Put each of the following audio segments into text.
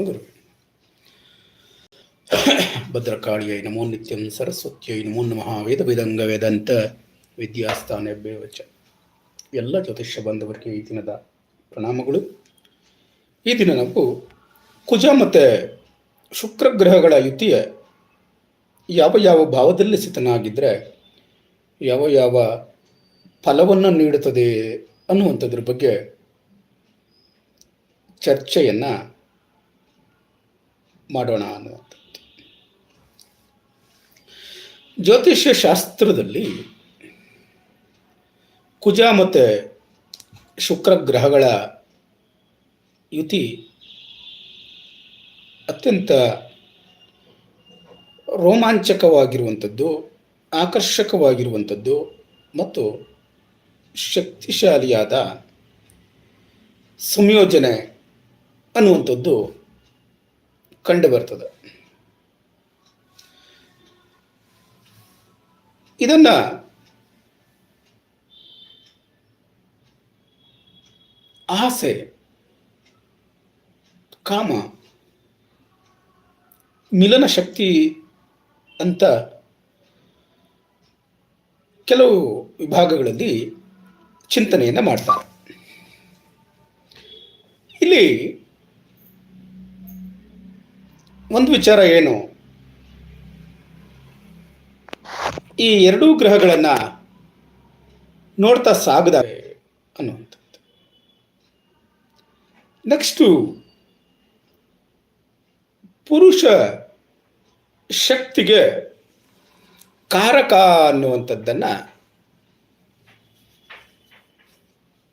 ಗುರು ಭದ್ರಕಾಳಿಯೈ ನಮೋ ನಿತ್ಯಂ ಸರಸ್ವತ್ಯೈ ನಮೋ ನಮಃ ವೇದ ವೇದಂಗ ವೇದಾಂತ ವಿದ್ಯಾಸ್ಥಾನಭ್ಯವಚ. ಎಲ್ಲ ಜ್ಯೋತಿಷ್ಯ ಬಾಂಧವರಿಗೆ ಈ ದಿನದ ಪ್ರಣಾಮಗಳು. ಈ ದಿನ ನಾವು ಕುಜ ಮತ್ತು ಶುಕ್ರ ಗ್ರಹಗಳ ಯುತಿಯ ಯಾವ ಯಾವ ಭಾವದಲ್ಲಿ ಸ್ಥಿತನಾಗಿದ್ದರೆ ಯಾವ ಯಾವ ಫಲವನ್ನು ನೀಡುತ್ತದೆ ಅನ್ನುವಂಥದ್ರ ಬಗ್ಗೆ ಚರ್ಚೆಯನ್ನು ಮಾಡೋಣ ಅನ್ನುವಂಥದ್ದು. ಜ್ಯೋತಿಷ್ಯ ಶಾಸ್ತ್ರದಲ್ಲಿ ಕುಜ ಮತ್ತು ಶುಕ್ರ ಗ್ರಹಗಳ ಯುತಿ ಅತ್ಯಂತ ರೋಮಾಂಚಕವಾಗಿರುವಂಥದ್ದು, ಆಕರ್ಷಕವಾಗಿರುವಂಥದ್ದು ಮತ್ತು ಶಕ್ತಿಶಾಲಿಯಾದ ಸಂಯೋಜನೆ ಅನ್ನುವಂಥದ್ದು ಕಂಡು ಬರ್ತದೆ. ಇದನ್ನು ಆಸೆ, ಕಾಮ, ಮಿಲನ ಶಕ್ತಿ ಅಂತ ಕೆಲವು ವಿಭಾಗಗಳಲ್ಲಿ ಚಿಂತನೆಯನ್ನು ಮಾಡ್ತಾರೆ. ಇಲ್ಲಿ ಒಂದು ವಿಚಾರ ಏನು, ಈ ಎರಡೂ ಗ್ರಹಗಳನ್ನು ನೋಡ್ತಾ ಸಾಗದಾವೆ ಅನ್ನುವಂಥದ್ದು. ನೆಕ್ಸ್ಟು ಪುರುಷ ಶಕ್ತಿಗೆ ಕಾರಕ ಅನ್ನುವಂಥದ್ದನ್ನು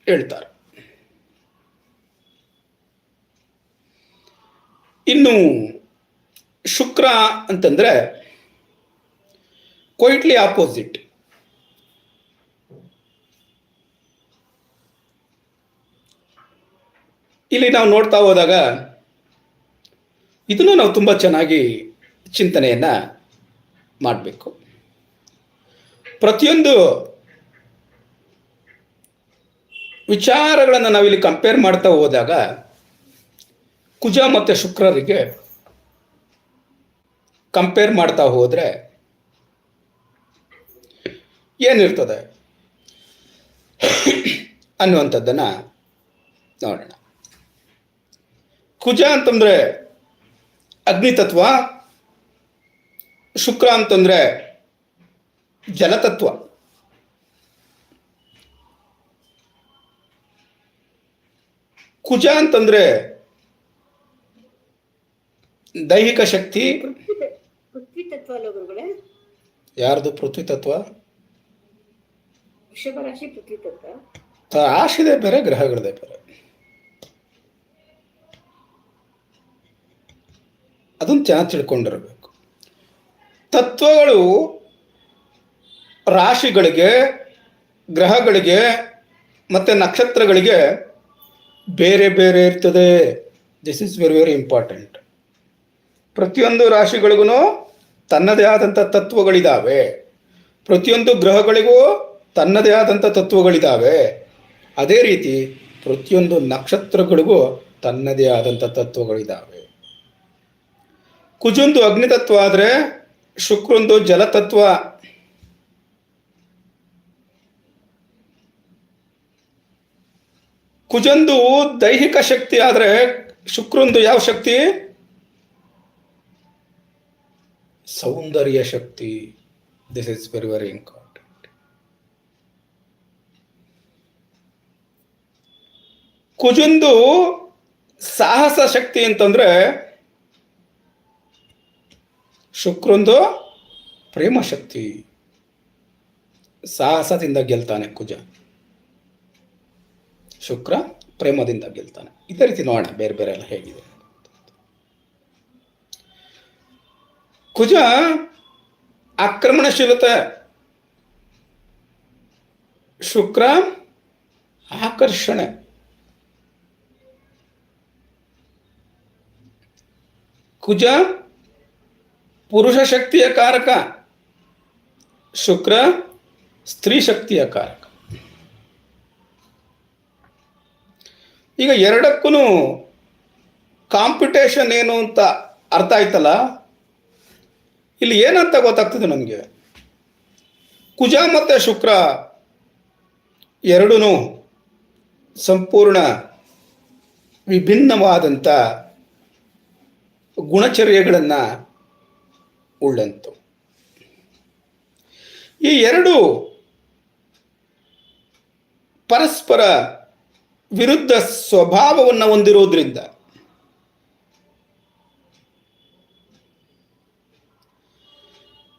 ಹೇಳ್ತಾರೆ. ಇನ್ನು ಶುಕ್ರ ಅಂತಂದರೆ ಕ್ವೈಟ್ಲಿ ಆಪೋಸಿಟ್. ಇಲ್ಲಿ ನಾವು ನೋಡ್ತಾ ಹೋದಾಗ ಇದನ್ನು ನಾವು ತುಂಬ ಚೆನ್ನಾಗಿ ಚಿಂತನೆಯನ್ನು ಮಾಡಬೇಕು. ಪ್ರತಿಯೊಂದು ವಿಚಾರಗಳನ್ನು ನಾವಿಲ್ಲಿ ಕಂಪೇರ್ ಮಾಡ್ತಾ ಹೋದಾಗ ಕುಜ ಮತ್ತು ಶುಕ್ರರಿಗೆ ಕಂಪೇರ್ ಮಾಡ್ತಾ ಹೋದರೆ ಏನಿರ್ತದೆ ಅನ್ನುವಂಥದ್ದನ್ನು ನೋಡೋಣ. ಕುಜ ಅಂತಂದರೆ ಅಗ್ನಿತತ್ವ, ಶುಕ್ರ ಅಂತಂದರೆ ಜಲತತ್ವ. ಕುಜ ಅಂತಂದರೆ ದೈಹಿಕ ಶಕ್ತಿ. ಯಾರ್ದು ಪೃಥ್ವಿ ತತ್ವ? ರಾಶಿದೆ ಬೇರೆ, ಗ್ರಹಗಳದೇ ಬೇರೆ. ಅದನ್ನು ಚೆನ್ನಾಗಿ ತಿಳ್ಕೊಂಡಿರಬೇಕು. ತತ್ವಗಳು ರಾಶಿಗಳಿಗೆ, ಗ್ರಹಗಳಿಗೆ ಮತ್ತು ನಕ್ಷತ್ರಗಳಿಗೆ ಬೇರೆ ಬೇರೆ ಇರ್ತದೆ. This is very very important. ಪ್ರತಿಯೊಂದು ರಾಶಿಗಳಿಗೂ ತನ್ನದೇ ಆದಂಥ ತತ್ವಗಳಿದ್ದಾವೆ. ಪ್ರತಿಯೊಂದು ಗ್ರಹಗಳಿಗೂ ತನ್ನದೇ ಆದಂಥ ತತ್ವಗಳಿದ್ದಾವೆ. ಅದೇ ರೀತಿ ಪ್ರತಿಯೊಂದು ನಕ್ಷತ್ರಗಳಿಗೂ ತನ್ನದೇ ಆದಂಥ ತತ್ವಗಳಿದ್ದಾವೆ. ಕುಜಂದು ಅಗ್ನಿತತ್ವ ಆದರೆ ಶುಕ್ರಂದು ಜಲತತ್ವ. ಕುಜಂದು ದೈಹಿಕ ಶಕ್ತಿ ಆದರೆ ಶುಕ್ರಂದು ಯಾವ ಶಕ್ತಿ? ಸೌಂದರ್ಯ ಶಕ್ತಿ. This is very very important. ಕುಜಂದು ಸಾಹಸ ಶಕ್ತಿ ಅಂತಂದ್ರೆ ಶುಕ್ರಂದು ಪ್ರೇಮ ಶಕ್ತಿ. ಸಾಹಸದಿಂದ ಗೆಲ್ತಾನೆ ಕುಜ, ಶುಕ್ರ ಪ್ರೇಮದಿಂದ ಗೆಲ್ತಾನೆ. ಇದೇ ರೀತಿ ನೋಡೋಣ ಬೇರೆ ಬೇರೆ ಎಲ್ಲ ಹೇಗಿದೆ. ಕುಜ ಆಕ್ರಮಣಶೀಲತೆ, ಶುಕ್ರ ಆಕರ್ಷಣೆ. ಕುಜ ಪುರುಷ ಶಕ್ತಿಯ ಕಾರಕ, ಶುಕ್ರ ಸ್ತ್ರೀ ಶಕ್ತಿಯ ಕಾರಕ. ಈಗ ಎರಡಕ್ಕೂ ಕಾಂಪಿಟೇಷನ್ ಏನು ಅಂತ ಅರ್ಥ ಆಯ್ತಲ್ಲ. ಇಲ್ಲಿ ಏನಂತ ಗೊತ್ತಾಗ್ತದೆ ನಮಗೆ, ಕುಜ ಮತ್ತು ಶುಕ್ರ ಎರಡೂ ಸಂಪೂರ್ಣ ವಿಭಿನ್ನವಾದಂಥ ಗುಣಚರ್ಯಗಳನ್ನು ಉಳ್ಳಂತು. ಈ ಎರಡು ಪರಸ್ಪರ ವಿರುದ್ಧ ಸ್ವಭಾವವನ್ನು ಹೊಂದಿರೋದ್ರಿಂದ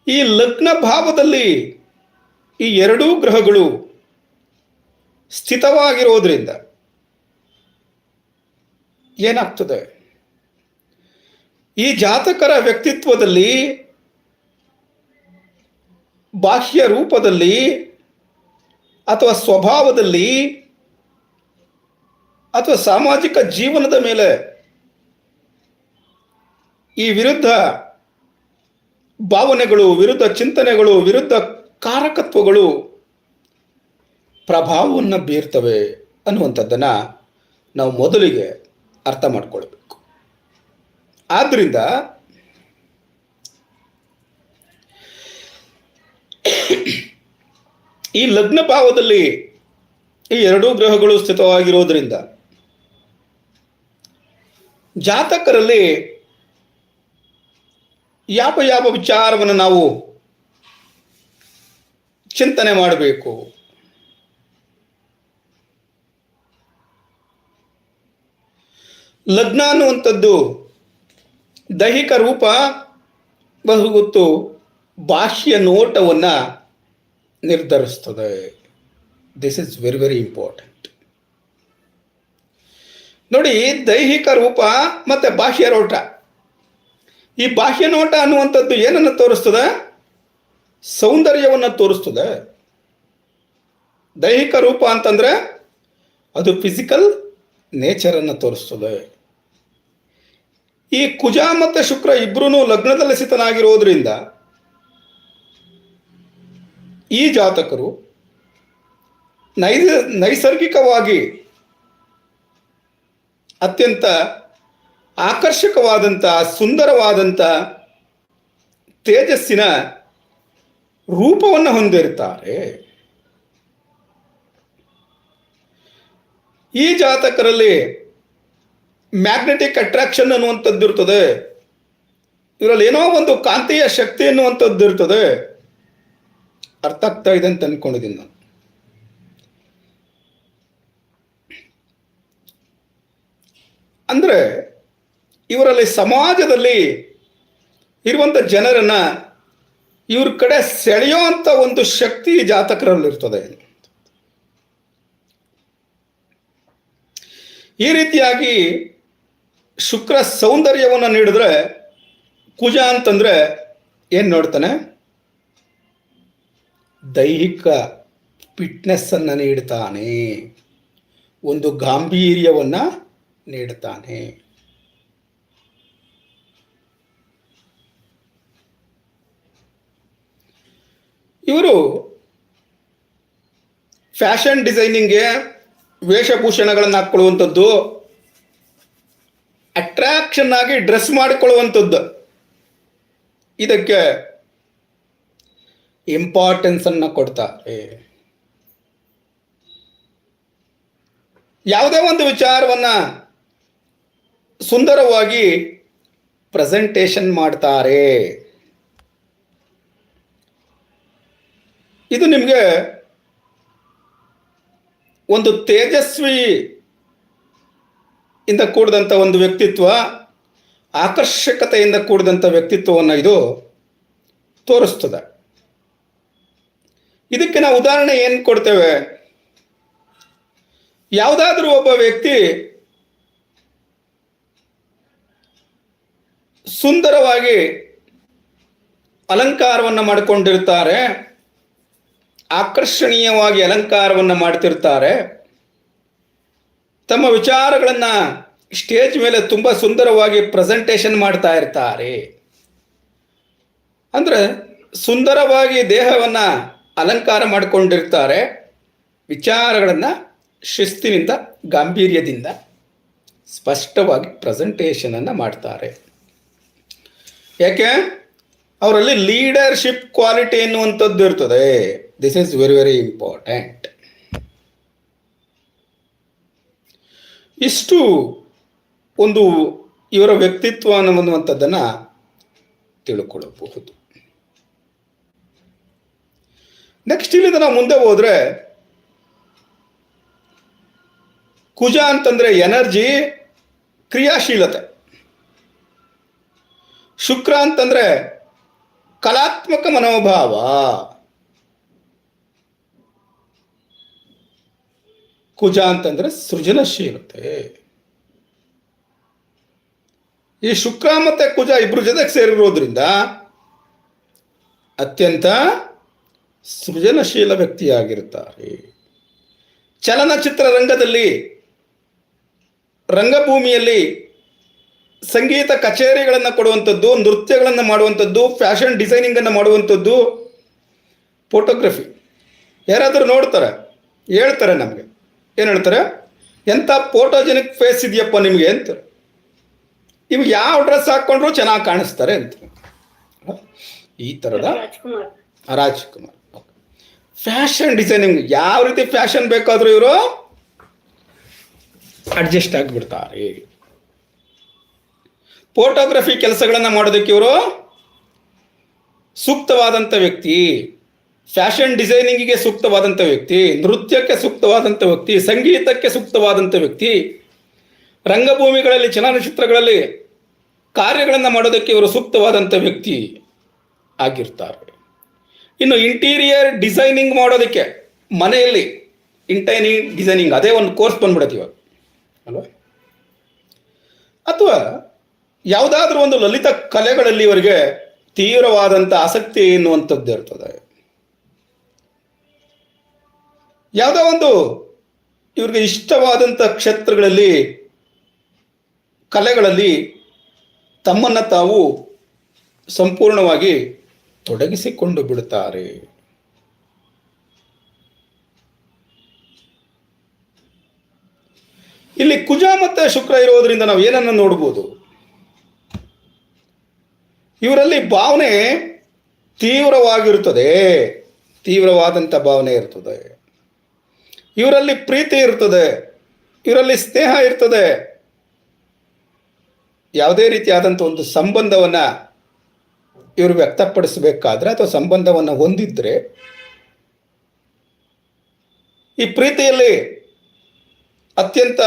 ಈ ಲಗ್ನ ಭಾವದಲ್ಲಿ ಈ ಎರಡೂ ಗ್ರಹಗಳು ಸ್ಥಿತವಾಗಿರೋದ್ರಿಂದ ಏನಾಗ್ತದೆ, ಈ ಜಾತಕರ ವ್ಯಕ್ತಿತ್ವದಲ್ಲಿ, ಬಾಹ್ಯ ರೂಪದಲ್ಲಿ ಅಥವಾ ಸ್ವಭಾವದಲ್ಲಿ ಅಥವಾ ಸಾಮಾಜಿಕ ಜೀವನದ ಮೇಲೆ ಈ ವಿರುದ್ಧ ಭಾವನೆಗಳು, ವಿರುದ್ಧ ಚಿಂತನೆಗಳು, ವಿರುದ್ಧ ಕಾರಕತ್ವಗಳು ಪ್ರಭಾವವನ್ನು ಬೀರ್ತವೆ ಅನ್ನುವಂಥದ್ದನ್ನು ನಾವು ಮೊದಲಿಗೆ ಅರ್ಥ ಮಾಡಿಕೊಳ್ಬೇಕು. ಆದ್ದರಿಂದ ಈ ಲಗ್ನ ಭಾವದಲ್ಲಿ ಈ ಎರಡೂ ಗ್ರಹಗಳು ಸ್ಥಿತವಾಗಿರೋದ್ರಿಂದ ಜಾತಕರಲ್ಲಿ ಯಾವ ಯಾವ ವಿಚಾರವನ್ನು ನಾವು ಚಿಂತನೆ ಮಾಡಬೇಕು, ಲಗ್ನ ಅನ್ನುವಂಥದ್ದು ದೈಹಿಕ ರೂಪ ಬಹುಗೊತ್ತು ಬಾಹ್ಯ ನೋಟವನ್ನು ನಿರ್ಧರಿಸ್ತದೆ. This is very very important. ನೋಡಿ, ದೈಹಿಕ ರೂಪ ಮತ್ತು ಬಾಹ್ಯ ನೋಟ, ಈ ಬಾಹ್ಯ ನೋಟ ಅನ್ನುವಂಥದ್ದು ಏನನ್ನು ತೋರಿಸ್ತದೆ? ಸೌಂದರ್ಯವನ್ನು ತೋರಿಸ್ತದೆ. ದೈಹಿಕ ರೂಪ ಅಂತಂದರೆ ಅದು ಫಿಸಿಕಲ್ ನೇಚರನ್ನು ತೋರಿಸ್ತದೆ. ಈ ಕುಜ ಮತ್ತು ಶುಕ್ರ ಇಬ್ಬರೂ ಲಗ್ನದಲ್ಲಿ ಸ್ಥಿತನಾಗಿರೋದ್ರಿಂದ ಈ ಜಾತಕರು ನೈಸರ್ಗಿಕವಾಗಿ ಅತ್ಯಂತ ಆಕರ್ಷಕವಾದಂಥ, ಸುಂದರವಾದಂಥ, ತೇಜಸ್ಸಿನ ರೂಪವನ್ನು ಹೊಂದಿರ್ತಾರೆ. ಈ ಜಾತಕರಲ್ಲಿ ಮ್ಯಾಗ್ನೆಟಿಕ್ ಅಟ್ರಾಕ್ಷನ್ ಅನ್ನುವಂಥದ್ದು ಇರ್ತದೆ. ಇವರಲ್ಲಿ ಏನೋ ಒಂದು ಕಾಂತೀಯ ಶಕ್ತಿ ಅನ್ನುವಂಥದ್ದು ಇರ್ತದೆ. ಅರ್ಥ ಆಗ್ತಾ ಇದೆ ಅಂತ ಅನ್ಕೊಂಡಿದ್ದೀನಿ ನಾನು. ಅಂದರೆ ಇವರಲ್ಲಿ ಸಮಾಜದಲ್ಲಿ ಇರುವಂಥ ಜನರನ್ನ ಇವ್ರ ಕಡೆ ಸೆಳೆಯೋ ಅಂಥ ಒಂದು ಶಕ್ತಿ ಜಾತಕರಲ್ಲಿರ್ತದೆ. ಈ ರೀತಿಯಾಗಿ ಶುಕ್ರ ಸೌಂದರ್ಯವನ್ನು ನೀಡಿದ್ರೆ, ಕುಜ ಅಂತಂದ್ರೆ ಏನು ನೋಡ್ತಾನೆ? ದೈಹಿಕ ಫಿಟ್ನೆಸ್ ಅನ್ನು ನೀಡ್ತಾನೆ, ಒಂದು ಗಾಂಭೀರ್ಯವನ್ನು ನೀಡ್ತಾನೆ. ಇವರು ಫ್ಯಾಷನ್ ಡಿಸೈನಿಂಗ್ಗೆ ವೇಷಭೂಷಣಗಳನ್ನು ಹಾಕ್ಕೊಳ್ಳುವಂಥದ್ದು, ಅಟ್ರಾಕ್ಷನ್ ಆಗಿ ಡ್ರೆಸ್ ಮಾಡಿಕೊಳ್ಳುವಂಥದ್ದು, ಇದಕ್ಕೆ ಇಂಪಾರ್ಟೆನ್ಸ್ ಅನ್ನು ಕೊಡ್ತಾರೆ. ಯಾವುದೇ ಒಂದು ವಿಚಾರವನ್ನ ಸುಂದರವಾಗಿ ಪ್ರೆಸೆಂಟೇಷನ್ ಮಾಡ್ತಾರೆ. ಇದು ನಿಮಗೆ ಒಂದು ತೇಜಸ್ವಿ ಇಂದ ಕೂಡಿದಂಥ ಒಂದು ವ್ಯಕ್ತಿತ್ವ, ಆಕರ್ಷಕತೆಯಿಂದ ಕೂಡಿದಂಥ ವ್ಯಕ್ತಿತ್ವವನ್ನು ಇದು ತೋರಿಸ್ತದೆ. ಇದಕ್ಕೆ ನಾವು ಉದಾಹರಣೆ ಏನು ಕೊಡ್ತೇವೆ? ಯಾವುದಾದ್ರೂ ಒಬ್ಬ ವ್ಯಕ್ತಿ ಸುಂದರವಾಗಿ ಅಲಂಕಾರವನ್ನು ಮಾಡಿಕೊಂಡಿರ್ತಾರೆ, ಆಕರ್ಷಣೀಯವಾಗಿ ಅಲಂಕಾರವನ್ನು ಮಾಡ್ತಿರ್ತಾರೆ, ತಮ್ಮ ವಿಚಾರಗಳನ್ನು ಸ್ಟೇಜ್ ಮೇಲೆ ತುಂಬ ಸುಂದರವಾಗಿ ಪ್ರೆಸೆಂಟೇಷನ್ ಮಾಡ್ತಾ ಇರ್ತಾರೆ. ಅಂದರೆ ಸುಂದರವಾಗಿ ದೇಹವನ್ನು ಅಲಂಕಾರ ಮಾಡಿಕೊಂಡಿರ್ತಾರೆ, ವಿಚಾರಗಳನ್ನು ಶಿಸ್ತಿನಿಂದ, ಗಾಂಭೀರ್ಯದಿಂದ ಸ್ಪಷ್ಟವಾಗಿ ಪ್ರೆಸೆಂಟೇಷನ್ ಅನ್ನು ಮಾಡ್ತಾರೆ. ಯಾಕೆ? ಅವರಲ್ಲಿ ಲೀಡರ್ಶಿಪ್ ಕ್ವಾಲಿಟಿ ಎನ್ನುವಂಥದ್ದು ಇರ್ತದೆ. This is very very important. ಇಷ್ಟು ಒಂದು ಇವರ ವ್ಯಕ್ತಿತ್ವ ಅನ್ನುವಂಥದ್ದನ್ನು ತಿಳ್ಕೊಳ್ಳಬಹುದು. ನೆಕ್ಸ್ಟ್ ಇಲ್ಲಿಂದ ನಾವು ಮುಂದೆ ಹೋದ್ರೆ, ಕುಜ ಅಂತಂದ್ರೆ ಎನರ್ಜಿ, ಕ್ರಿಯಾಶೀಲತೆ. ಶುಕ್ರ ಅಂತಂದ್ರೆ ಕಲಾತ್ಮಕ ಮನೋಭಾವ. ಕುಜ ಅಂತಂದ್ರೆ ಸೃಜನಶೀಲತೆ. ಈ ಶುಕ್ರ ಮತ್ತೆ ಕುಜ ಇಬ್ರು ಜೊತೆಗೆ ಸೇರಿರೋದ್ರಿಂದ ಅತ್ಯಂತ ಸೃಜನಶೀಲ ವ್ಯಕ್ತಿಯಾಗಿರುತ್ತಾರೆ. ಚಲನಚಿತ್ರ ರಂಗದಲ್ಲಿ, ರಂಗಭೂಮಿಯಲ್ಲಿ ಸಂಗೀತ ಕಚೇರಿಗಳನ್ನು ಕೊಡುವಂಥದ್ದು, ನೃತ್ಯಗಳನ್ನು ಮಾಡುವಂಥದ್ದು, ಫ್ಯಾಷನ್ ಡಿಸೈನಿಂಗನ್ನು ಮಾಡುವಂಥದ್ದು, ಫೋಟೋಗ್ರಫಿ. ಯಾರಾದರೂ ನೋಡ್ತಾರೆ, ಹೇಳ್ತಾರೆ ನಮಗೆ, ಏನು ಹೇಳ್ತಾರೆ? ಎಂಥ ಫೋಟೋಜೆನಿಕ್ ಫೇಸ್ ಇದೆಯಪ್ಪ ನಿಮಗೆ ಅಂತಾರೆ. ಇವು ಯಾವ ಡ್ರೆಸ್ ಹಾಕ್ಕೊಂಡ್ರು ಚೆನ್ನಾಗಿ ಕಾಣಿಸ್ತಾರೆ ಅಂತ. ಈ ಥರದ ರಾಜ್ಕುಮಾರ್ ಫ್ಯಾಷನ್ ಡಿಸೈನಿಂಗ್, ಯಾವ ರೀತಿ ಫ್ಯಾಷನ್ ಬೇಕಾದರೂ ಇವರು ಅಡ್ಜಸ್ಟ್ ಆಗಿಬಿಡ್ತಾರೆ. ಫೋಟೋಗ್ರಫಿ ಕೆಲಸಗಳನ್ನು ಮಾಡೋದಕ್ಕೆ ಇವರು ಸೂಕ್ತವಾದಂಥ ವ್ಯಕ್ತಿ. ಫ್ಯಾಷನ್ ಡಿಸೈನಿಂಗಿಗೆ ಸೂಕ್ತವಾದಂಥ ವ್ಯಕ್ತಿ, ನೃತ್ಯಕ್ಕೆ ಸೂಕ್ತವಾದಂಥ ವ್ಯಕ್ತಿ, ಸಂಗೀತಕ್ಕೆ ಸೂಕ್ತವಾದಂಥ ವ್ಯಕ್ತಿ, ರಂಗಭೂಮಿಗಳಲ್ಲಿ, ಚಲನಚಿತ್ರಗಳಲ್ಲಿ ಕಾರ್ಯಗಳನ್ನು ಮಾಡೋದಕ್ಕೆ ಇವರು ಸೂಕ್ತವಾದಂಥ ವ್ಯಕ್ತಿ ಆಗಿರ್ತಾರೆ. ಇನ್ನು ಇಂಟೀರಿಯರ್ ಡಿಸೈನಿಂಗ್ ಮಾಡೋದಕ್ಕೆ, ಮನೆಯಲ್ಲಿ ಇಂಟೀರಿಯರ್ ಡಿಸೈನಿಂಗ್, ಅದೇ ಒಂದು ಕೋರ್ಸ್ ಬಂದ್ಬಿಡುತ್ತೆ ಇವಾಗ ಅಲ್ವಾ? ಅಥವಾ ಯಾವುದಾದ್ರೂ ಒಂದು ಲಲಿತ ಕಲೆಗಳಲ್ಲಿ ಇವರಿಗೆ ತೀವ್ರವಾದಂಥ ಆಸಕ್ತಿ ಎನ್ನುವಂಥದ್ದು ಇರ್ತದೆ. ಯಾವುದೋ ಒಂದು ಇವ್ರಿಗೆ ಇಷ್ಟವಾದಂಥ ಕ್ಷೇತ್ರಗಳಲ್ಲಿ, ಕಲೆಗಳಲ್ಲಿ ತಮ್ಮನ್ನು ತಾವು ಸಂಪೂರ್ಣವಾಗಿ ತೊಡಗಿಸಿಕೊಂಡು ಬಿಡುತ್ತಾರೆ. ಇಲ್ಲಿ ಕುಜ ಮತ್ತು ಶುಕ್ರ ಇರೋದ್ರಿಂದ ನಾವು ಏನನ್ನು ನೋಡ್ಬೋದು? ಇವರಲ್ಲಿ ಭಾವನೆ ತೀವ್ರವಾಗಿರುತ್ತದೆ, ತೀವ್ರವಾದಂಥ ಭಾವನೆ ಇರ್ತದೆ. ಇವರಲ್ಲಿ ಪ್ರೀತಿ ಇರ್ತದೆ, ಇವರಲ್ಲಿ ಸ್ನೇಹ ಇರ್ತದೆ. ಯಾವುದೇ ರೀತಿಯಾದಂಥ ಒಂದು ಸಂಬಂಧವನ್ನು ಇವರು ವ್ಯಕ್ತಪಡಿಸಬೇಕಾದ್ರೆ ಅಥವಾ ಸಂಬಂಧವನ್ನು ಹೊಂದಿದ್ರೆ, ಈ ಪ್ರೀತಿಯಲ್ಲಿ ಅತ್ಯಂತ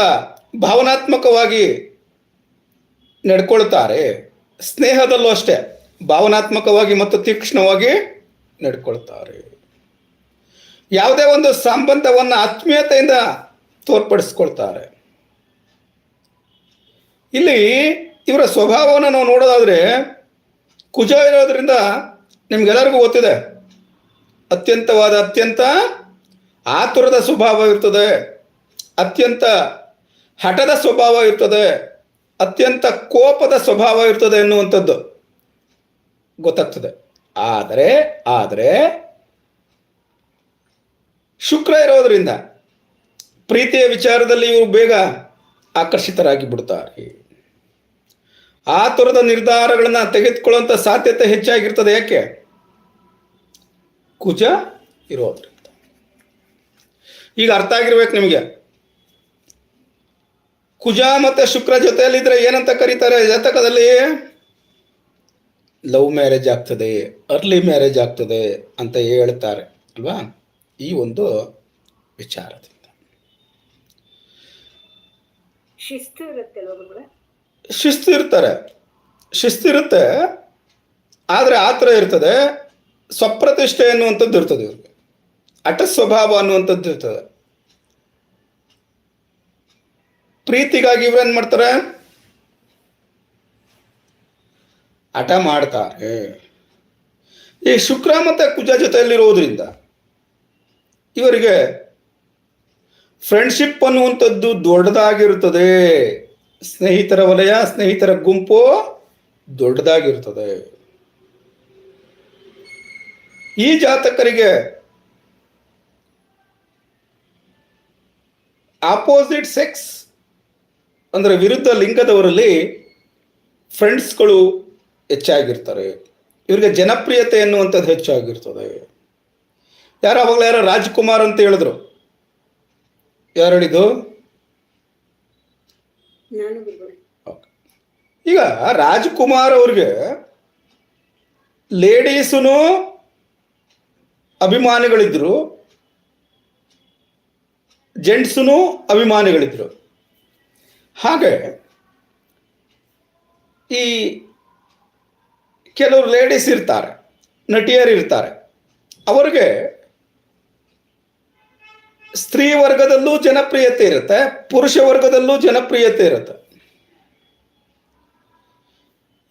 ಭಾವನಾತ್ಮಕವಾಗಿ ನಡ್ಕೊಳ್ತಾರೆ. ಸ್ನೇಹದಲ್ಲೂ ಅಷ್ಟೇ ಭಾವನಾತ್ಮಕವಾಗಿ ಮತ್ತು ತೀಕ್ಷ್ಣವಾಗಿ ನಡ್ಕೊಳ್ತಾರೆ. ಯಾವುದೇ ಒಂದು ಸಂಬಂಧವನ್ನು ಆತ್ಮೀಯತೆಯಿಂದ ತೋರ್ಪಡಿಸ್ಕೊಳ್ತಾರೆ. ಇಲ್ಲಿ ಇವರ ಸ್ವಭಾವವನ್ನು ನಾವು ನೋಡೋದಾದರೆ, ಕುಜ ಇರೋದ್ರಿಂದ ನಿಮ್ಗೆಲ್ಲರಿಗೂ ಗೊತ್ತಿದೆ, ಅತ್ಯಂತ ಆತುರದ ಸ್ವಭಾವ ಇರ್ತದೆ, ಅತ್ಯಂತ ಹಠದ ಸ್ವಭಾವ ಇರ್ತದೆ, ಅತ್ಯಂತ ಕೋಪದ ಸ್ವಭಾವ ಇರ್ತದೆ ಎನ್ನುವಂಥದ್ದು ಗೊತ್ತಾಗ್ತದೆ. ಆದರೆ ಶುಕ್ರ ಇರೋದ್ರಿಂದ ಪ್ರೀತಿಯ ವಿಚಾರದಲ್ಲಿ ಇವರು ಬೇಗ ಆಕರ್ಷಿತರಾಗಿ ಬಿಡ್ತಾರೆ. ಆತುರದ ನಿರ್ಧಾರಗಳನ್ನು ತೆಗೆದುಕೊಳ್ಳುವಂಥ ಸಾಧ್ಯತೆ ಹೆಚ್ಚಾಗಿರ್ತದೆ. ಯಾಕೆ? ಕುಜ ಇರೋದ್ರಿಂದ. ಈಗ ಅರ್ಥ ಆಗಿರ್ಬೇಕು ನಿಮಗೆ. ಕುಜ ಮತ್ತೆ ಶುಕ್ರ ಜೊತೆಯಲ್ಲಿದ್ರೆ ಏನಂತ ಕರೀತಾರೆ ಜಾತಕದಲ್ಲಿ? ಲವ್ ಮ್ಯಾರೇಜ್ ಆಗ್ತದೆ, ಅರ್ಲಿ ಮ್ಯಾರೇಜ್ ಆಗ್ತದೆ ಅಂತ ಹೇಳ್ತಾರೆ ಅಲ್ವಾ? ಈ ಒಂದು ವಿಚಾರದಿಂದ ಶಿಸ್ತಿರುತ್ತೆ, ಆದರೆ ಆತರ ಇರ್ತದೆ. ಸ್ವಪ್ರತಿಷ್ಠೆ ಅನ್ನುವಂಥದ್ದು ಇರ್ತದೆ ಇವ್ರಿಗೆ, ಹಠ ಸ್ವಭಾವ ಅನ್ನುವಂಥದ್ದು ಇರ್ತದೆ. ಪ್ರೀತಿಗಾಗಿ ಇವ್ರೇನ್ ಮಾಡ್ತಾರೆ? ಹಠ ಮಾಡ್ತಾರೆ. ಈ ಶುಕ್ರ ಮತ್ತೆ ಕುಜ ಜೊತೆಯಲ್ಲಿರೋದ್ರಿಂದ ಇವರಿಗೆ ಫ್ರೆಂಡ್ಶಿಪ್ ಅನ್ನುವಂಥದ್ದು ದೊಡ್ಡದಾಗಿರುತ್ತದೆ. ಸ್ನೇಹಿತರ ವಲಯ, ಸ್ನೇಹಿತರ ಗುಂಪು ದೊಡ್ಡದಾಗಿರ್ತದೆ. ಈ ಜಾತಕರಿಗೆ ಆಪೋಸಿಟ್ ಸೆಕ್ಸ್ ಅಂದರೆ ವಿರುದ್ಧ ಲಿಂಗದವರಲ್ಲಿ ಫ್ರೆಂಡ್ಸ್ಗಳು ಹೆಚ್ಚಾಗಿರ್ತಾರೆ. ಇವರಿಗೆ ಜನಪ್ರಿಯತೆ ಎನ್ನುವಂಥದ್ದು ಹೆಚ್ಚಾಗಿರ್ತದೆ. ಯಾರೋ ರಾಜ್ಕುಮಾರ್ ಅಂತ ಹೇಳಿದ್ರು. ಯಾರು ಹೇಳಿದ್ದು? ಈಗ ರಾಜ್ಕುಮಾರ್ ಅವ್ರಿಗೆ ಲೇಡೀಸೂ ಅಭಿಮಾನಿಗಳಿದ್ರು, ಜೆಂಟ್ಸೂ ಅಭಿಮಾನಿಗಳಿದ್ರು. ಹಾಗೆ ಈ ಕೆಲವರು ಲೇಡೀಸ್ ಇರ್ತಾರೆ, ನಟಿಯರು ಇರ್ತಾರೆ, ಅವರಿಗೆ ಸ್ತ್ರೀ ವರ್ಗದಲ್ಲೂ ಜನಪ್ರಿಯತೆ ಇರುತ್ತೆ, ಪುರುಷ ವರ್ಗದಲ್ಲೂ ಜನಪ್ರಿಯತೆ ಇರುತ್ತೆ.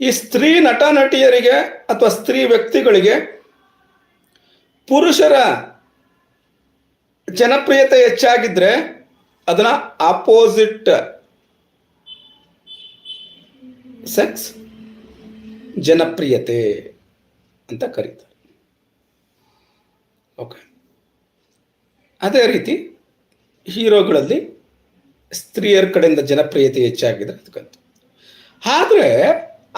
ಈ ಸ್ತ್ರೀ ನಟ ನಟಿಯರಿಗೆ ಅಥವಾ ಸ್ತ್ರೀ ವ್ಯಕ್ತಿಗಳಿಗೆ ಪುರುಷರ ಜನಪ್ರಿಯತೆ ಹೆಚ್ಚಾಗಿದ್ರೆ ಅದನ್ನ ಆಪೋಸಿಟ್ ಸೆಕ್ಸ್ ಜನಪ್ರಿಯತೆ ಅಂತ ಕರೀತಾರೆ. ಓಕೆ, ಅದೇ ರೀತಿ ಹೀರೋಗಳಲ್ಲಿ ಸ್ತ್ರೀಯರ ಕಡೆಯಿಂದ ಜನಪ್ರಿಯತೆ ಹೆಚ್ಚಾಗಿದೆ ಅದಕ್ಕಂತ. ಆದರೆ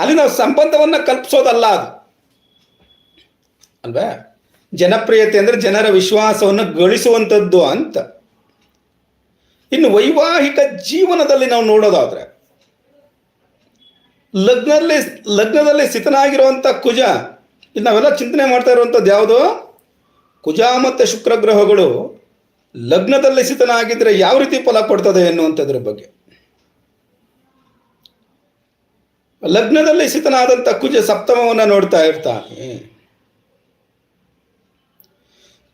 ಅಲ್ಲಿ ನಾವು ಸಂಬಂಧವನ್ನು ಕಲ್ಪಿಸೋದಲ್ಲ ಅದು ಅಲ್ವಾ. ಜನಪ್ರಿಯತೆ ಅಂದರೆ ಜನರ ವಿಶ್ವಾಸವನ್ನು ಗಳಿಸುವಂಥದ್ದು ಅಂತ. ಇನ್ನು ವೈವಾಹಿಕ ಜೀವನದಲ್ಲಿ ನಾವು ನೋಡೋದಾದ್ರೆ ಲಗ್ನದಲ್ಲಿ ಸ್ಥಿತನಾಗಿರುವಂಥ ಕುಜ, ಇದು ನಾವೆಲ್ಲ ಚಿಂತನೆ ಮಾಡ್ತಾ ಇರುವಂಥದ್ದು ಯಾವುದು? ಕುಜ ಮತ್ತು ಶುಕ್ರ ಗ್ರಹಗಳು ಲಗ್ನದಲ್ಲಿ ಸ್ಥಿತನಾಗಿದ್ರೆ ಯಾವ ರೀತಿ ಫಲ ಕೊಡ್ತದೆ ಎನ್ನುವಂಥದ್ರ ಬಗ್ಗೆ. ಲಗ್ನದಲ್ಲಿ ಸ್ಥಿತನಾದಂಥ ಕುಜ ಸಪ್ತಮವನ್ನು ನೋಡ್ತಾ ಇರ್ತಾನೆ.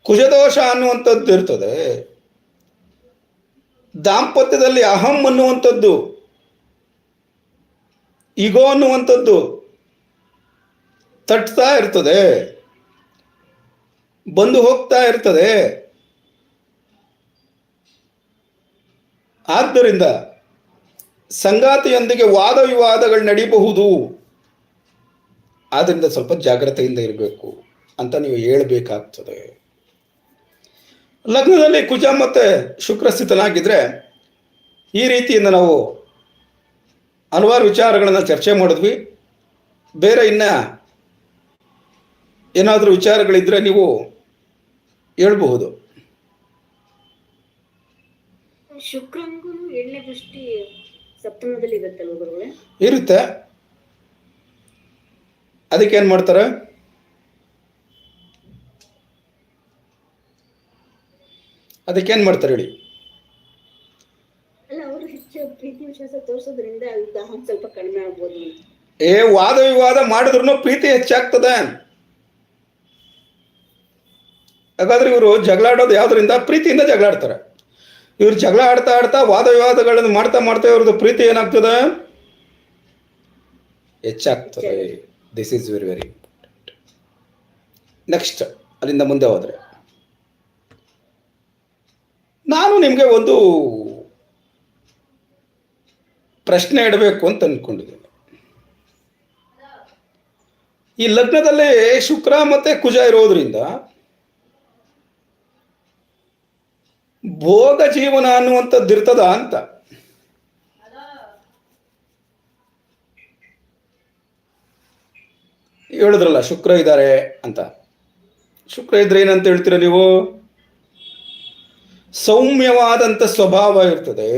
ಕುಜದೋಷ ಅನ್ನುವಂಥದ್ದು ಇರ್ತದೆ. ದಾಂಪತ್ಯದಲ್ಲಿ ಅಹಂ ಅನ್ನುವಂಥದ್ದು, ಈಗೋ ಅನ್ನುವಂಥದ್ದು ತಟ್ತಾ ಇರ್ತದೆ, ಬಂದು ಹೋಗ್ತಾ ಇರ್ತದೆ. ಆದ್ದರಿಂದ ಸಂಗಾತಿಯೊಂದಿಗೆ ವಾದ ವಿವಾದಗಳು ನಡೀಬಹುದು. ಆದ್ದರಿಂದ ಸ್ವಲ್ಪ ಜಾಗ್ರತೆಯಿಂದ ಇರಬೇಕು ಅಂತ ನೀವು ಹೇಳಬೇಕಾಗ್ತದೆ. ಲಗ್ನದಲ್ಲಿ ಕುಜ ಮತ್ತು ಶುಕ್ರ ಸ್ಥಿತನಾಗಿದ್ರೆ ಈ ರೀತಿಯಿಂದ ನಾವು ಹಲವಾರು ವಿಚಾರಗಳನ್ನು ಚರ್ಚೆ ಮಾಡಿದ್ವಿ. ಬೇರೆ ಏನಾದರೂ ವಿಚಾರಗಳಿದ್ರೆ ನೀವು ಹೇಳ್ಬಹುದು. ಶುಕ್ರಂಗೂ 7ನೇ ದೃಷ್ಟಿ ಸಪ್ತಮದಲ್ಲಿ ಇರುತ್ತಲ್ವ ಗುರುಗಳೇ? ಇರುತ್ತೆ. ಅದಕ್ಕೇನು ಮಾಡ್ತಾರೆ? ಅದಕ್ಕೇನು ಮಾಡ್ತಾರೆ ಹೇಳಿ? ಅಲ್ಲ, ಅವರು ಹೆಚ್ಚು ಪ್ರೀತಿ ವಿಶ್ವಾಸ ತೋರಿಸೋದ್ರಿಂದ ಅಹಂ ಸ್ವಲ್ಪ ಕಡಿಮೆ ಆಗ್ಬೋದು. ವಾದ ವಿವಾದ ಮಾಡಿದ್ರು ಪ್ರೀತಿ ಹೆಚ್ಚಾಗ್ತದೆ. ಹಾಗಾದ್ರೆ ಇವರು ಜಗಳಾಡೋದು ಯಾವ್ದ್ರಿಂದ? ಪ್ರೀತಿಯಿಂದ ಜಗಳಾಡ್ತಾರೆ. ಇವ್ರು ಜಗಳ ಆಡ್ತಾ ವಾದ ವಿವಾದಗಳನ್ನು ಮಾಡ್ತಾ ಇವ್ರದ್ದು ಪ್ರೀತಿ ಏನಾಗ್ತದೆ? ಹೆಚ್ಚಾಗ್ತದೆ. This is very very important. Next, ಅಲ್ಲಿಂದ ಮುಂದೆ ಹೋದ್ರೆ ನಾನು ನಿಮಗೆ ಒಂದು ಪ್ರಶ್ನೆ ಇಡಬೇಕು ಅಂತ ಅಂದ್ಕೊಂಡಿದ್ದೀನಿ. ಈ ಲಗ್ನದಲ್ಲಿ ಶುಕ್ರ ಮತ್ತೆ ಕುಜ ಇರೋದ್ರಿಂದ ಭೋಗ ಜೀವನ ಅನ್ನುವಂಥದ್ದು ಇರ್ತದ ಅಂತ. ಹೇಳಿದ್ರಲ್ಲ ಶುಕ್ರ ಇದ್ದಾರೆ ಅಂತ. ಶುಕ್ರ ಇದ್ರೆ ಏನಂತ ಹೇಳ್ತೀರ ನೀವು? ಸೌಮ್ಯವಾದಂಥ ಸ್ವಭಾವ ಇರ್ತದೆ.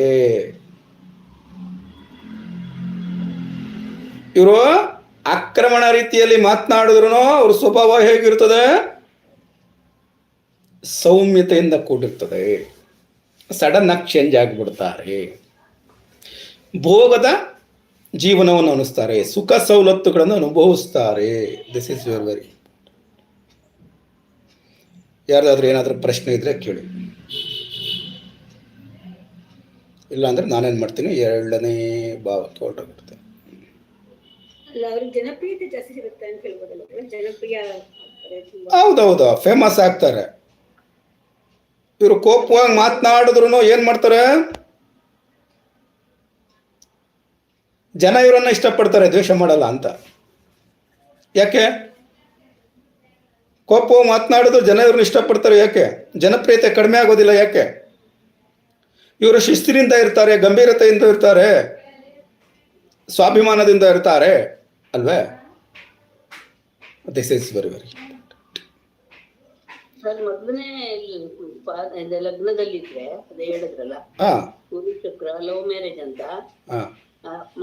ಇವರು ಆಕ್ರಮಣ ರೀತಿಯಲ್ಲಿ ಮಾತನಾಡಿದ್ರು ಅವ್ರ ಸ್ವಭಾವ ಹೇಗಿರ್ತದೆ? ಸೌಮ್ಯತೆಯಿಂದ ಕೂಡಿರ್ತದೆ. ಸಡನ್ ಆಗಿ ಚೇಂಜ್ ಆಗಿಬಿಡ್ತಾರೆ. ಭೋಗದ ಜೀವನವನ್ನು ಅನಿಸ್ತಾರೆ, ಸುಖ ಸವಲತ್ತುಗಳನ್ನು ಅನುಭವಿಸ್ತಾರೆ. This is very very. ಯಾರ್ದಾದ್ರೂ ಏನಾದರೂ ಪ್ರಶ್ನೆ ಇದ್ರೆ ಕೇಳಿ, ಇಲ್ಲ ಅಂದ್ರೆ ನಾನೇನು ಮಾಡ್ತೀನಿ, 2ನೇ ಭಾವಕ್ಕೆ ಹೊರಟೋಗ್ಬಿಡ್ತೇನೆ. ಹೌದೌದು, ಫೇಮಸ್ ಆಗ್ತಾರೆ. ಇವರು ಕೋಪವಾಗಿ ಮಾತನಾಡಿದ್ರು ಏನ್ ಮಾಡ್ತಾರೆ? ಜನ ಇವರನ್ನ ಇಷ್ಟಪಡ್ತಾರೆ, ದ್ವೇಷ ಮಾಡಲ್ಲ ಅಂತ. ಯಾಕೆ? ಕೋಪವಾಗಿ ಮಾತನಾಡಿದ್ರು ಜನ ಇವ್ರನ್ನ ಇಷ್ಟಪಡ್ತಾರೆ. ಯಾಕೆ? ಜನಪ್ರಿಯತೆ ಕಡಿಮೆ ಆಗೋದಿಲ್ಲ. ಯಾಕೆ? ಇವರು ಶಿಸ್ತಿನಿಂದ ಇರ್ತಾರೆ, ಗಂಭೀರತೆಯಿಂದ ಇರ್ತಾರೆ. ಸ್ವಾಭಿಮಾನದಿಂದ ಇರ್ತಾರೆ ಅಲ್ವೇ? This is very very sir ಮೊದಲನೇ ಲಗ್ನದಲ್ಲಿದ್ರೆ ಅದೇ ಹೇಳಿದ್ರಲ್ಲ ಹಾಂ ಗುರು ಶುಕ್ರ ಲವ್ ಮ್ಯಾರೇಜ್ ಅಂತ ಹಾಂ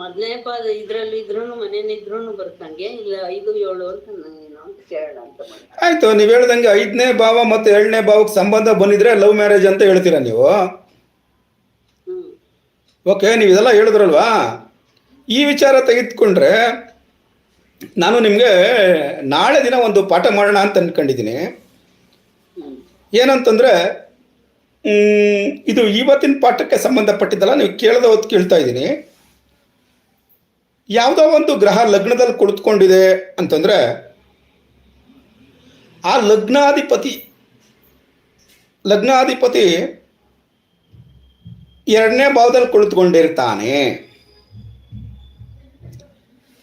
ಮೊದಲನೇ ಇದ್ರಲ್ಲಿ ಇದ್ರೂನು ಮನೇನಿದ್ರೂನು ಬರ್ತಂಗೆ ಇಲ್ಲ 5, 7 ಅಂತ ಏನು ಅಂತ ಕೇಳೋಣ ಅಂತ ಮಾಡಿ. ಆಯ್ತು, ನೀವು ಹೇಳ್ದಂಗೆ 5ನೇ ಭಾವ ಮತ್ತು 7ನೇ ಭಾವಕ್ಕೆ ಸಂಬಂಧ ಬಂದಿದ್ರೆ ಲವ್ ಮ್ಯಾರೇಜ್ ಅಂತ ಹೇಳ್ತೀರಾ ನೀವು. ಹ್ಮ್ ಓಕೆ, ನೀವು ಇದೆಲ್ಲ ಹೇಳಿದ್ರಲ್ವಾ? ಈ ವಿಚಾರ ತೆಗೆದುಕೊಂಡ್ರೆ ನಾನು ನಿಮಗೆ ನಾಳೆ ದಿನ ಒಂದು ಪಾಠ ಮಾಡೋಣ ಅಂತ ಅಂದ್ಕೊಂಡಿದ್ದೀನಿ. ಹ್ಮ್ ಏನಂತಂದರೆ ಇದು ಇವತ್ತಿನ ಪಾಠಕ್ಕೆ ಸಂಬಂಧಪಟ್ಟಿದ್ದಲ್ಲ, ನೀವು ಕೇಳದ ಹೊತ್ತು ಕೇಳ್ತಾ ಇದ್ದೀನಿ. ಯಾವುದೋ ಒಂದು ಗ್ರಹ ಲಗ್ನದಲ್ಲಿ ಕುಳಿತುಕೊಂಡಿದೆ ಅಂತಂದರೆ ಆ ಲಗ್ನಾಧಿಪತಿ 2ನೇ ಭಾವದಲ್ಲಿ ಕುಳಿತುಕೊಂಡಿರ್ತಾನೆ.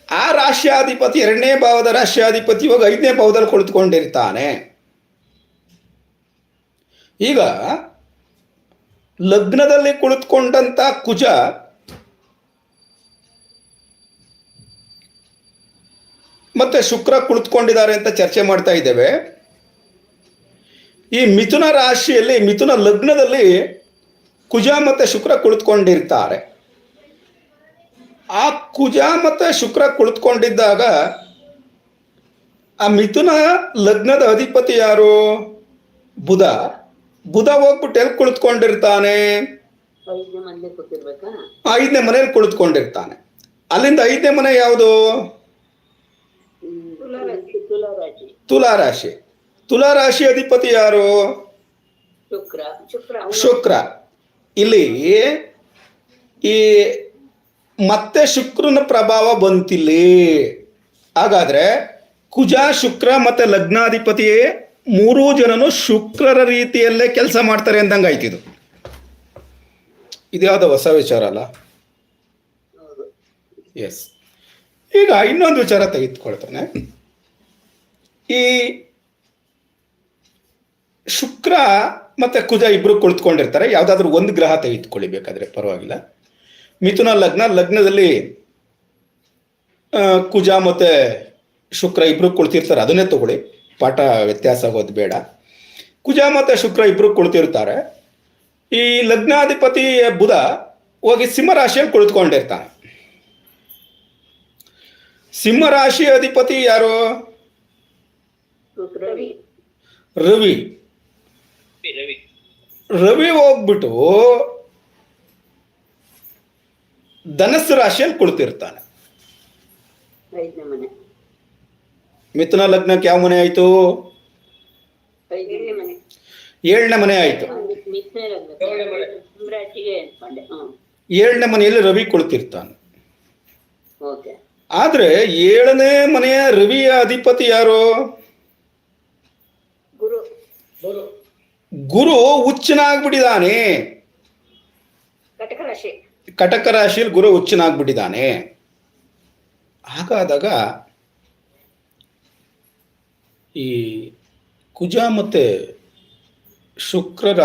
ಆ ರಾಶ್ಯಾಧಿಪತಿ 2ನೇ ಭಾವದ ರಾಶ್ಯಾಧಿಪತಿ ಇವಾಗ 5ನೇ ಭಾವದಲ್ಲಿ ಕುಳಿತುಕೊಂಡಿರ್ತಾನೆ. ಈಗ ಲಗ್ನದಲ್ಲಿ ಕುಳಿತುಕೊಂಡಂತ ಕುಜ ಮತ್ತೆ ಶುಕ್ರ ಕುಳಿತುಕೊಂಡಿದ್ದಾರೆ ಅಂತ ಚರ್ಚೆ ಮಾಡ್ತಾ ಇದ್ದೇವೆ. ಈ ಮಿಥುನ ರಾಶಿಯಲ್ಲಿ ಮಿಥುನ ಲಗ್ನದಲ್ಲಿ ಕುಜ ಮತ್ತೆ ಶುಕ್ರ ಕುಳಿತುಕೊಂಡಿರ್ತಾರೆ. ಆ ಕುಜ ಮತ್ತೆ ಶುಕ್ರ ಕುಳಿತುಕೊಂಡಿದ್ದಾಗ ಆ ಮಿಥುನ ಲಗ್ನದ ಅಧಿಪತಿ ಯಾರು? ಬುಧ. ಬುಧ ಹೋಗ್ಬಿಟ್ಟು ಎಲ್ಲಿ ಕುಳಿತುಕೊಂಡಿರ್ತಾನೆ? 5ನೇ ಮನೆ ಕೂತಿರ್ಬೇಕಾ? 5ನೇ ಮನೆಯಲ್ಲಿ ಕುಳಿತುಕೊಂಡಿರ್ತಾನೆ. ಅಲ್ಲಿಂದ 5ನೇ ಮನೆ ಯಾವುದು? ತುಲಾರಾಶಿ. ತುಲಾರಾಶಿ. ತುಲಾರಾಶಿ ಅಧಿಪತಿ ಯಾರು? ಶುಕ್ರ. ಶುಕ್ರ. ಇಲ್ಲಿ ಈ ಮತ್ತೆ ಶುಕ್ರನ ಪ್ರಭಾವ ಬಂತಿಲ್ಲಿ. ಹಾಗಾದ್ರೆ ಕುಜ ಶುಕ್ರ ಮತ್ತೆ ಲಗ್ನಾಧಿಪತಿ 3 ಜನನು ಶುಕ್ರರ ರೀತಿಯಲ್ಲೇ ಕೆಲಸ ಮಾಡ್ತಾರೆ ಅಂದಂಗೆ ಆಯ್ತಿದು. ಇದ್ಯಾವುದೋ ಹೊಸ ವಿಚಾರ ಅಲ್ಲ? ಎಸ್. ಈಗ ಇನ್ನೊಂದು ವಿಚಾರ ತೆಗೆದುಕೊಳ್ತಾನೆ. ಈ ಶುಕ್ರ ಮತ್ತೆ ಕುಜ ಇಬ್ರು ಕುಳಿತುಕೊಂಡಿರ್ತಾರೆ. ಯಾವುದಾದ್ರೂ ಒಂದು ಗ್ರಹ ತೆಗೆದುಕೊಳ್ಳಿ ಬೇಕಾದ್ರೆ ಪರವಾಗಿಲ್ಲ. ಮಿಥುನ ಲಗ್ನದಲ್ಲಿ ಕುಜ ಮತ್ತೆ ಶುಕ್ರ ಇಬ್ರು ಕುಳಿತಿರ್ತಾರೆ. ಅದನ್ನೇ ತಗೊಳ್ಳಿ, ಪಾಠ ವ್ಯತ್ಯಾಸ ಆಗೋದು ಬೇಡ. ಕುಜ ಮತ್ತೆ ಶುಕ್ರ ಇಬ್ರು ಕುಳಿತಿರ್ತಾರೆ. ಈ ಲಗ್ನಾಧಿಪತಿ ಬುಧ ಹೋಗಿ ಸಿಂಹರಾಶಿಯಲ್ಲಿ ಕುಳಿತುಕೊಂಡಿರ್ತಾನೆ. ಸಿಂಹರಾಶಿ ಅಧಿಪತಿ ಯಾರು? ರವಿ. ರವಿ ಹೋಗ್ಬಿಟ್ಟು ಧನಸ್ಸು ರಾಶಿಯಲ್ಲಿ ಕುಳಿತಿರ್ತಾನೆ. 5ನೇ ಮನೆ. ಮಿಥುನ ಲಗ್ನಕ್ಕೆ ಯಾವ ಮನೆ ಆಯ್ತು? 5ನೇ ಮನೆ. 7ನೇ ಮನೆ ಆಯ್ತು. ಮಿಥುನ ಲಗ್ನ ರಾಶಿಗೆ ಅನ್ಕೊಂಡೆ. 7ನೇ ಮನೆಯಲ್ಲಿ ರವಿ ಕುಳಿತಿರ್ತಾನೆ. ಓಕೆ. ಆದ್ರೆ 7ನೇ ಮನೆಯ ರವಿಯ ಅಧಿಪತಿ ಯಾರು? ಗುರು ಹುಚ್ಚನಾಗ್ಬಿಟ್ಟಿದ್ದಾನೆ. ಕಟಕ ರಾಶಿಯಲ್ಲಿ ಗುರು ಹುಚ್ಚನಾಗ್ಬಿಟ್ಟಿದ್ದಾನೆ. ಹಾಗಾದಾಗ ಈ ಕುಜ ಮತ್ತೆ ಶುಕ್ರರ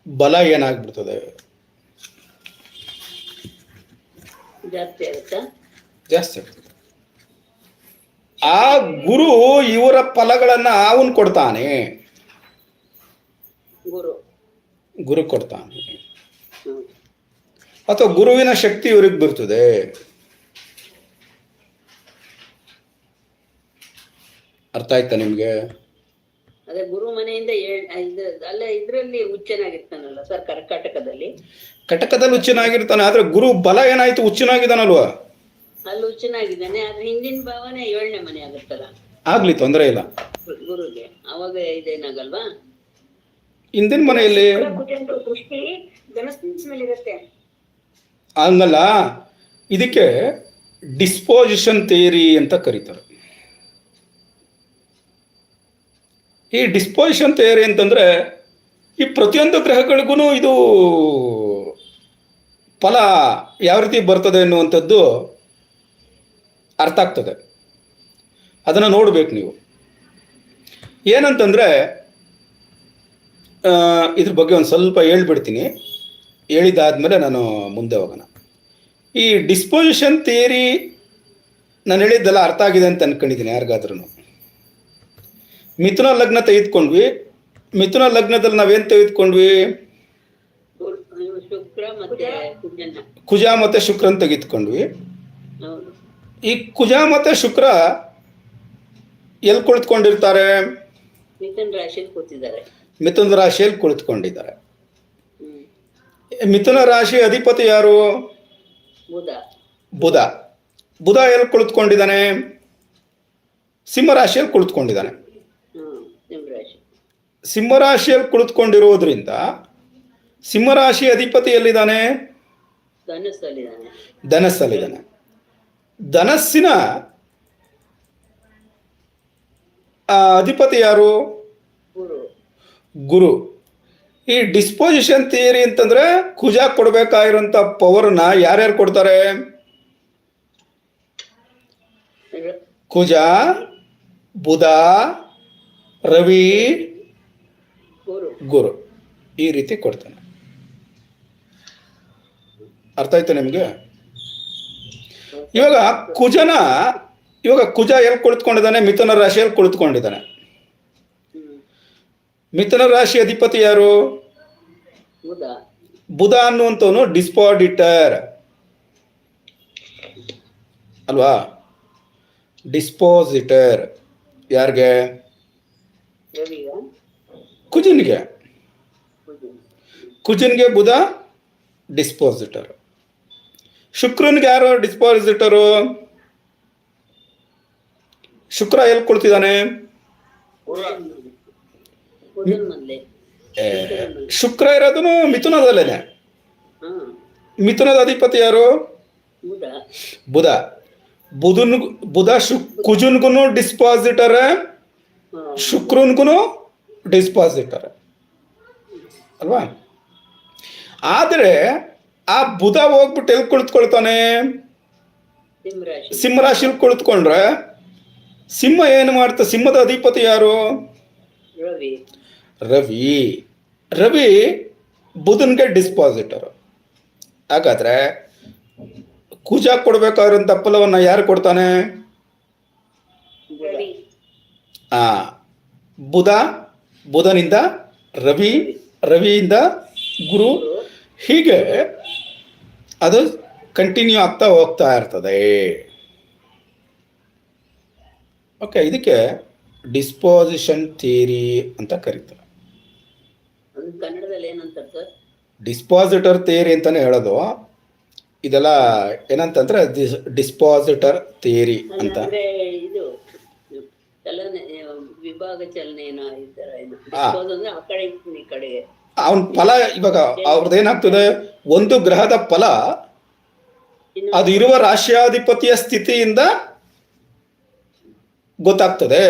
ಬಲ ಏನಾಗ್ಬಿಡ್ತದೆ? ಜಾಸ್ತಿ ಆಗುತ್ತಾ? ಜಾಸ್ತಿ ಆಗ್ತದೆ. ಆ ಗುರು ಇವರ ಫಲಗಳನ್ನ ಅವನು ಕೊಡ್ತಾನೆ. ಗುರು ಕೊಡ್ತಾನೆ. ಅಥವಾ ಗುರುವಿನ ಶಕ್ತಿ ಇವ್ರಿಗೆ ಬರ್ತದೆ. ಅರ್ಥ ಆಯ್ತಾ ನಿಮ್ಗೆ? ಅದೇ ಗುರು ಮನೆಯಿಂದ ಅಲ್ಲ ಇದ್ರಲ್ಲಿ ಹುಚ್ಚನಾಗಿರ್ತಾನಲ್ಲ ಸರ್ ಕರ್ನಾಟಕದಲ್ಲಿ. ಕಟಕದಲ್ಲಿ ಹುಚ್ಚನಾಗಿರ್ತಾನೆ. ಆದ್ರೆ ಗುರು ಬಲ ಏನಾಯ್ತು? ಹುಚ್ಚನಾಗಿದ್ದಾನಲ್ವಾ? ಅಲ್ಲಿ ಹುಚ್ಚನಾಗಿದ್ದಾನೆ. ಆದ್ರೆ ಹಿಂದಿನ ಭಾವನೆ 7ನೇ ಮನೆ ಆಗುತ್ತಲ್ಲ. ಆಗ್ಲಿ, ತೊಂದರೆ ಇಲ್ಲ. ಗುರುಗೆ ಅವಾಗ ಇದೇನಾಗಲ್ವಾ? ಹಿಂದಿನ ಮನೆಯಲ್ಲಿ ದೃಷ್ಟಿ ಧನಸ್ಸಿನ ಮೇಲೆ ಇರುತ್ತೆ. ಹಂಗಲ್ಲ, ಇದಕ್ಕೆ ಡಿಸ್ಪೋಸಿಷನ್ ಥಿಯರಿ ಅಂತ ಕರೀತಾರೆ. ಈ ಡಿಸ್ಪೋಸಿಷನ್ ಥಿಯರಿ ಅಂತಂದ್ರೆ ಈ ಪ್ರತಿಯೊಂದು ಗ್ರಹಗಳಿಗೂ ಇದು ಫಲ ಯಾವ ರೀತಿ ಬರ್ತದೆ ಅನ್ನುವಂಥದ್ದು ಅರ್ಥ ಆಗ್ತದೆ. ಅದನ್ನು ನೋಡ್ಬೇಕು ನೀವು. ಏನಂತಂದ್ರೆ ಇದ್ರ ಬಗ್ಗೆ ಒಂದು ಸ್ವಲ್ಪ ಹೇಳ್ಬಿಡ್ತೀನಿ. ಹೇಳಿದಾದ್ಮೇಲೆ ನಾನು ಮುಂದೆ ಹೋಗೋಣ. ಈ ಡಿಸ್ಪೊಸಿಷನ್ ಥಿಯರಿ ನಾನು ಹೇಳಿದ್ದೆಲ್ಲ ಅರ್ಥ ಆಗಿದೆ ಅಂತ ಅನ್ಕೊಂಡಿದ್ದೀನಿ ಯಾರಿಗಾದ್ರೂ. ಮಿಥುನ ಲಗ್ನ ತೆಗೆದುಕೊಂಡ್ವಿ. ಮಿಥುನ ಲಗ್ನದಲ್ಲಿ ನಾವೇನು ತೆಗೆದುಕೊಂಡ್ವಿ? ಶುಕ್ರ ಮತ್ತೆ ಕುಜನ. ಕುಜ ಮತ್ತು ಶುಕ್ರನ್ ತೆಗೆದುಕೊಂಡ್ವಿ. ಹೌದು. ಈ ಕುಜ ಮತ್ತು ಶುಕ್ರ ಎಲ್ಲಿ ಕುಳಿತುಕೊಂಡಿರ್ತಾರೆ? ಮಿಥುನ ರಾಶಿಯಲ್ಲಿ ಕೂತಿದ್ದಾರೆ. ಮಿಥುನ ರಾಶಿಯಲ್ಲಿ ಕುಳಿತುಕೊಂಡಿದ್ದಾರೆ. ಹ್ಮ್. ಮಿಥುನ ರಾಶಿ ಅಧಿಪತಿ ಯಾರು? ಬುಧ. ಬುಧ. ಬುಧ ಎಲ್ಲಿ ಕುಳಿತುಕೊಂಡಿದ್ದಾನೆ? ಸಿಂಹರಾಶಿಯಲ್ಲಿ ಕುಳಿತುಕೊಂಡಿದ್ದಾನೆ. ಸಿಂಹ ರಾಶಿ. ಸಿಂಹರಾಶಿಯಲ್ಲಿ ಕುಳಿತುಕೊಂಡಿರೋದ್ರಿಂದ ಸಿಂಹರಾಶಿ ಅಧಿಪತಿ ಎಲ್ಲಿದ್ದಾನೆ? ಧನುಸ್ಸಲ್ಲಿದ್ದಾನೆ. ಧನಸ್ಸಲ್ಲಿದ್ದಾನೆ. ಧನಸ್ಸಿನ ಅಧಿಪತಿ ಯಾರು? ಗುರು. ಗುರು. ಈ ಡಿಸ್ಪೊಸಿಷನ್ ಥಿಯರಿ ಅಂತಂದ್ರೆ ಕುಜ ಕೊಡ್ಬೇಕಾಗಿರೋಂಥ ಪವರ್ನ ಯಾರ್ಯಾರು ಕೊಡ್ತಾರೆ? ಕುಜ, ಬುಧ, ರವಿ, ಗುರು. ಗುರು ಈ ರೀತಿ ಕೊಡ್ತಾನೆ. ಅರ್ಥ ಆಯ್ತು ನಿಮಗೆ? ಇವಾಗ ಕುಜ ಎಲ್ಲಿ ಕುಳಿತುಕೊಂಡಿದ್ದಾನೆ? ಮಿಥುನ ರಾಶಿಯಲ್ಲಿ ಕುಳಿತುಕೊಂಡಿದ್ದಾನೆ. ಹ್ಮ್. ಮಿಥುನ ರಾಶಿ ಅಧಿಪತಿ ಯಾರು? ಬುಧ. ಬುಧ ಅನ್ನುವಂಥವನು ಡಿಸ್ಪಾಡಿಟರ್ ಅಲ್ವಾ? ಡಿಸ್ಪೋಸಿಟರ್ ಯಾರಿಗೆ? ರವಿಗ. ಕುಜನಿಗೆ. ಕುಜನ. ಕುಜನ್ಗೆ ಬುಧ ಡಿಸ್ಪೋಸಿಟರ್. ಶುಕ್ರನ್ಗೆ ಯಾರು ಡಿಸ್ಪೋಸಿಟರು? ಶುಕ್ರ ಎಲ್ಲಿ ಕುಳಿತಿದ್ದಾನೆ? ಕುಜನ ಮೊದ್ಲೇ. ಶುಕ್ರ ಇರೋದನು ಮಿಥುನದಲ್ಲೇನೆ. ಹಾ. ಮಿಥುನದ ಅಧಿಪತಿ ಯಾರು? ಬುಧ. ಬುಧ. ಬುಧ ಕುಜನ್ಗೂ ಡಿಸ್ಪಾಸಿಟರ್, ಹಾ. ಶುಕ್ರನ್ಗೂ ಡಿಸ್ಪಾಸಿಟರ್ ಅಲ್ವಾ? ಆದರೆ ಆ ಬುಧ ಹೋಗ್ಬಿಟ್ಟು ಎಲ್ಲಿ ಕುಳಿತುಕೊಳ್ತಾನೆ? ಸಿಂಹ ರಾಶಿ. ಸಿಂಹರಾಶಿಲಿ ಕುಳಿತುಕೊಂಡ್ರೆ ಸಿಂಹ ಏನು ಮಾಡ್ತಾ? ಸಿಂಹದ ಅಧಿಪತಿ ಯಾರು? ರವಿ. ರವಿ. ರವಿ ಬುಧನ್ಗೆ ಡಿಸ್ಪಾಸಿಟರ್. ಹಾಗಾದ್ರೆ ಕುಜ ಕೊಡ್ಬೇಕಾಗಿರೋಂಥ ಫಲವನ್ನು ಯಾರು ಕೊಡ್ತಾನೆ? ರವಿ. ಬುಧನಿಂದ ರವಿ, ರವಿಯಿಂದ ಗುರು, ಹೀಗೆ ಅದು ಕಂಟಿನ್ಯೂ ಆಗ್ತಾ ಹೋಗ್ತಾ ಇರ್ತದೆ. ಓಕೆ, ಇದಕ್ಕೆ ಡಿಸ್ಪೋಸಿಷನ್ ಥಿಯರಿ ಅಂತ ಕರೀತಾರೆ. ಅದು ಕನ್ನಡದಲ್ಲಿ ಏನಂತಾರೆ ಸರ್? ಡಿಸ್ಪಾಸಿಟರ್ ಥಿಯರಿ ಅಂತಾನೆ ಹೇಳೋದು. ಇದೆಲ್ಲ ಏನಂತಂದ್ರೆ ಡಿಸ್ಪಾಸಿಟರ್ ಥಿಯರಿ ಅಂತ. ಅಂದ್ರೆ ಇದು ಚಲನೆ, ವಿಭಾಗ ಚಲನೆ ಏನೋ ಈ ತರ ಏನು Dispose ಅಂದ್ರೆ ಆ ಕಡೆ ಈ ಕಡೆಗೆ ಅವನ ಫಲ. ಇವಾಗ ಅವ್ರದ್ದು ಏನಾಗ್ತದೆ? ಒಂದು ಗ್ರಹದ ಫಲ ಅದು ಇರುವ ರಾಶಿಯಾಧಿಪತಿಯ ಸ್ಥಿತಿಯಿಂದ ಗೊತ್ತಾಗ್ತದೆ.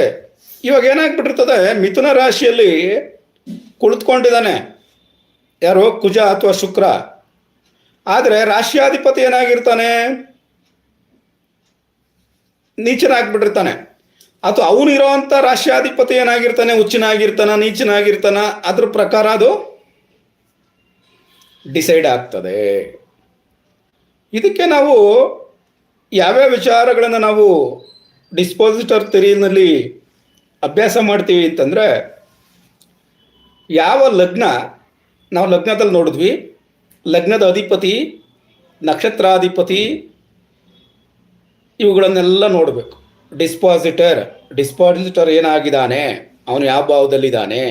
ಇವಾಗ ಏನಾಗ್ಬಿಟ್ಟಿರ್ತದೆ? ಮಿಥುನ ರಾಶಿಯಲ್ಲಿ ಕುಳಿತುಕೊಂಡಿದ್ದಾನೆ ಯಾರು? ಕುಜ ಅಥವಾ ಶುಕ್ರ. ಆದರೆ ರಾಶಿಯಾಧಿಪತಿ ಏನಾಗಿರ್ತಾನೆ? ನೀಚನಾಗ್ಬಿಟ್ಟಿರ್ತಾನೆ. ಅಥವಾ ಅವನು ಇರೋವಂಥ ರಾಶಿಯಾಧಿಪತಿ ಏನಾಗಿರ್ತಾನೆ? ಉಚ್ಚನಾಗಿರ್ತಾನ, ನೀಚನಾಗಿರ್ತಾನ, ಅದ್ರ ಪ್ರಕಾರ ಅದು ಡಿಸೈಡ್ ಆಗ್ತದೆ. ಇದಕ್ಕೆ ನಾವು ಯಾವ್ಯಾವ ವಿಚಾರಗಳನ್ನು ನಾವು ಡಿಸ್ಪೋಸಿಟರ್ ಥಿಯರಿನಲ್ಲಿ ಅಭ್ಯಾಸ ಮಾಡ್ತೀವಿ ಅಂತಂದರೆ, ಯಾವ ಲಗ್ನ ನಾವು ಲಗ್ನದಲ್ಲಿ ನೋಡಿದ್ವಿ, ಲಗ್ನದ ಅಧಿಪತಿ, ನಕ್ಷತ್ರಾಧಿಪತಿ, ಇವುಗಳನ್ನೆಲ್ಲ ನೋಡಬೇಕು. ಡಿಸ್ಪಾಸಿಟರ್ ಏನಾಗಿದ್ದಾನೆ, ಅವನು ಯಾವ ಭಾವದಲ್ಲಿದ್ದಾನೆ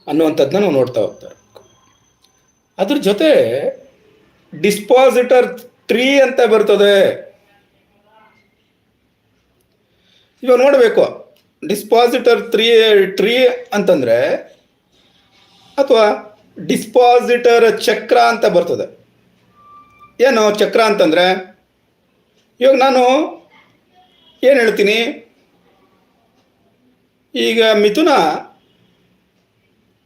ಅನ್ನುವಂಥದ್ದನ್ನ ನಾವು ನೋಡ್ತಾ ಹೋಗ್ತಾರೆ. ಅದ್ರ ಜೊತೆ ಡಿಸ್ಪಾಸಿಟರ್ ಟ್ರೀ ಅಂತ ಬರ್ತದೆ. ಇವಾಗ ನೋಡಬೇಕು ಡಿಸ್ಪಾಸಿಟರ್ ಟ್ರೀ ಅಂತಂದರೆ, ಅಥವಾ ಡಿಸ್ಪಾಸಿಟರ್ ಚಕ್ರ ಅಂತ ಬರ್ತದೆ. ಏನು ಚಕ್ರ ಅಂತಂದರೆ, ಇವಾಗ ನಾನು ಏನು ಹೇಳ್ತೀನಿ, ಈಗ ಮಿಥುನ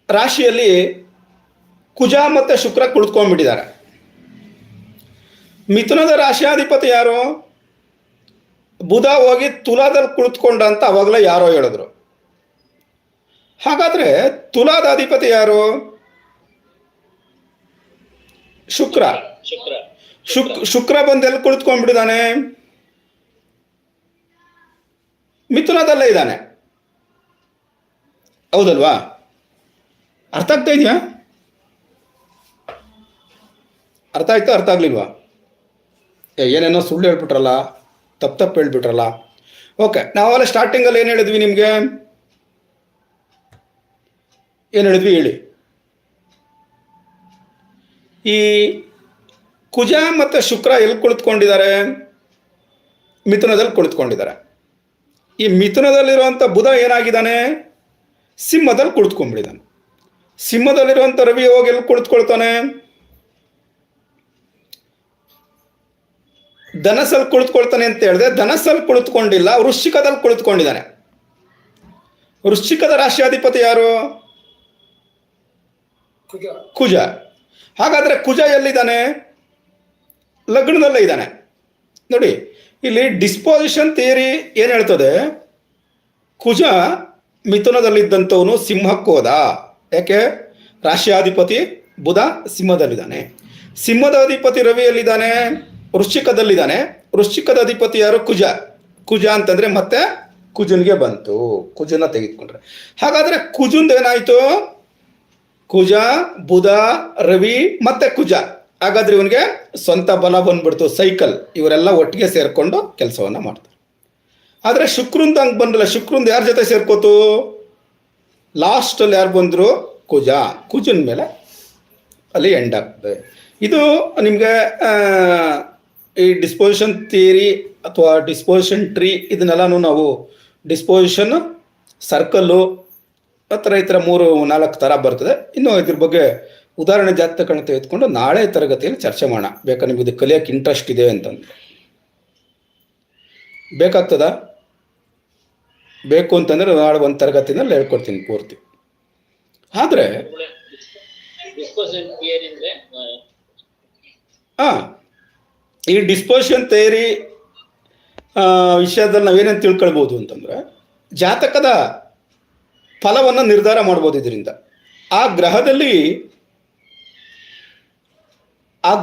ರಾಶಿಯಲ್ಲಿ ಕುಜ ಮತ್ತು ಶುಕ್ರ ಕುಳಿತುಕೊಂಡ್ಬಿಟ್ಟಿದ್ದಾರೆ. ಮಿಥುನದ ರಾಶಿಯಾಧಿಪತಿ ಯಾರು? ಬುಧ ಹೋಗಿ ತುಲಾದಲ್ಲಿ ಕುಳಿತುಕೊಂಡ ಅಂತ ಅವಾಗಲೇ ಯಾರೋ ಹೇಳಿದ್ರು. ಹಾಗಾದರೆ ತುಲಾದ ಅಧಿಪತಿ ಯಾರು? ಶುಕ್ರ. ಶುಕ್ರ ಬಂದು ಎಲ್ಲಿ ಕುಳಿತುಕೊಂಡ್ಬಿಟ್ಟಿದ್ದಾನೆ? ಮಿಥುನದಲ್ಲೇ ಇದ್ದಾನೆ, ಹೌದಲ್ವಾ? ಅರ್ಥ ಆಗ್ತಾ ಇದೆಯಾ? ಅರ್ಥ ಆಯ್ತಾ, ಅರ್ಥ ಆಗ್ಲಿಲ್ವಾ? ಏನೇನೋ ಸುಳ್ಳು ಹೇಳ್ಬಿಟ್ರಲ್ಲ, ತಪ್ಪು ಹೇಳ್ಬಿಟ್ರಲ್ಲ. ಓಕೆ, ನಾವೆಲ್ಲ ಸ್ಟಾರ್ಟಿಂಗಲ್ಲಿ ಏನು ಹೇಳಿದ್ವಿ ನಿಮಗೆ? ಏನು ಹೇಳಿದ್ವಿ ಹೇಳಿ? ಈ ಕುಜ ಮತ್ತು ಶುಕ್ರ ಎಲ್ಲಿ ಕುಳಿತುಕೊಂಡಿದ್ದಾರೆ? ಮಿಥುನದಲ್ಲಿ ಕುಳಿತುಕೊಂಡಿದ್ದಾರೆ. ಈ ಮಿಥುನದಲ್ಲಿರುವಂಥ ಬುಧ ಏನಾಗಿದ್ದಾನೆ? ಸಿಂಹದಲ್ಲಿ ಕುಳಿತುಕೊಂಡ್ಬಿಟ್ಟಿದ್ದಾನೆ. ಸಿಂಹದಲ್ಲಿರುವಂಥ ರವಿ ಹೋಗಿ ಎಲ್ಲಿ ಕುಳಿತುಕೊಳ್ತಾನೆ? ಧನಸ್ಸಲ್ಲಿ ಕುಳಿತುಕೊಳ್ತಾನೆ ಅಂತ ಹೇಳಿದೆ. ಧನಸ್ಸಲ್ಲಿ ಕುಳಿತುಕೊಂಡಿಲ್ಲ, ವೃಶ್ಚಿಕದಲ್ಲಿ ಕುಳಿತುಕೊಂಡಿದ್ದಾನೆ. ವೃಶ್ಚಿಕದ ರಾಶಿಯಾಧಿಪತಿ ಯಾರು? ಕುಜ. ಹಾಗಾದ್ರೆ ಕುಜ ಎಲ್ಲಿದ್ದಾನೆ? ಲಗ್ನದಲ್ಲೇ ಇದ್ದಾನೆ. ನೋಡಿ, ಇಲ್ಲಿ ಡಿಸ್ಪೋಸಿಷನ್ ಥಿಯರಿ ಏನು ಹೇಳ್ತದೆ? ಕುಜ ಮಿಥುನದಲ್ಲಿದ್ದಂಥವನು ಸಿಂಹಕ್ಕೆ ಹೋದ. ಯಾಕೆ? ರಾಶಿಯಾಧಿಪತಿ ಬುಧ ಸಿಂಹದಲ್ಲಿದ್ದಾನೆ. ಸಿಂಹದ ಅಧಿಪತಿ ರವಿಯಲ್ಲಿದ್ದಾನೆ, ವೃಶ್ಚಿಕದಲ್ಲಿದ್ದಾನೆ. ವೃಶ್ಚಿಕದ ಅಧಿಪತಿ ಯಾರು? ಕುಜ. ಕುಜ ಅಂತಂದ್ರೆ ಮತ್ತೆ ಕುಜನ್ಗೆ ಬಂತು, ಕುಜನ ತೆಗೆದುಕೊಂಡ್ರೆ. ಹಾಗಾದ್ರೆ ಕುಜಂದು ಏನಾಯ್ತು? ಕುಜ, ಬುಧ, ರವಿ ಮತ್ತೆ ಕುಜ. ಹಾಗಾದ್ರೆ ಇವನಿಗೆ ಸ್ವಂತ ಬಲ ಬಂದ್ಬಿಡ್ತು, ಸೈಕಲ್. ಇವರೆಲ್ಲ ಒಟ್ಟಿಗೆ ಸೇರ್ಕೊಂಡು ಕೆಲಸವನ್ನ ಮಾಡ್ತಾರೆ. ಆದರೆ ಶುಕ್ರಂದು ಹಂಗೆ ಬಂದಿಲ್ಲ. ಶುಕ್ರಂದು ಯಾರ ಜೊತೆ ಸೇರ್ಕೋತು? ಲಾಸ್ಟಲ್ಲಿ ಯಾರು ಬಂದರು? ಕುಜ. ಕುಜನ ಮೇಲೆ ಅಲ್ಲಿ ಎಂಡ್ ಆಗ್ತದೆ. ಇದು ನಿಮಗೆ ಈ ಡಿಸ್ಪೋಸಿಷನ್ ಥಿಯರಿ ಅಥವಾ ಡಿಸ್ಪೋಸಿಷನ್ ಟ್ರೀ ಇದನ್ನೆಲ್ಲನೂ ನಾವು ಡಿಸ್ಪೋಸಿಷನ್ ಸರ್ಕಲ್ಲು ಈ ಥರ 3-4 ಥರ ಬರ್ತದೆ. ಇನ್ನು ಇದ್ರ ಬಗ್ಗೆ ಉದಾಹರಣೆ ಜಾತಕಗಳನ್ನ ತೆಗೆದುಕೊಂಡು ನಾಳೆ ತರಗತಿಯಲ್ಲಿ ಚರ್ಚೆ ಮಾಡೋಣ. ಬೇಕಾ ನಿಮ್ಗೆ ಇದು ಕಲಿಯೋಕ್ಕೆ ಇಂಟ್ರೆಸ್ಟ್ ಇದೆ ಅಂತಂದ್ರೆ? ಬೇಕಾಗ್ತದ? ಬೇಕು ಅಂತಂದ್ರೆ ನಾಳೆ ಒಂದು ತರಗತಿನಲ್ಲಿ ಹೇಳ್ಕೊಡ್ತೀನಿ ಪೂರ್ತಿ. ಆದರೆ ಈ ಡಿಸ್ಪೋಸಿಷನ್ ಥಿಯರಿ ವಿಷಯದಲ್ಲಿ ನಾವೇನೇನು ತಿಳ್ಕೊಳ್ಬೋದು ಅಂತಂದರೆ, ಜಾತಕದ ಫಲವನ್ನು ನಿರ್ಧಾರ ಮಾಡ್ಬೋದು ಇದರಿಂದ. ಆ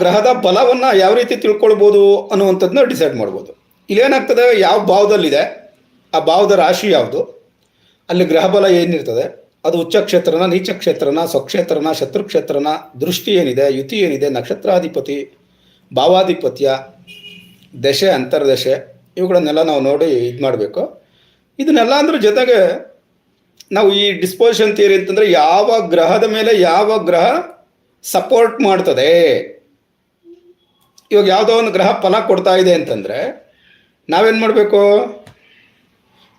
ಗ್ರಹದ ಬಲವನ್ನು ಯಾವ ರೀತಿ ತಿಳ್ಕೊಳ್ಬೋದು ಅನ್ನುವಂಥದ್ದನ್ನ ಡಿಸೈಡ್ ಮಾಡ್ಬೋದು. ಇಲ್ಲೇನಾಗ್ತದೆ? ಯಾವ ಭಾವದಲ್ಲಿದೆ, ಆ ಭಾವದ ರಾಶಿ ಯಾವುದು, ಅಲ್ಲಿ ಗ್ರಹ ಬಲ ಏನಿರ್ತದೆ, ಅದು ಉಚ್ಚ ಕ್ಷೇತ್ರನ, ನೀಚ ಕ್ಷೇತ್ರನ, ಸ್ವಕ್ಷೇತ್ರನ, ಶತ್ರುಕ್ಷೇತ್ರನ, ದೃಷ್ಟಿ ಏನಿದೆ, ಯುತಿ ಏನಿದೆ, ನಕ್ಷತ್ರಾಧಿಪತಿ, ಭಾವಾಧಿಪತ್ಯ, ದಶೆ, ಅಂತರ್ದಶೆ, ಇವುಗಳನ್ನೆಲ್ಲ ನಾವು ನೋಡಿ ಇದು ಮಾಡಬೇಕು. ಇದನ್ನೆಲ್ಲ ಅಂದ್ರ ಜೊತೆಗೆ ನಾವು ಈ ಡಿಸ್ಪೋಸಿಷನ್ ಥಿಯರಿ ಅಂತಂದರೆ ಯಾವ ಗ್ರಹದ ಮೇಲೆ ಯಾವ ಗ್ರಹ ಸಪೋರ್ಟ್ ಮಾಡ್ತದೆ. ಇವಾಗ ಯಾವುದೋ ಒಂದು ಗ್ರಹ ಫಲ ಕೊಡ್ತಾ ಇದೆ ಅಂತಂದರೆ ನಾವೇನು ಮಾಡಬೇಕು?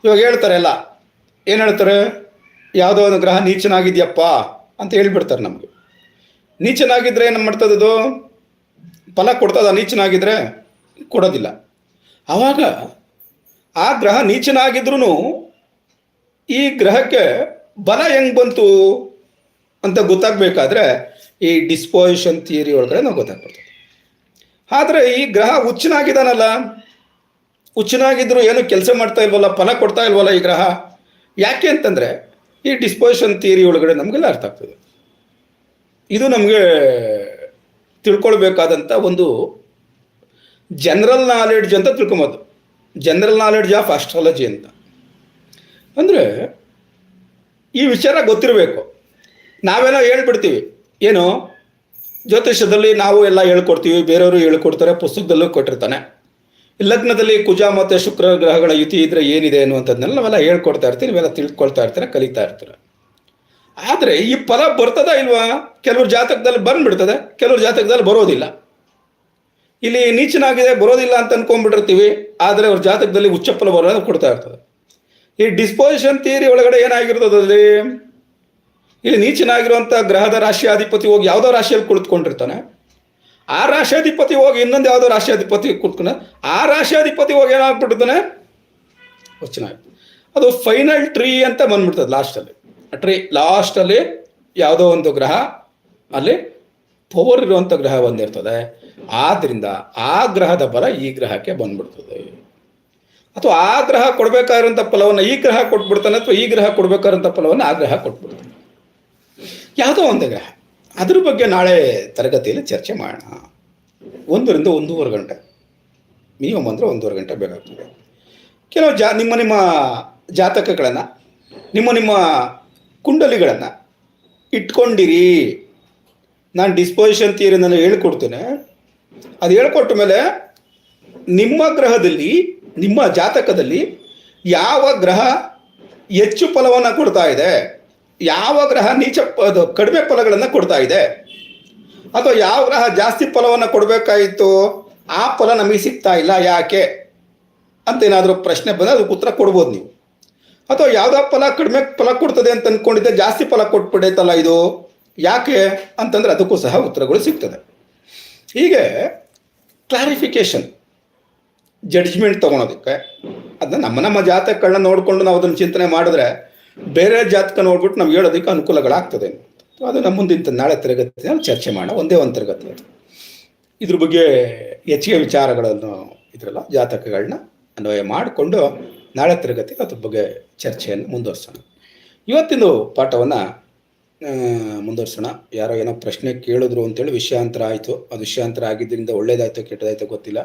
ಇವಾಗ ಹೇಳ್ತಾರೆ ಎಲ್ಲ, ಏನು ಹೇಳ್ತಾರೆ? ಯಾವುದೋ ಒಂದು ಗ್ರಹ ನೀಚನಾಗಿದೆಯಪ್ಪ ಅಂತ ಹೇಳಿಬಿಡ್ತಾರೆ ನಮಗೆ. ನೀಚನಾಗಿದ್ದರೆ ಏನು ಮಾಡ್ತದದು? ಫಲ ಕೊಡ್ತದ? ನೀಚನಾಗಿದ್ದರೆ ಕೊಡೋದಿಲ್ಲ. ಆವಾಗ ಆ ಗ್ರಹ ನೀಚನಾಗಿದ್ರೂ ಈ ಗ್ರಹಕ್ಕೆ ಬಲ ಹೆಂಗೆ ಬಂತು ಅಂತ ಗೊತ್ತಾಗಬೇಕಾದ್ರೆ ಈ ಡಿಸ್ಪೋಸಿಷನ್ ಥಿಯರಿ ಒಳಗಡೆ ನಾವು ಗೊತ್ತಾಗ್ಬಿಡ್ತದೆ. ಆದರೆ ಈ ಗ್ರಹ ಹುಚ್ಚನಾಗಿದ್ದಾನಲ್ಲ, ಹುಚ್ಚನಾಗಿದ್ದರೂ ಏನು ಕೆಲಸ ಮಾಡ್ತಾ ಇಲ್ವಲ್ಲ, ಫಲ ಕೊಡ್ತಾ ಇಲ್ವಲ್ಲ ಈ ಗ್ರಹ. ಯಾಕೆ ಅಂತಂದರೆ ಈ ಡಿಸ್ಪೋಸಿಷನ್ ಥಿಯರಿ ಒಳಗಡೆ ನಮಗೆಲ್ಲ ಅರ್ಥ ಆಗ್ತದೆ. ಇದು ನಮಗೆ ತಿಳ್ಕೊಳ್ಬೇಕಾದಂಥ ಒಂದು ಜನರಲ್ ನಾಲೆಡ್ಜ್ ಅಂತ ತಿಳ್ಕೊಬೋದು. ಜನರಲ್ ನಾಲೆಡ್ಜ್ ಆಫ್ ಆಸ್ಟ್ರಾಲಜಿ ಅಂತ ಅಂದರೆ ಈ ವಿಚಾರ ಗೊತ್ತಿರಬೇಕು. ನಾವೆಲ್ಲ ಹೇಳ್ಬಿಡ್ತೀವಿ, ಏನು ಜ್ಯೋತಿಷ್ಯದಲ್ಲಿ ನಾವು ಎಲ್ಲ ಹೇಳ್ಕೊಡ್ತೀವಿ, ಬೇರೆಯವರು ಹೇಳ್ಕೊಡ್ತಾರೆ, ಪುಸ್ತಕದಲ್ಲೂ ಕೊಟ್ಟಿರ್ತಾನೆ. ಲಗ್ನದಲ್ಲಿ ಕುಜ ಮತ್ತು ಶುಕ್ರ ಗ್ರಹಗಳ ಯುತಿ ಇದ್ರೆ ಏನಿದೆ ಅನ್ನುವಂಥದ್ದನ್ನೆಲ್ಲ ನಾವೆಲ್ಲ ಹೇಳ್ಕೊಡ್ತಾ ಇರ್ತೀವಿ, ನೀವೆಲ್ಲ ತಿಳ್ಕೊಳ್ತಾ ಇರ್ತಾರೆ, ಕಲಿತಾ ಇರ್ತಾರೆ. ಆದರೆ ಈ ಫಲ ಬರ್ತದ ಇಲ್ವಾ? ಕೆಲವ್ರ ಜಾತಕದಲ್ಲಿ ಬಂದ್ಬಿಡ್ತದೆ, ಕೆಲವ್ರ ಜಾತಕದಲ್ಲಿ ಬರೋದಿಲ್ಲ. ಇಲ್ಲಿ ನೀಚನಾಗಿದೆ ಬರೋದಿಲ್ಲ ಅಂತ ಅನ್ಕೊಂಡ್ಬಿಟ್ಟಿರ್ತೀವಿ, ಆದರೆ ಅವ್ರ ಜಾತಕದಲ್ಲಿ ಉಚ್ಚ ಫಲ ಬರೋದು ಕೊಡ್ತಾ ಇರ್ತದೆ. ಈ ಡಿಸ್ಪೋಸಿಷನ್ ಥಿಯರಿ ಒಳಗಡೆ ಏನಾಗಿರ್ತದಲ್ಲಿ, ಇಲ್ಲಿ ನೀಚನಾಗಿರುವಂಥ ಗ್ರಹದ ರಾಶಿಯಾಧಿಪತಿ ಹೋಗಿ ಯಾವುದೋ ರಾಶಿಯಲ್ಲಿ ಕುಳಿತುಕೊಂಡಿರ್ತಾನೆ. ಆ ರಾಶಿಯಾಧಿಪತಿ ಹೋಗಿ ಇನ್ನೊಂದು ಯಾವುದೋ ರಾಶಿಯಾಧಿಪತಿ ಕುಳಿತುಕೊಂಡ ಆ ರಾಶಿಯಾಧಿಪತಿ ಹೋಗಿ ಏನಾಗ್ಬಿಟ್ಟಿರ್ತಾನೆ? ಹುಚ್ಚನಾಗಿ. ಅದು ಫೈನಲ್ ಟ್ರೀ ಅಂತ ಬಂದ್ಬಿಡ್ತದೆ ಲಾಸ್ಟಲ್ಲಿ. ಟ್ರೀ ಲಾಸ್ಟಲ್ಲಿ ಯಾವುದೋ ಒಂದು ಗ್ರಹ ಅಲ್ಲಿ ಪವರ್ ಇರುವಂಥ ಗ್ರಹ ಬಂದಿರ್ತದೆ. ಆದ್ದರಿಂದ ಆ ಗ್ರಹದ ಬಲ ಈ ಗ್ರಹಕ್ಕೆ ಬಂದ್ಬಿಡ್ತದೆ. ಅಥವಾ ಆ ಗ್ರಹ ಕೊಡಬೇಕಾಗಿರೋಂಥ ಫಲವನ್ನು ಈ ಗ್ರಹ ಕೊಟ್ಬಿಡ್ತಾನೆ, ಅಥವಾ ಈ ಗ್ರಹ ಕೊಡಬೇಕಾಗಿರೋಂಥ ಫಲವನ್ನು ಆ ಗ್ರಹ ಕೊಟ್ಬಿಡ್ತಾನೆ. ಯಾವುದೋ ಒಂದು ಗ್ರಹ. ಅದ್ರ ಬಗ್ಗೆ ನಾಳೆ ತರಗತಿಯಲ್ಲಿ ಚರ್ಚೆ ಮಾಡೋಣ. 1ರಿಂದ 1.5 ಗಂಟೆ, ಮಿನಿಮಮ್ ಅಂದರೆ 1.5 ಗಂಟೆ ಬೇಕಾಗ್ತದೆ. ಕೆಲವು ನಿಮ್ಮ ಜಾತಕಗಳನ್ನು, ನಿಮ್ಮ ಕುಂಡಲಿಗಳನ್ನು ಇಟ್ಕೊಂಡಿರಿ. ನಾನು ಡಿಸ್ಪೊಸಿಷನ್ ಥಿಯರಿ ನಾನು ಹೇಳ್ಕೊಡ್ತೇನೆ. ಅದು ಹೇಳ್ಕೊಟ್ಟ ಮೇಲೆ ನಿಮ್ಮ ಗ್ರಹದಲ್ಲಿ, ನಿಮ್ಮ ಜಾತಕದಲ್ಲಿ ಯಾವ ಗ್ರಹ ಹೆಚ್ಚು ಫಲವನ್ನು ಕೊಡ್ತಾ ಇದೆ, ಯಾವ ಗ್ರಹ ಅದು ಕಡಿಮೆ ಫಲಗಳನ್ನು ಕೊಡ್ತಾ ಇದೆ, ಅಥವಾ ಯಾವ ಗ್ರಹ ಜಾಸ್ತಿ ಫಲವನ್ನು ಕೊಡಬೇಕಾಯಿತು ಆ ಫಲ ನಮಗೆ ಸಿಗ್ತಾ ಇಲ್ಲ ಯಾಕೆ ಅಂತ ಏನಾದರೂ ಪ್ರಶ್ನೆ ಬಂದರೆ ಅದಕ್ಕೆ ಉತ್ತರ ಕೊಡ್ಬೋದು ನೀವು. ಅಥವಾ ಯಾವುದೋ ಫಲ ಕಡಿಮೆ ಫಲ ಕೊಡ್ತದೆ ಅಂತ ಅಂದ್ಕೊಂಡಿದ್ದೆ ಜಾಸ್ತಿ ಫಲ ಕೊಟ್ಬಿಡೈತಲ್ಲ ಇದು ಯಾಕೆ ಅಂತಂದರೆ ಅದಕ್ಕೂ ಸಹ ಉತ್ತರಗಳು ಸಿಗ್ತದೆ. ಹೀಗೆ ಕ್ಲಾರಿಫಿಕೇಶನ್, ಜಡ್ಜ್ಮೆಂಟ್ ತೊಗೊಳೋದಕ್ಕೆ ಅದನ್ನ ನಮ್ಮ ಜಾತಕಗಳನ್ನ ನೋಡಿಕೊಂಡು ನಾವು ಅದನ್ನು ಚಿಂತನೆ ಮಾಡಿದ್ರೆ ಬೇರೆ ಜಾತಕ ನೋಡ್ಬಿಟ್ಟು ನಾವು ಹೇಳೋದಕ್ಕೆ ಅನುಕೂಲಗಳಾಗ್ತದೆ. ಅದು ನಮ್ಮ ಮುಂದಿನ ನಾಳೆ ತರಗತಿಯಲ್ಲಿ ಚರ್ಚೆ ಮಾಡೋಣ. ಒಂದೇ ಒಂದು ತರಗತಿ ಅದು. ಇದ್ರ ಬಗ್ಗೆ ಹೆಚ್ಚಿಗೆ ವಿಚಾರಗಳನ್ನು ಇದರಲ್ಲ ಜಾತಕಗಳನ್ನ ಅನ್ವಯ ಮಾಡಿಕೊಂಡು ನಾಳೆ ತರಗತಿ ಅದ್ರ ಬಗ್ಗೆ ಚರ್ಚೆಯನ್ನು ಮುಂದುವರ್ಸೋಣ. ಇವತ್ತಿನ ಪಾಠವನ್ನು ಮುಂದುವರ್ಸೋಣ. ಯಾರೋ ಏನೋ ಪ್ರಶ್ನೆ ಕೇಳಿದ್ರು ಅಂತೇಳಿ ವಿಷಯಾಂತರ ಆಯಿತು. ಅದು ವಿಷಯಾಂತರ ಆಗಿದ್ದರಿಂದ ಒಳ್ಳೇದಾಯ್ತು ಕೆಟ್ಟದಾಯ್ತು ಗೊತ್ತಿಲ್ಲ.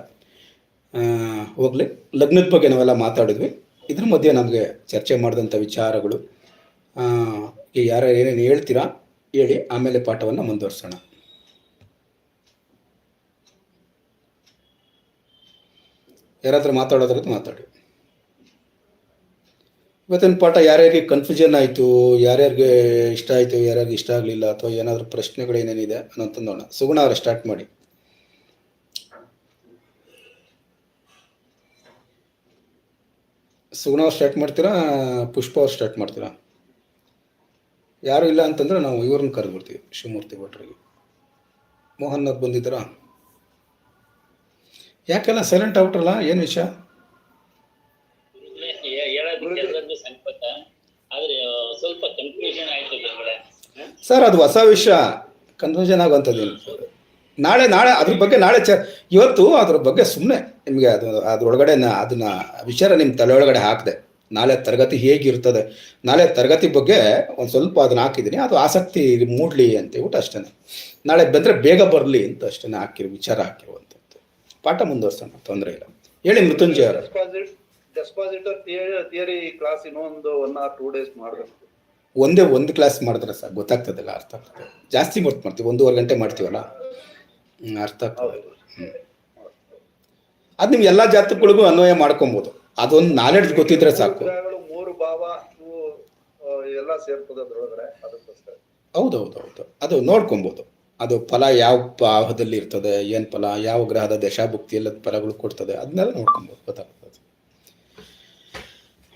ಹೋಗಲಿ, ಲಗ್ನದ ಬಗ್ಗೆ ನಾವೆಲ್ಲ ಮಾತಾಡಿದ್ವಿ. ಇದ್ರ ಮಧ್ಯೆ ನಮಗೆ ಚರ್ಚೆ ಮಾಡಿದಂಥ ವಿಚಾರಗಳು ಯಾರು ಏನೇನು ಹೇಳ್ತೀರಾ ಹೇಳಿ, ಆಮೇಲೆ ಪಾಠವನ್ನು ಮುಂದುವರ್ಸೋಣ. ಯಾರಾದ್ರೂ ಮಾತಾಡೋದ್ರದ್ದು ಮಾತಾಡಿ. ಇವತ್ತಿನ ಪಾಠ ಯಾರ್ಯಾರಿಗೆ ಕನ್ಫ್ಯೂಷನ್ ಆಯಿತು, ಯಾರ್ಯಾರಿಗೆ ಇಷ್ಟ ಆಯಿತು, ಯಾರ್ಯಾರಿಗೆ ಇಷ್ಟ ಆಗಲಿಲ್ಲ, ಅಥವಾ ಏನಾದರೂ ಪ್ರಶ್ನೆಗಳು ಏನೇನಿದೆ ಅನ್ನೋಂತ ನೋಡೋಣ. ಸುಗುಣ ಅವರೇ ಸ್ಟಾರ್ಟ್ ಮಾಡಿ. ಸುಗುಣ ಅವ್ರು ಸ್ಟಾರ್ಟ್ ಮಾಡ್ತೀರಾ, ಪುಷ್ಪ ಅವ್ರು ಸ್ಟಾರ್ಟ್ ಮಾಡ್ತೀರಾ? ಯಾರು ಇಲ್ಲ ಅಂತಂದ್ರೆ ನಾವು ಇವ್ರನ್ನ ಕರೆದ್ಬಿಡ್ತೀವಿ, ಶಿವಮೂರ್ತಿ ಭಟ್ರಿಗೆ. ಮೋಹನ್ ಅವ್ರು ಬಂದಿದ್ದೀರಾ? ಯಾಕೆಲ್ಲ ಸೈಲೆಂಟ್ ಆಗ್ಬಿಟ್ರಲ್ಲ, ಏನು ವಿಷಯ? ಸರ್ ಅದು ಹೊಸ ವಿಷಯ, ಕನ್ಫ್ಯೂಷನ್ ಆಗುವಂಥದ್ದು. ನಾಳೆ ಅದ್ರ ಬಗ್ಗೆ ನಾಳೆ ಇವತ್ತು ಅದ್ರ ಬಗ್ಗೆ ಸುಮ್ಮನೆ ನಿಮಗೆ ಅದ್ರೊಳಗಡೆ ಅದನ್ನ ವಿಚಾರ ನಿಮ್ಮ ತಲೆ ಒಳಗಡೆ ಹಾಕಿದೆ. ನಾಳೆ ತರಗತಿ ಹೇಗಿರ್ತದೆ, ನಾಳೆ ತರಗತಿ ಬಗ್ಗೆ ಒಂದು ಸ್ವಲ್ಪ ಅದನ್ನ ಹಾಕಿದ್ದೀನಿ. ಅದು ಆಸಕ್ತಿ ಮೂಡಲಿ ಅಂತ ಹೇಳ್ಬಿಟ್ಟು ಅಷ್ಟೇ. ನಾಳೆ ಬಂದರೆ ಬೇಗ ಬರಲಿ ಅಂತ ಅಷ್ಟೇ ವಿಚಾರ ಹಾಕಿರುವಂಥದ್ದು. ಪಾಠ ಮುಂದುವರ್ಸೋಣ, ತೊಂದರೆ ಇಲ್ಲ. ಹೇಳಿ ಮೃತ್ಯುಂಜಯ ಅವರ. ಡೆಪಾಸಿಟರ್ ಥಿಯರಿ ಕ್ಲಾಸ್ ಇನ್ನೊಂದು 1 or 2 days ಮಾಡಬೇಕು. ಒಂದು ಕ್ಲಾಸ್ ಮಾಡಿದ್ರೆ ಸರ್ ಗೊತ್ತಾಗ್ತದಲ್ಲ, ಅರ್ಥ ಆಗ್ತದೆ. ಜಾಸ್ತಿ ಮಾಡ್ತೀವಿ, 1.5 ಗಂಟೆ ಮಾಡ್ತೀವಲ್ಲ, ಅರ್ಥ ಆಗ್ತದೆ. ಅದು ನಿಮ್ಗೆ ಎಲ್ಲ ಜಾತಕಗಳಿಗೂ ಅನ್ವಯ ಮಾಡ್ಕೊಬೋದು. ಅದೊಂದು ನಾಲೆಡ್ಜ್ ಗೊತ್ತಿದ್ರೆ ಸಾಕು. 3 ಭಾವ ಎಲ್ಲ ಸೇರ್ತದೆ ಅದರೊಳಗಡೆ, ಅದಕ್ಕೋಸ್ಕರ. ಹೌದೌದೌದು, ಅದು ನೋಡ್ಕೊಬೋದು. ಅದು ಫಲ ಯಾವ ಭಾವದಲ್ಲಿ ಇರ್ತದೆ, ಏನು ಫಲ, ಯಾವ ಗ್ರಹದ ದಶಾಭುಕ್ತಿ ಎಲ್ಲ ಫಲಗಳು ಕೊಡ್ತದೆ, ಅದನ್ನೆಲ್ಲ ನೋಡ್ಕೊಬೋದು, ಗೊತ್ತಾಗ್ತದೆ.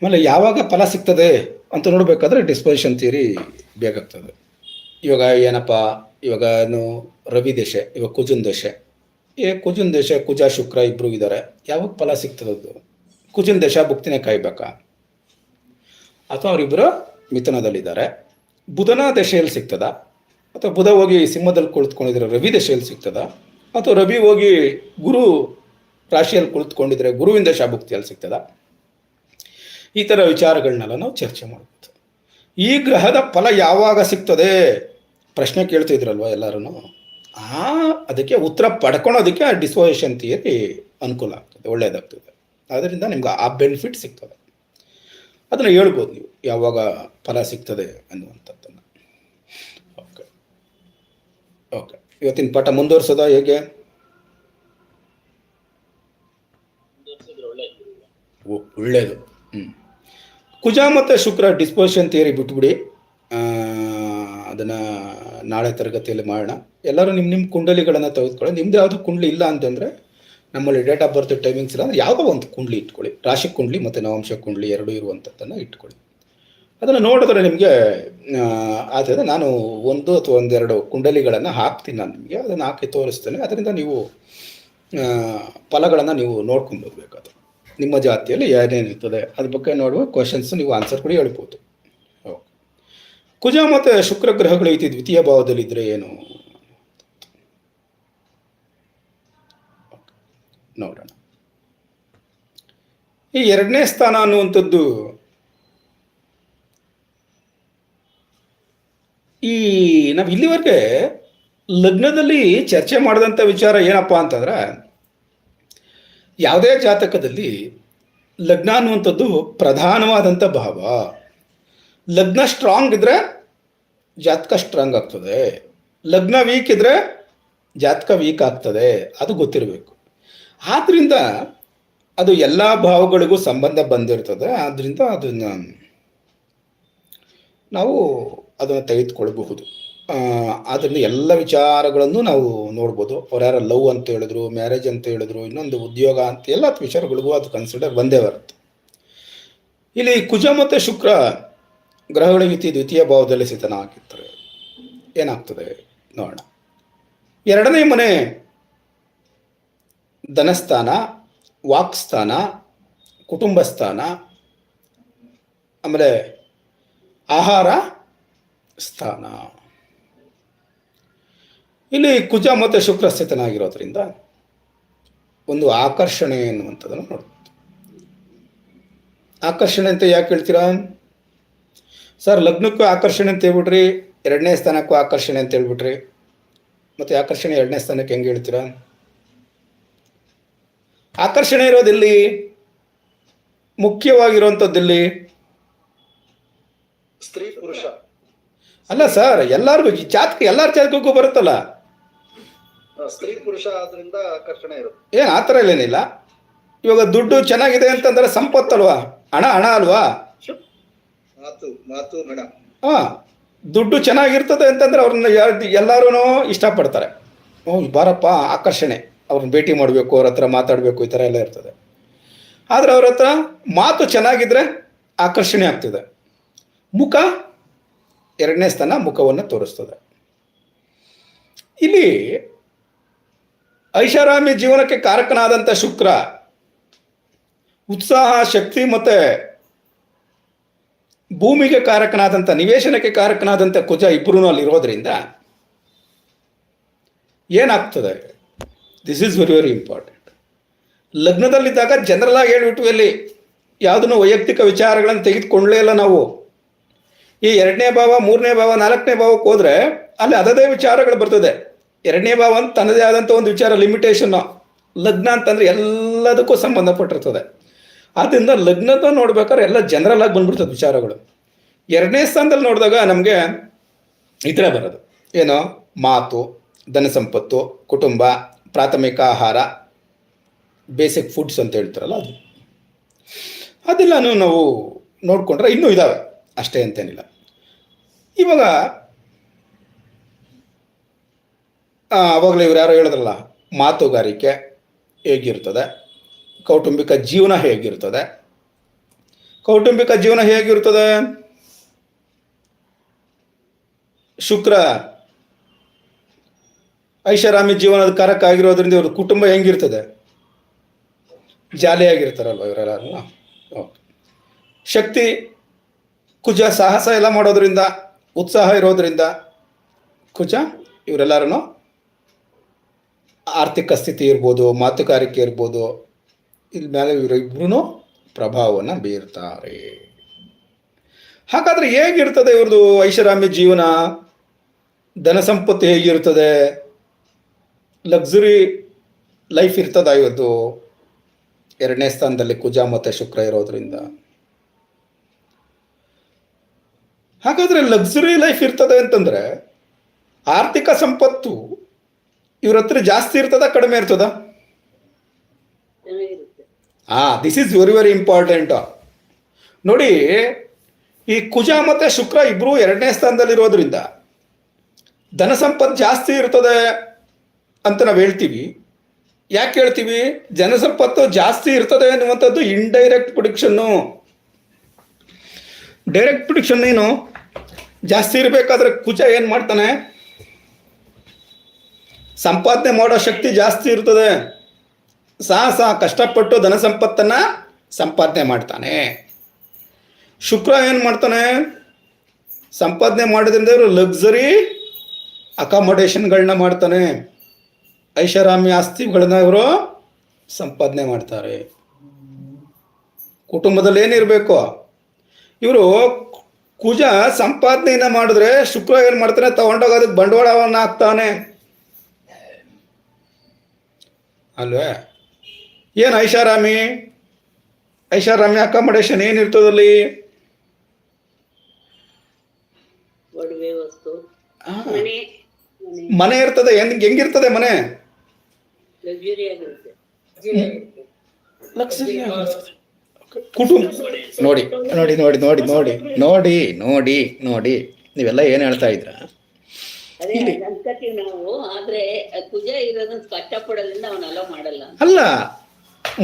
ಆಮೇಲೆ ಯಾವಾಗ ಫಲ ಸಿಗ್ತದೆ ಅಂತ ನೋಡ್ಬೇಕಾದ್ರೆ ಡಿಸ್ಪೊಸಿಷನ್ ಥಿಯರಿ ಬೇಕಾಗ್ತದೆ. ಇವಾಗ ಏನಪ್ಪ, ಇವಾಗ ರವಿ ದಶೆ, ಇವಾಗ ಕುಜನ್ ದಶೆ, ಕುಜನ್ ದಶೆ, ಕುಜ ಶುಕ್ರ ಇಬ್ಬರು ಇದ್ದಾರೆ. ಯಾವಾಗ ಫಲ ಸಿಗ್ತದದ್ದು? ಕುಜನ್ ದಶಾಭುಕ್ತಿನೇ ಕಾಯ್ಬೇಕಾ, ಅಥವಾ ಅವರಿಬ್ಬರು ಮಿಥುನದಲ್ಲಿದ್ದಾರೆ, ಬುಧನ ದಶೆಯಲ್ಲಿ ಸಿಗ್ತದ, ಅಥವಾ ಬುಧ ಹೋಗಿ ಸಿಂಹದಲ್ಲಿ ಕುಳಿತುಕೊಂಡಿದ್ರೆ ರವಿ ದಶೆಯಲ್ಲಿ ಸಿಗ್ತದ, ಅಥವಾ ರವಿ ಹೋಗಿ ಗುರು ರಾಶಿಯಲ್ಲಿ ಕುಳಿತುಕೊಂಡಿದ್ರೆ ಗುರುವಿನ ದಶಾಭುಕ್ತಿಯಲ್ಲಿ ಸಿಗ್ತದ. ಈ ಥರ ವಿಚಾರಗಳನ್ನೆಲ್ಲ ನಾವು ಚರ್ಚೆ ಮಾಡ್ಬೋದು. ಈ ಗ್ರಹದ ಫಲ ಯಾವಾಗ ಸಿಗ್ತದೆ ಪ್ರಶ್ನೆ ಕೇಳ್ತಿದ್ರಲ್ವ ಎಲ್ಲರೂ, ಅದಕ್ಕೆ ಉತ್ತರ ಪಡ್ಕೊಳೋದಕ್ಕೆ ಆ ಡಿಸ್ಪೊಸಿಷನ್ ಥಿಯರಿ ಅನುಕೂಲ ಆಗ್ತದೆ, ಒಳ್ಳೆಯದಾಗ್ತದೆ. ಅದರಿಂದ ನಿಮ್ಗೆ ಆ ಬೆನಿಫಿಟ್ ಸಿಗ್ತದೆ. ಅದನ್ನು ಹೇಳ್ಬೋದು ನೀವು ಯಾವಾಗ ಫಲ ಸಿಗ್ತದೆ ಅನ್ನುವಂಥದ್ದನ್ನು. ಓಕೆ ಓಕೆ, ಇವತ್ತಿನ ಪಾಠ ಮುಂದುವರ್ಸೋದಾ ಹೇಗೆ? ಒಳ್ಳೆಯದು. ಕುಜ ಮತ್ತು ಶುಕ್ರ ಡಿಸ್ಪೊಸಿಷನ್ ಥಿಯರಿ ಬಿಟ್ಬಿಡಿ, ಅದನ್ನು ನಾಳೆ ತರಗತಿಯಲ್ಲಿ ಮಾಡೋಣ. ಎಲ್ಲರೂ ನಿಮ್ಮ ಕುಂಡಲಿಗಳನ್ನು ತೆಗೆದುಕೊಳ್ಳಿ. ನಿಮ್ದು ಯಾವುದು ಕುಂಡಲಿ ಇಲ್ಲ ಅಂತಂದರೆ ನಮ್ಮಲ್ಲಿ ಡೇಟ್ ಆಫ್ ಬರ್ತ್ ಟೈಮಿಂಗ್ಸ್ ಇಲ್ಲ ಅಂದರೆ ಯಾವುದೋ ಒಂದು ಕುಂಡಲಿ ಇಟ್ಕೊಳ್ಳಿ. ರಾಶಿ ಕುಂಡಲಿ ಮತ್ತು ನವಾಂಶ ಕುಂಡಲಿ ಎರಡೂ ಇರುವಂಥದ್ದನ್ನು ಇಟ್ಕೊಳ್ಳಿ. ಅದನ್ನು ನೋಡಿದ್ರೆ ನಿಮಗೆ ಆದರೆ ನಾನು 1 ಅಥವಾ 1-2 ಕುಂಡಲಿಗಳನ್ನು ಹಾಕ್ತೀನಿ ನಾನು ನಿಮಗೆ, ಅದನ್ನು ಹಾಕಿ ತೋರಿಸ್ತೇನೆ. ಅದರಿಂದ ನೀವು ಫಲಗಳನ್ನು ನೀವು ನೋಡ್ಕೊಂಡ್ಬರ್ಬೇಕಾದ್ರೆ ನಿಮ್ಮ ಜಾತಿಯಲ್ಲಿ ಏನೇನಿರ್ತದೆ ಅದ್ರ ಬಗ್ಗೆ ನೋಡುವ ಕ್ವಶನ್ಸ್ ನೀವು ಆನ್ಸರ್ ಕೂಡ ಹೇಳ್ಬೋದು. ಓಕೆ, ಕುಜ ಮತ್ತು ಶುಕ್ರ ಗ್ರಹಗಳು ಐತಿ ದ್ವಿತೀಯ ಭಾವದಲ್ಲಿದ್ದರೆ ಏನು ನೋಡೋಣ. ಈ 2ನೇ ಸ್ಥಾನ ಅನ್ನುವಂಥದ್ದು ಈ ನಾವು ಇಲ್ಲಿವರೆಗೆ ಲಗ್ನದಲ್ಲಿ ಚರ್ಚೆ ಮಾಡಿದಂಥ ವಿಚಾರ ಏನಪ್ಪ ಅಂತಂದ್ರೆ, ಯಾವುದೇ ಜಾತಕದಲ್ಲಿ ಲಗ್ನ ಅನ್ನುವಂಥದ್ದು ಪ್ರಧಾನವಾದಂಥ ಭಾವ. ಲಗ್ನ ಸ್ಟ್ರಾಂಗ್ ಇದ್ರೆ ಜಾತಕ ಸ್ಟ್ರಾಂಗ್ ಆಗ್ತದೆ, ಲಗ್ನ ವೀಕ್ ಇದ್ರೆ ಜಾತಕ ವೀಕ್ ಆಗ್ತದೆ, ಅದು ಗೊತ್ತಿರಬೇಕು. ಆದ್ದರಿಂದ ಅದು ಎಲ್ಲ ಭಾವಗಳಿಗೂ ಸಂಬಂಧ ಬಂದಿರ್ತದೆ. ಆದ್ದರಿಂದ ಅದನ್ನು ನಾವು ಅದನ್ನು ತೆಗೆದುಕೊಳ್ಬಹುದು. ಆದ್ದರಿಂದ ಎಲ್ಲ ವಿಚಾರಗಳನ್ನು ನಾವು ನೋಡ್ಬೋದು. ಅವ್ರು ಯಾರು ಲವ್ ಅಂತ ಹೇಳಿದ್ರು, ಮ್ಯಾರೇಜ್ ಅಂತ ಹೇಳಿದ್ರು, ಇನ್ನೊಂದು ಉದ್ಯೋಗ ಅಂತ ಎಲ್ಲ ವಿಚಾರಗಳಿಗೂ ಅದು ಕನ್ಸಿಡರ್ ಬಂದೇ ಬರುತ್ತೆ. ಇಲ್ಲಿ ಕುಜ ಮತ್ತು ಶುಕ್ರ ಗ್ರಹಗಳ ದ್ವಿತೀಯ ಭಾವದಲ್ಲಿ ಸ್ಥಿತನ ಹಾಕಿರ್ತಾರೆ. ಏನಾಗ್ತದೆ ನೋಡೋಣ. ಎರಡನೇ ಮನೆ ಧನಸ್ಥಾನ, ವಾಕ್ಸ್ಥಾನ, ಕುಟುಂಬ ಸ್ಥಾನ, ಆಮೇಲೆ ಆಹಾರ ಸ್ಥಾನ. ಇಲ್ಲಿ ಕುಜ ಮತ್ತು ಶುಕ್ರ ಸ್ಥಿತನಾಗಿರೋದ್ರಿಂದ ಒಂದು ಆಕರ್ಷಣೆ ಎನ್ನುವಂಥದ್ದನ್ನು ನೋಡ್ಬೋದು. ಆಕರ್ಷಣೆ ಅಂತ ಯಾಕೆ ಹೇಳ್ತೀರಾ ಸರ್? ಲಗ್ನಕ್ಕೂ ಆಕರ್ಷಣೆ ಅಂತ ಹೇಳ್ಬಿಟ್ರಿ, ಎರಡನೇ ಸ್ಥಾನಕ್ಕೂ ಆಕರ್ಷಣೆ ಅಂತ ಹೇಳ್ಬಿಟ್ರಿ, ಮತ್ತು ಆಕರ್ಷಣೆ ಎರಡನೇ ಸ್ಥಾನಕ್ಕೆ ಹೆಂಗೆ ಹೇಳ್ತೀರಾ? ಆಕರ್ಷಣೆ ಇರೋದಿಲ್ಲಿ, ಮುಖ್ಯವಾಗಿರುವಂಥದ್ದಿಲ್ಲಿ ಸ್ತ್ರೀ ಪುರುಷ ಅಲ್ಲ ಸರ್, ಎಲ್ಲರಿಗೂ ಜಾತಕ, ಎಲ್ಲರ ಜಾತಕಕ್ಕೂ ಬರುತ್ತಲ್ಲ. ಸ್ತ್ರೀ ಪುರುಷ ಆದ್ರಿಂದ ಆಕರ್ಷಣೆ ಇರುತ್ತೆ. ಏನು ಆ ಥರ ಏನಿಲ್ಲ. ಇವಾಗ ದುಡ್ಡು ಚೆನ್ನಾಗಿದೆ ಅಂತಂದ್ರೆ ಸಂಪತ್ತಲ್ವಾ, ಹಣ ಅಲ್ವಾ? ಮಾತು ಹಣ. ಹಾಂ, ದುಡ್ಡು ಚೆನ್ನಾಗಿರ್ತದೆ ಅಂತಂದ್ರೆ ಅವ್ರನ್ನ ಎಲ್ಲರೂ ಇಷ್ಟಪಡ್ತಾರೆ. ಬಾರಪ್ಪ, ಆಕರ್ಷಣೆ, ಅವ್ರನ್ನ ಭೇಟಿ ಮಾಡಬೇಕು, ಅವ್ರ ಹತ್ರ ಮಾತಾಡಬೇಕು, ಈ ಥರ ಎಲ್ಲ ಇರ್ತದೆ. ಆದರೆ ಅವ್ರ ಹತ್ರ ಮಾತು ಚೆನ್ನಾಗಿದ್ರೆ ಆಕರ್ಷಣೆ ಆಗ್ತದೆ. ಮುಖ, ಎರಡನೇ ಸ್ಥಾನ ಮುಖವನ್ನು ತೋರಿಸ್ತದೆ. ಇಲ್ಲಿ ಐಷಾರಾಮಿ ಜೀವನಕ್ಕೆ ಕಾರಕನಾದಂಥ ಶುಕ್ರ ಉತ್ಸಾಹ, ಶಕ್ತಿ ಮತ್ತು ಭೂಮಿಗೆ ಕಾರಕನಾದಂಥ, ನಿವೇಶನಕ್ಕೆ ಕಾರಕನಾದಂಥ ಕುಜ ಇಬ್ಬರೂ ಅಲ್ಲಿರೋದ್ರಿಂದ ಏನಾಗ್ತದೆ? This is very very important. ಲಗ್ನದಲ್ಲಿದ್ದಾಗ ಜನರಲ್ ಆಗಿ ಹೇಳ್ಬಿಟ್ಟು ಅಲ್ಲಿ ಯಾವುದನ್ನು ವೈಯಕ್ತಿಕ ವಿಚಾರಗಳನ್ನು ತೆಗೆದುಕೊಳ್ಳಲೇ ಇಲ್ಲ ನಾವು. ಈ ಎರಡನೇ ಭಾವ, ಮೂರನೇ ಭಾವ, ನಾಲ್ಕನೇ ಭಾವಕ್ಕೆ ಹೋದರೆ ಅಲ್ಲಿ ಅದದೇ ವಿಚಾರಗಳು ಬರ್ತದೆ. ಎರಡನೇ ಭಾವ ಅಂತ ತನ್ನದೇ ಆದಂಥ ಒಂದು ವಿಚಾರ, ಲಿಮಿಟೇಷನ್ನು. ಲಗ್ನ ಅಂತಂದರೆ ಎಲ್ಲದಕ್ಕೂ ಸಂಬಂಧಪಟ್ಟಿರ್ತದೆ. ಆದ್ದರಿಂದ ಲಗ್ನದ ನೋಡ್ಬೇಕಾದ್ರೆ ಎಲ್ಲ ಜನರಲ್ ಆಗಿ ಬಂದ್ಬಿಡ್ತದೆ ವಿಚಾರಗಳು. ಎರಡನೇ ಸ್ಥಾನದಲ್ಲಿ ನೋಡಿದಾಗ ನಮಗೆ ಈ ಥರ ಬರೋದು ಏನು? ಮಾತು, ಧನ ಸಂಪತ್ತು, ಕುಟುಂಬ, ಪ್ರಾಥಮಿಕ ಆಹಾರ, ಬೇಸಿಕ್ ಫುಡ್ಸ್ ಅಂತ ಹೇಳ್ತಾರಲ್ಲ ಅದು. ಅದೆಲ್ಲನೂ ನಾವು ನೋಡಿಕೊಂಡ್ರೆ ಇನ್ನೂ ಇದ್ದಾವೆ, ಅಷ್ಟೇ ಅಂತೇನಿಲ್ಲ. ಇವಾಗ ಆವಾಗಲೇ ಇವ್ರು ಯಾರೋ ಹೇಳಿದ್ರಲ್ಲ, ಮಾತುಗಾರಿಕೆ ಹೇಗಿರ್ತದೆ, ಕೌಟುಂಬಿಕ ಜೀವನ ಹೇಗಿರ್ತದೆ. ಕೌಟುಂಬಿಕ ಜೀವನ ಹೇಗಿರ್ತದೆ? ಶುಕ್ರ ಐಷಾರಾಮಿ ಜೀವನದ ಕಾರಕ ಆಗಿರೋದ್ರಿಂದ ಇವ್ರ ಕುಟುಂಬ ಹೆಂಗಿರ್ತದೆ? ಜಾಲಿಯಾಗಿರ್ತಾರಲ್ವ ಇವರೆಲ್ಲ. ಶಕ್ತಿ ಕುಜ ಸಾಹಸ ಎಲ್ಲ ಮಾಡೋದ್ರಿಂದ, ಉತ್ಸಾಹ ಇರೋದ್ರಿಂದ ಕುಜ ಇವರೆಲ್ಲರೂ ಆರ್ಥಿಕ ಸ್ಥಿತಿ ಇರ್ಬೋದು, ಮಾತುಗಾರಿಕೆ ಇರ್ಬೋದು, ಇಲ್ಲಿ ಮೇಲೆ ಇವರಿಬ್ಬರೂ ಪ್ರಭಾವವನ್ನು ಬೀರ್ತಾರೆ. ಹಾಗಾದರೆ ಹೇಗಿರ್ತದೆ ಇವ್ರದ್ದು ಐಷಾರಾಮಿ ಜೀವನ? ಧನ ಸಂಪತ್ತು ಹೇಗಿರ್ತದೆ? ಲಕ್ಸುರಿ ಲೈಫ್ ಇರ್ತದ ಇವತ್ತು? ಎರಡನೇ ಸ್ಥಾನದಲ್ಲಿ ಕುಜ ಮತ್ತು ಶುಕ್ರ ಇರೋದ್ರಿಂದ. ಹಾಗಾದರೆ ಲಕ್ಸುರಿ ಲೈಫ್ ಇರ್ತದೆ ಅಂತಂದರೆ ಆರ್ಥಿಕ ಸಂಪತ್ತು ಇವ್ರ ಹತ್ರ ಜಾಸ್ತಿ ಇರ್ತದ, ಕಡಿಮೆ ಇರ್ತದ? ಚೆನ್ನಾಗಿರುತ್ತೆ. This is very very important. ನೋಡಿ, ಈ ಕುಜ ಮತ್ತು ಶುಕ್ರ ಇಬ್ಬರು ಎರಡನೇ ಸ್ಥಾನದಲ್ಲಿರೋದ್ರಿಂದ ಧನ ಸಂಪತ್ತು ಜಾಸ್ತಿ ಇರ್ತದೆ ಅಂತ ನಾವು ಹೇಳ್ತೀವಿ. ಯಾಕೆ ಹೇಳ್ತೀವಿ? ಜನ ಸಂಪತ್ತು ಜಾಸ್ತಿ ಇರ್ತದೆ ಅನ್ನುವಂಥದ್ದು ಇಂಡೈರೆಕ್ಟ್ ಪ್ರಿಡಿಕ್ಷನ್ನು. ಡೈರೆಕ್ಟ್ ಪ್ರಿಡಿಕ್ಷನ್ ಏನು? ಜಾಸ್ತಿ ಇರಬೇಕಾದ್ರೆ ಕುಜ ಏನು ಮಾಡ್ತಾನೆ? ಸಂಪಾದನೆ ಮಾಡೋ ಶಕ್ತಿ ಜಾಸ್ತಿ ಇರ್ತದೆ. ಸಾಹಸ, ಕಷ್ಟಪಟ್ಟು ಧನ ಸಂಪತ್ತನ್ನು ಸಂಪಾದನೆ ಮಾಡ್ತಾನೆ. ಶುಕ್ರ ಏನು ಮಾಡ್ತಾನೆ? ಸಂಪಾದನೆ ಮಾಡೋದ್ರಿಂದ ಇವರು ಲಕ್ಸುರಿ ಅಕಾಮಡೇಷನ್ಗಳನ್ನ ಮಾಡ್ತಾನೆ. ಐಷಾರಾಮಿ ಆಸ್ತಿಗಳನ್ನ ಇವರು ಸಂಪಾದನೆ ಮಾಡ್ತಾರೆ. ಕುಟುಂಬದಲ್ಲಿ ಏನಿರಬೇಕು? ಇವರು ಕುಜ ಸಂಪಾದನೆಯನ್ನು ಮಾಡಿದ್ರೆ ಶುಕ್ರ ಏನು ಮಾಡ್ತಾನೆ? ತಗೊಂಡೋಗೋದಕ್ಕೆ ಬಂಡವಾಳವನ್ನು ಹಾಕ್ತಾನೆ. ಅಲ್ವೇ? ಏನು ಐಷಾರಾಮಿ ಅಕಾಮಡೇಷನ್ ಏನಿರ್ತದಲ್ಲಿ? ಒಡವೆ ವಸ್ತು, ಆ, ಮನೆ ಮನೆ ಮನೆ ಇರ್ತದೆ. ಹೆಂಗಿರ್ತದೆ ಮನೆ? ಲಕ್ಸುರಿ ಆಗಿರುತ್ತೆ. ಲಕ್ಸುರಿ ಆಗಿರ್ತದೆ. ಕುಟುಂಬ ನೋಡಿ ನೋಡಿ ನೋಡಿ ನೋಡಿ ನೋಡಿ ನೋಡಿ ನೋಡಿ ನೋಡಿ ನೀವೆಲ್ಲ ಏನು ಹೇಳ್ತಾ ಇದ್ರ? ಅದೇ ಅನ್ಕತೀವಿ ನಾವು. ಆದ್ರೆ ಕುಜ ಇರೋದನ್ನ ಕಷ್ಟಪಡೋದ್ರಿಂದ ಅವನ ಅಲೋ ಮಾಡಲ್ಲ. ಅಲ್ಲ,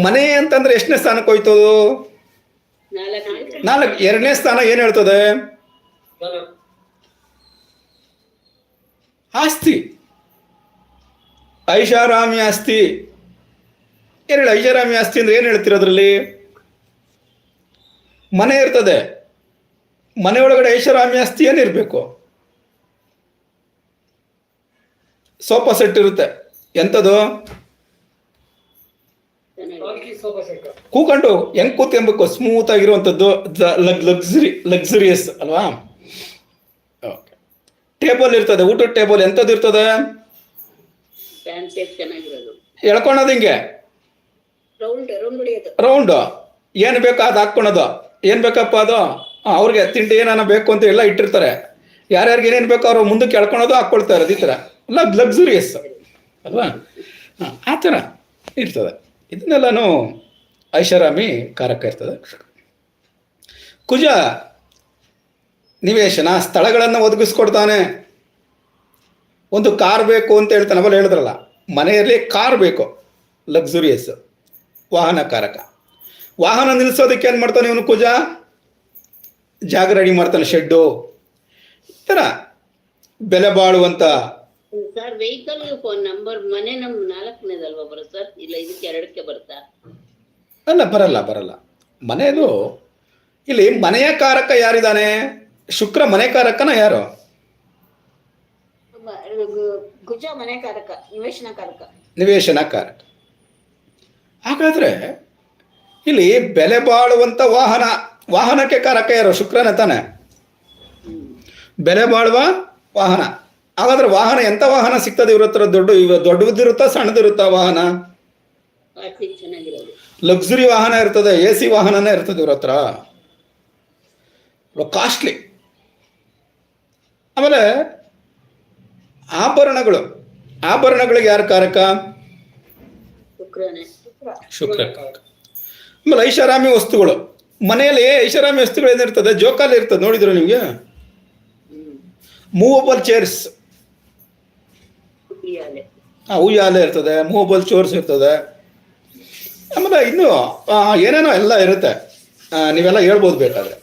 ಮನೆ ಅಂತಂದ್ರೆ ಎಷ್ಟನೇ ಸ್ಥಾನಕ್ಕೆ ಹೋಯ್ತು? 4. ಎರಡನೇ ಸ್ಥಾನ ಏನು ಹೇಳ್ತದೆ? ಆಸ್ತಿ, ಐಷಾರಾಮಿ ಆಸ್ತಿ. ಏನು ಐಷಾರಾಮಿ ಆಸ್ತಿ ಅಂದ್ರೆ ಏನು ಹೇಳ್ತಿರೋದ್ರಲ್ಲಿ? ಮನೆ ಇರ್ತದೆ, ಮನೆ ಒಳಗಡೆ ಐಷಾರಾಮಿ ಆಸ್ತಿ ಏನಿರಬೇಕು? ಸೋಫಾ ಸೆಟ್ ಇರುತ್ತೆ. ಎಂಥದ್ದು? ಕೂಕೊಂಡು ಹೆಂಗ್ ಕೂತ್ಕೊಬೇಕು? ಸ್ಮೂತ್ ಆಗಿರುವಂಥದ್ದು, ಲಕ್ಸುರಿಯಸ್ ಅಲ್ವಾ? ಓಕೆ. ಟೇಬಲ್ ಇರ್ತದೆ, ಊಟದ ಟೇಬಲ್ ಎಂಥದ್ದು ಇರ್ತದೆ? ಫ್ಯಾನ್ ಶೇಪ್ ಚೆನ್ನಾಗಿರೋದು. ಎಳ್ಕೊಳೋದು ಹಿಂಗೆ ರೌಂಡ್ ಹೊಡಿಯೋದು. ರೌಂಡು. ಏನು ಬೇಕೋ ಅದು ಹಾಕ್ಕೊಳೋದು. ಏನು ಬೇಕಪ್ಪ ಅದು? ಅವ್ರಿಗೆ ತಿಂಡಿ ಏನಾನ ಬೇಕು ಅಂತ ಎಲ್ಲ ಇಟ್ಟಿರ್ತಾರೆ. ಯಾರ್ಯಾರಿಗೆ ಏನೇನು ಬೇಕೋ ಅವ್ರು ಮುಂದಕ್ಕೆ ಎಳ್ಕೊಳೋದು, ಹಾಕ್ಕೊಳ್ತಾ ಇರೋದು. ಈ ಥರ ಲಕ್ಸುರಿಯಸ್ ಅಲ್ವಾ? ಆ ಥರ ಇರ್ತದೆ. ಇದನ್ನೆಲ್ಲನೂ ಐಷಾರಾಮಿ ಕಾರಕ ಇರ್ತದೆ. ಕುಜ ನಿವೇಶನ ಸ್ಥಳಗಳನ್ನು ಒದಗಿಸ್ಕೊಡ್ತಾನೆ. ಒಂದು ಕಾರ್ ಬೇಕು ಅಂತ ಹೇಳ್ತಾನೆ, ಅವಲ್ಲ ಹೇಳಿದ್ರಲ್ಲ, ಮನೆಯಲ್ಲಿ ಕಾರ್ ಬೇಕು, ಲಕ್ಸುರಿಯಸ್, ವಾಹನ ಕಾರಕ. ವಾಹನ ನಿಲ್ಲಿಸೋದಕ್ಕೆ ಏನು ಮಾಡ್ತಾನೆ ಇವನು ಕುಜ? ಜಾಗ ರೆಡಿ ಮಾಡ್ತಾನೆ, ಶೆಡ್ಡು. ಈ ಥರ ಬೆಲೆ ಬಾಳುವಂಥ. ಸರ್ ವೆಹಿಕಲ್ ಫೋನ್ ನಂಬರ್ ಮನೆ ನಮ್ 4ನೇದಲ್ವಾ ಬರೋ ಸರ್? ಇಲ್ಲ ಇದಕ್ಕೆ 2ಕ್ಕೆ ಬರ್ತಾ? ಅಲ್ಲ, ಬರಲ್ಲ. ಮನೆಯದು ಇಲ್ಲಿ ಮನೆಯ ಕಾರಕ ಯಾರಿದ್ದಾನೆ? ಶುಕ್ರ ಮನೆ ಕಾರಕನ ಯಾರು? ಕುಜ ಮನೆ ಕಾರಕ, ನಿವೇಶನ ಕಾರಕ. ನಿವೇಶನ ಕಾರಕ. ಹಾಗಾದ್ರೆ ಇಲ್ಲಿ ಬೆಲೆ ಬಾಳುವಂತ ವಾಹನಕ್ಕೆ ಕಾರಕ ಯಾರು? ಶುಕ್ರನ ತಾನೆ. ಬೆಲೆ ಬಾಳುವ ವಾಹನ. ಹಾಗಾದ್ರೆ ವಾಹನ ಎಂತ ವಾಹನ ಸಿಗ್ತದೆ ಇವ್ರ ಹತ್ರ? ದೊಡ್ಡದಿರುತ್ತಾ ಸಣ್ಣದಿರುತ್ತಾ ವಾಹನ? ಚೆನ್ನಾಗಿರೋದು ಲಕ್ಸುರಿ ವಾಹನ ಇರ್ತದೆ, AC ವಾಹನನೇ ಇರ್ತದೆ ಇವ್ರ ಹತ್ರ, ಕಾಸ್ಟ್ಲಿ. ಆಮೇಲೆ ಆಭರಣಗಳಿಗೆ ಯಾರು ಕಾರಕ? ಶುಕ್ರ. ಆಮೇಲೆ ಐಷಾರಾಮಿ ವಸ್ತುಗಳು, ಮನೆಯಲ್ಲಿ ಐಷಾರಾಮಿ ವಸ್ತುಗಳು ಏನಿರ್ತದೆ? ಜೋಕಾಲಿ ಇರ್ತದೆ, ನೋಡಿದ್ರು ನಿಮ್ಗೆ? ಮೂವಬಲ್ ಚೇರ್ಸ್, ಉಯ್ಯಾಲೆ ಇರ್ತದೆ, ಮೂವಬಲ್ ಚೇರ್ಸ್ ಇರ್ತದೆ. ಆಮೇಲೆ ಇನ್ನು ಏನೇನೋ ಎಲ್ಲ ಇರುತ್ತೆ, ನೀವೆಲ್ಲ ಹೇಳ್ಬೋದು ಬೇಕಾದ್ರೆ.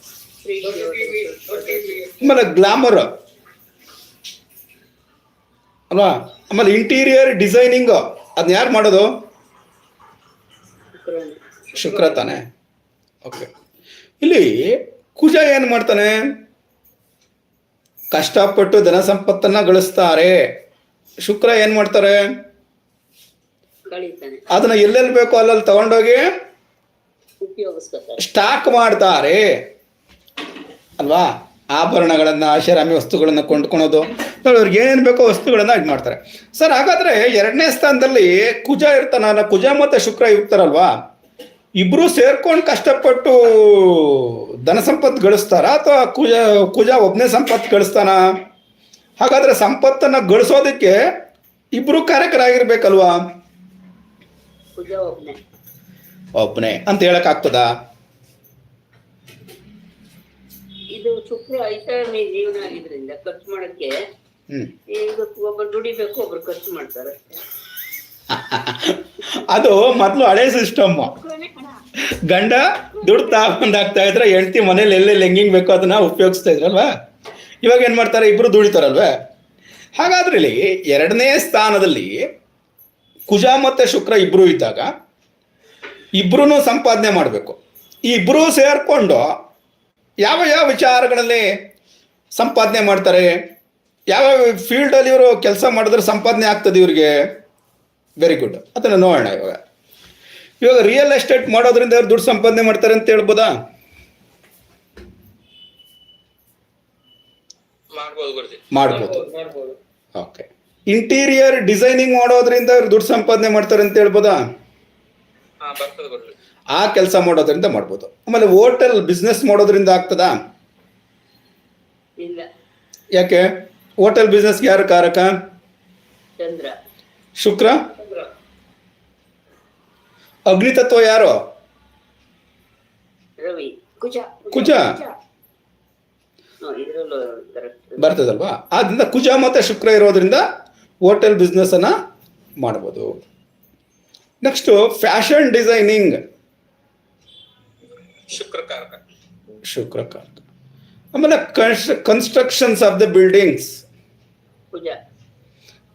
ಆಮೇಲೆ ಗ್ಲಾಮರ್ ಅಲ್ವಾ? ಆಮೇಲೆ ಇಂಟೀರಿಯರ್ ಡಿಸೈನಿಂಗ್ ಅದನ್ನ ಯಾರು ಮಾಡೋದು? ಶುಕ್ರ ತಾನೆ. ಓಕೆ. ಇಲ್ಲಿ ಕುಜ ಏನು ಮಾಡ್ತಾನೆ? ಕಷ್ಟಪಟ್ಟು ಧನ ಸಂಪತ್ತನ್ನ ಗಳಿಸ್ತಾರೆ. ಶುಕ್ರ ಏನ್ ಮಾಡ್ತಾರೆ? ಅದನ್ನ ಎಲ್ಲೆಲ್ಲಿ ಬೇಕೋ ಅಲ್ಲಲ್ಲಿ ತಗೊಂಡೋಗಿ ಸ್ಟಾಕ್ ಮಾಡ್ತಾರೆ ಅಲ್ವಾ? ಆಭರಣಗಳನ್ನ, ಐಷಾರಾಮಿ ವಸ್ತುಗಳನ್ನ ಕೊಂಡ್ಕೊಳೋದು, ಅವ್ರಿಗೆ ಏನೇನು ಬೇಕೋ ವಸ್ತುಗಳನ್ನ ಇದು ಮಾಡ್ತಾರೆ. ಸರ್, ಹಾಗಾದ್ರೆ 2ನೇ ಸ್ಥಾನದಲ್ಲಿ ಕುಜ ಇರ್ತಾನ, ಕುಜ ಮತ್ತೆ ಶುಕ್ರ ಇರ್ತಾರಲ್ವಾ? ಇಬ್ರು ಸೇರ್ಕೊಂಡು ಕಷ್ಟಪಟ್ಟು ಧನ ಸಂಪತ್ತು ಗಳಿಸ್ತಾರ ಅಥವಾ ಕುಜ ಒಬ್ಬನೇ ಸಂಪತ್ತು ಗಳಿಸ್ತಾನ? ಹಾಗಾದ್ರೆ ಸಂಪತ್ತನ್ನ ಗಳಿಸೋದಕ್ಕೆ ಇಬ್ರು ಕಾರಕರಾಗಿರ್ಬೇಕಲ್ವಾ? ಒಬ್ಬನೇ ಅಂತ ಹೇಳಕ್ ಆಗ್ತದ? ಇದು ಶುಕ್ರ ಐಷಾರಾಮಿ ಜೀವನ ಆಗಿದ್ರಿಂದ ಖರ್ಚು ಮಾಡಕ್ಕೆ ಈಗ ಒಬ್ಬರು ದುಡಿಬೇಕು, ಒಬ್ರು ಖರ್ಚು ಮಾಡ್ತಾರೆ. ಅದು ಮೊದಲು ಹಳೆ ಸಿಸ್ಟಮ್. ಗಂಡ ದುಡ್ಡು ಬಂದಾಗ್ತಾ ಇದ್ರೆ ಹೆಂಡತಿ ಮನೇಲಿ ಎಲ್ಲೆಲ್ಲಿ ಹೆಂಗಿಂಗ್ ಬೇಕೋ ಅದನ್ನ ಉಪಯೋಗಿಸ್ತಾ ಇದ್ರಲ್ವಾ? ಇವಾಗ ಏನ್ ಮಾಡ್ತಾರೆ? ಇಬ್ರು ದುಡಿತಾರಲ್ವಾ? ಹಾಗಾದ್ರೆ ಇಲ್ಲಿ 2ನೇ ಸ್ಥಾನದಲ್ಲಿ ಕುಜ ಮತ್ತೆ ಶುಕ್ರ ಇಬ್ರು ಇದ್ದಾಗ ಇಬ್ರು ಸಂಪಾದನೆ ಮಾಡಬೇಕು. ಈ ಇಬ್ರು ಸೇರ್ಕೊಂಡು ಯಾವ ಯಾವ ವಿಚಾರಗಳಲ್ಲಿ ಸಂಪಾದನೆ ಮಾಡ್ತಾರೆ? ಯಾವ ಫೀಲ್ಡಲ್ಲಿ ಇವರು ಕೆಲಸ ಮಾಡಿದ್ರೆ ಸಂಪಾದನೆ ಆಗ್ತದೆ ಇವ್ರಿಗೆ? ವೆರಿ ಗುಡ್, ಅದನ್ನು ನೋಡೋಣ. ಇವಾಗ ರಿಯಲ್ ಎಸ್ಟೇಟ್ ಮಾಡೋದ್ರಿಂದ ಅವ್ರು ದುಡ್ಡು ಸಂಪಾದನೆ ಮಾಡ್ತಾರೆ ಅಂತ ಹೇಳ್ಬೋದಾ? ಮಾಡ್ಬೋದು. ಓಕೆ. ಇಂಟೀರಿಯರ್ ಡಿಸೈನಿಂಗ್ ಮಾಡೋದ್ರಿಂದ ಇವ್ರು ದುಡ್ಡು ಸಂಪಾದನೆ ಮಾಡ್ತಾರೆ ಅಂತ ಹೇಳ್ಬೋದಾ? ಬರ್ತದೆ ಗುರುಜಿ. ಆ ಕೆಲಸ ಮಾಡೋದ್ರಿಂದ ಮಾಡ್ಬೋದು. ಆಮೇಲೆ ಹೋಟೆಲ್ ಬಿಸ್ನೆಸ್ ಮಾಡೋದ್ರಿಂದ ಆಗ್ತದಾ? ಇಲ್ಲ. ಯಾಕೆ? ಹೋಟೆಲ್ ಬಿಸ್ನೆಸ್ಗೆ ಯಾರು ಕಾರಕ? ಚಂದ್ರ. ಶುಕ್ರ. ಅಗ್ನಿತತ್ವ ಯಾರು? ರವಿ. ಕುಜ. ಕುಜ ಇದ್ರಲ್ಲೂ ಕರೆಕ್ಟ್ ಬರ್ತದಲ್ವಾ? ಆದ್ರಿಂದ ಕುಜ ಮತ್ತೆ ಶುಕ್ರ ಇರೋದ್ರಿಂದ ಹೋಟೆಲ್ ಬಿಸ್ನೆಸ್ ಅನ್ನ ಮಾಡ್ಬೋದು. ನೆಕ್ಸ್ಟ್ ಫ್ಯಾಷನ್ ಡಿಸೈನಿಂಗ್, ಶುಕ್ರಕಾರಕ. ಶುಕ್ರ ಕಾರಕ. ಆಮೇಲೆ constructions of the buildings, Kuja.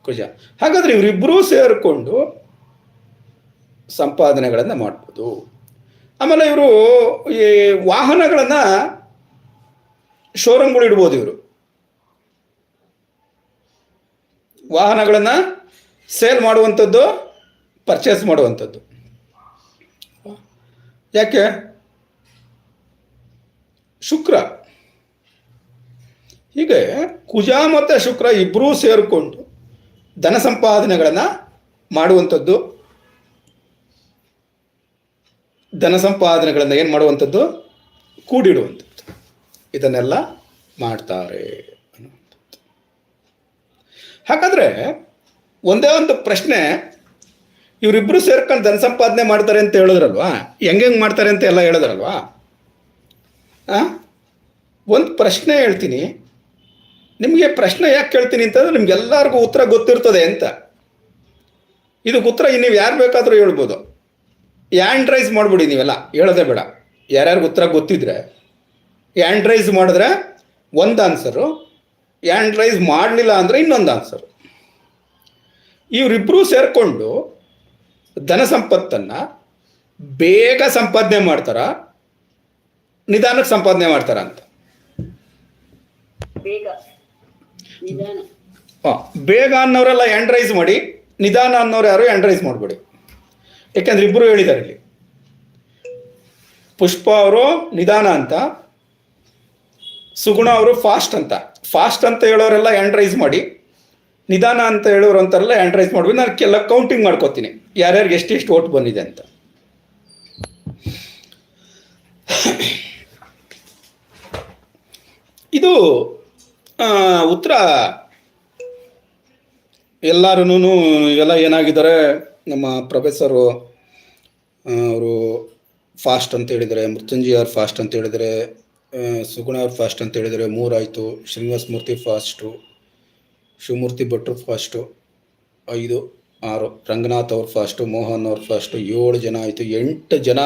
Kuja. ಹಾಗಾದ್ರೆ ಇವರಿಬ್ಬರೂ ಸೇರಿಕೊಂಡು ಸಂಪಾದನೆಗಳನ್ನು ಮಾಡ್ಬೋದು. ಆಮೇಲೆ ಇವರು ಈ ವಾಹನಗಳನ್ನು ಶೋರೂಮ್ಗಳು ಇಡ್ಬೋದು. ಇವರು ವಾಹನಗಳನ್ನು ಸೇಲ್ ಮಾಡುವಂಥದ್ದು, ಪರ್ಚೇಸ್ ಮಾಡುವಂಥದ್ದು. ಯಾಕೆ? ಶುಕ್ರ. ಹೀಗೆ ಕುಜ ಮತ್ತು ಶುಕ್ರ ಇಬ್ಬರೂ ಸೇರಿಕೊಂಡು ಧನ ಸಂಪಾದನೆಗಳನ್ನು ಮಾಡುವಂಥದ್ದು, ಧನ ಸಂಪಾದನೆಗಳನ್ನು ಏನು ಮಾಡುವಂಥದ್ದು? ಕೂಡಿಡುವಂಥದ್ದು. ಇದನ್ನೆಲ್ಲ ಮಾಡ್ತಾರೆ ಅನ್ನುವಂಥದ್ದು. ಹಾಗಾದರೆ ಒಂದೇ ಒಂದು ಪ್ರಶ್ನೆ, ಇವರಿಬ್ಬರು ಸೇರ್ಕೊಂಡು ಧನ ಸಂಪಾದನೆ ಮಾಡ್ತಾರೆ ಅಂತ ಹೇಳಿದ್ರಲ್ವಾ, ಹೆಂಗೆ ಮಾಡ್ತಾರೆ ಅಂತ ಎಲ್ಲ ಹೇಳಿದ್ರಲ್ವಾ? ಒಂದು ಪ್ರಶ್ನೆ ಹೇಳ್ತೀನಿ ನಿಮಗೆ. ಪ್ರಶ್ನೆ ಯಾಕೆ ಕೇಳ್ತೀನಿ ಅಂತಂದ್ರೆ ನಿಮ್ಗೆಲ್ಲರಿಗೂ ಉತ್ತರ ಗೊತ್ತಿರ್ತದೆ ಅಂತ. ಇದಕ್ಕೆ ಉತ್ತರ ನೀವು ಯಾರು ಬೇಕಾದರೂ ಹೇಳ್ಬೋದು. ಹ್ಯಾಂಡ್ ರೈಸ್ ಮಾಡಿಬಿಡಿ, ನೀವೆಲ್ಲ ಹೇಳೋದೇ ಬೇಡ. ಯಾರ್ಯಾರಿಗೆ ಉತ್ತರ ಗೊತ್ತಿದ್ರೆ ಹ್ಯಾಂಡ್ ರೈಸ್ ಮಾಡಿದ್ರೆ ಒಂದು ಆನ್ಸರು, ಹ್ಯಾಂಡ್ ರೈಸ್ ಮಾಡಲಿಲ್ಲ ಅಂದರೆ ಇನ್ನೊಂದು ಆನ್ಸರು. ಇವರಿಬ್ಬರೂ ಸೇರಿಕೊಂಡು ಧನ ಸಂಪತ್ತನ್ನು ಬೇಗ ಸಂಪಾದನೆ ಮಾಡ್ತಾರ, ನಿಧಾನಕ್ಕೆ ಸಂಪಾದನೆ ಮಾಡ್ತಾರ ಅಂತ? ಬೇಗ, ನಿಧಾನ. ಬೇಗ ಅನ್ನೋರೆಲ್ಲ ಹ್ಯಾಂಡ್ ರೈಸ್ ಮಾಡಿ, ನಿಧಾನ ಅನ್ನೋರು ಯಾರು ಹ್ಯಾಂಡ್ ರೈಸ್ ಮಾಡಬೇಡಿ. ಯಾಕೆಂದ್ರೆ ಇಬ್ಬರು ಹೇಳಿದ್ದಾರೆ ಇಲ್ಲಿ. ಪುಷ್ಪ ಅವರು ನಿಧಾನ ಅಂತ, ಸುಗುಣ ಅವರು ಫಾಸ್ಟ್ ಅಂತ. ಫಾಸ್ಟ್ ಅಂತ ಹೇಳೋರೆಲ್ಲ ಹ್ಯಾಂಡ್ ರೈಸ್ ಮಾಡಿ, ನಿಧಾನ ಅಂತ ಹೇಳೋರು ಅಂತಾರೆಲ್ಲ ಹ್ಯಾಂಡ್ ರೈಸ್ ಮಾಡ್ಬೇಕು. ನಾನು ಕೆಲ ಕೌಂಟಿಂಗ್ ಮಾಡ್ಕೋತೀನಿ ಯಾರ್ಯಾರಿಗೆ ಎಷ್ಟೆಷ್ಟು ಓಟ್ ಬಂದಿದೆ ಅಂತ. ಇದು ಉತ್ತರ. ಎಲ್ಲರೂ ಎಲ್ಲ ಏನಾಗಿದ್ದಾರೆ, ನಮ್ಮ ಪ್ರೊಫೆಸರು ಅವರು ಫಾಸ್ಟ್ ಅಂತ ಹೇಳಿದರೆ, ಮೃತ್ಯುಂಜಯ ಅವ್ರು ಫಾಸ್ಟ್ ಅಂತ ಹೇಳಿದರೆ, ಸುಗುಣ ಅವ್ರು ಫಾಸ್ಟ್ ಅಂತ ಹೇಳಿದರೆ 3 ಆಯಿತು. ಶ್ರೀನಿವಾಸ ಮೂರ್ತಿ ಫಾಸ್ಟು, ಶಿವಮೂರ್ತಿ ಭಟ್ರು ಫಾಸ್ಟು 5, 6. ರಂಗನಾಥ್ ಅವ್ರು ಫಾಸ್ಟು, ಮೋಹನ್ ಅವ್ರು ಫಾಸ್ಟು 7 ಜನ ಆಯಿತು. 8 ಜನ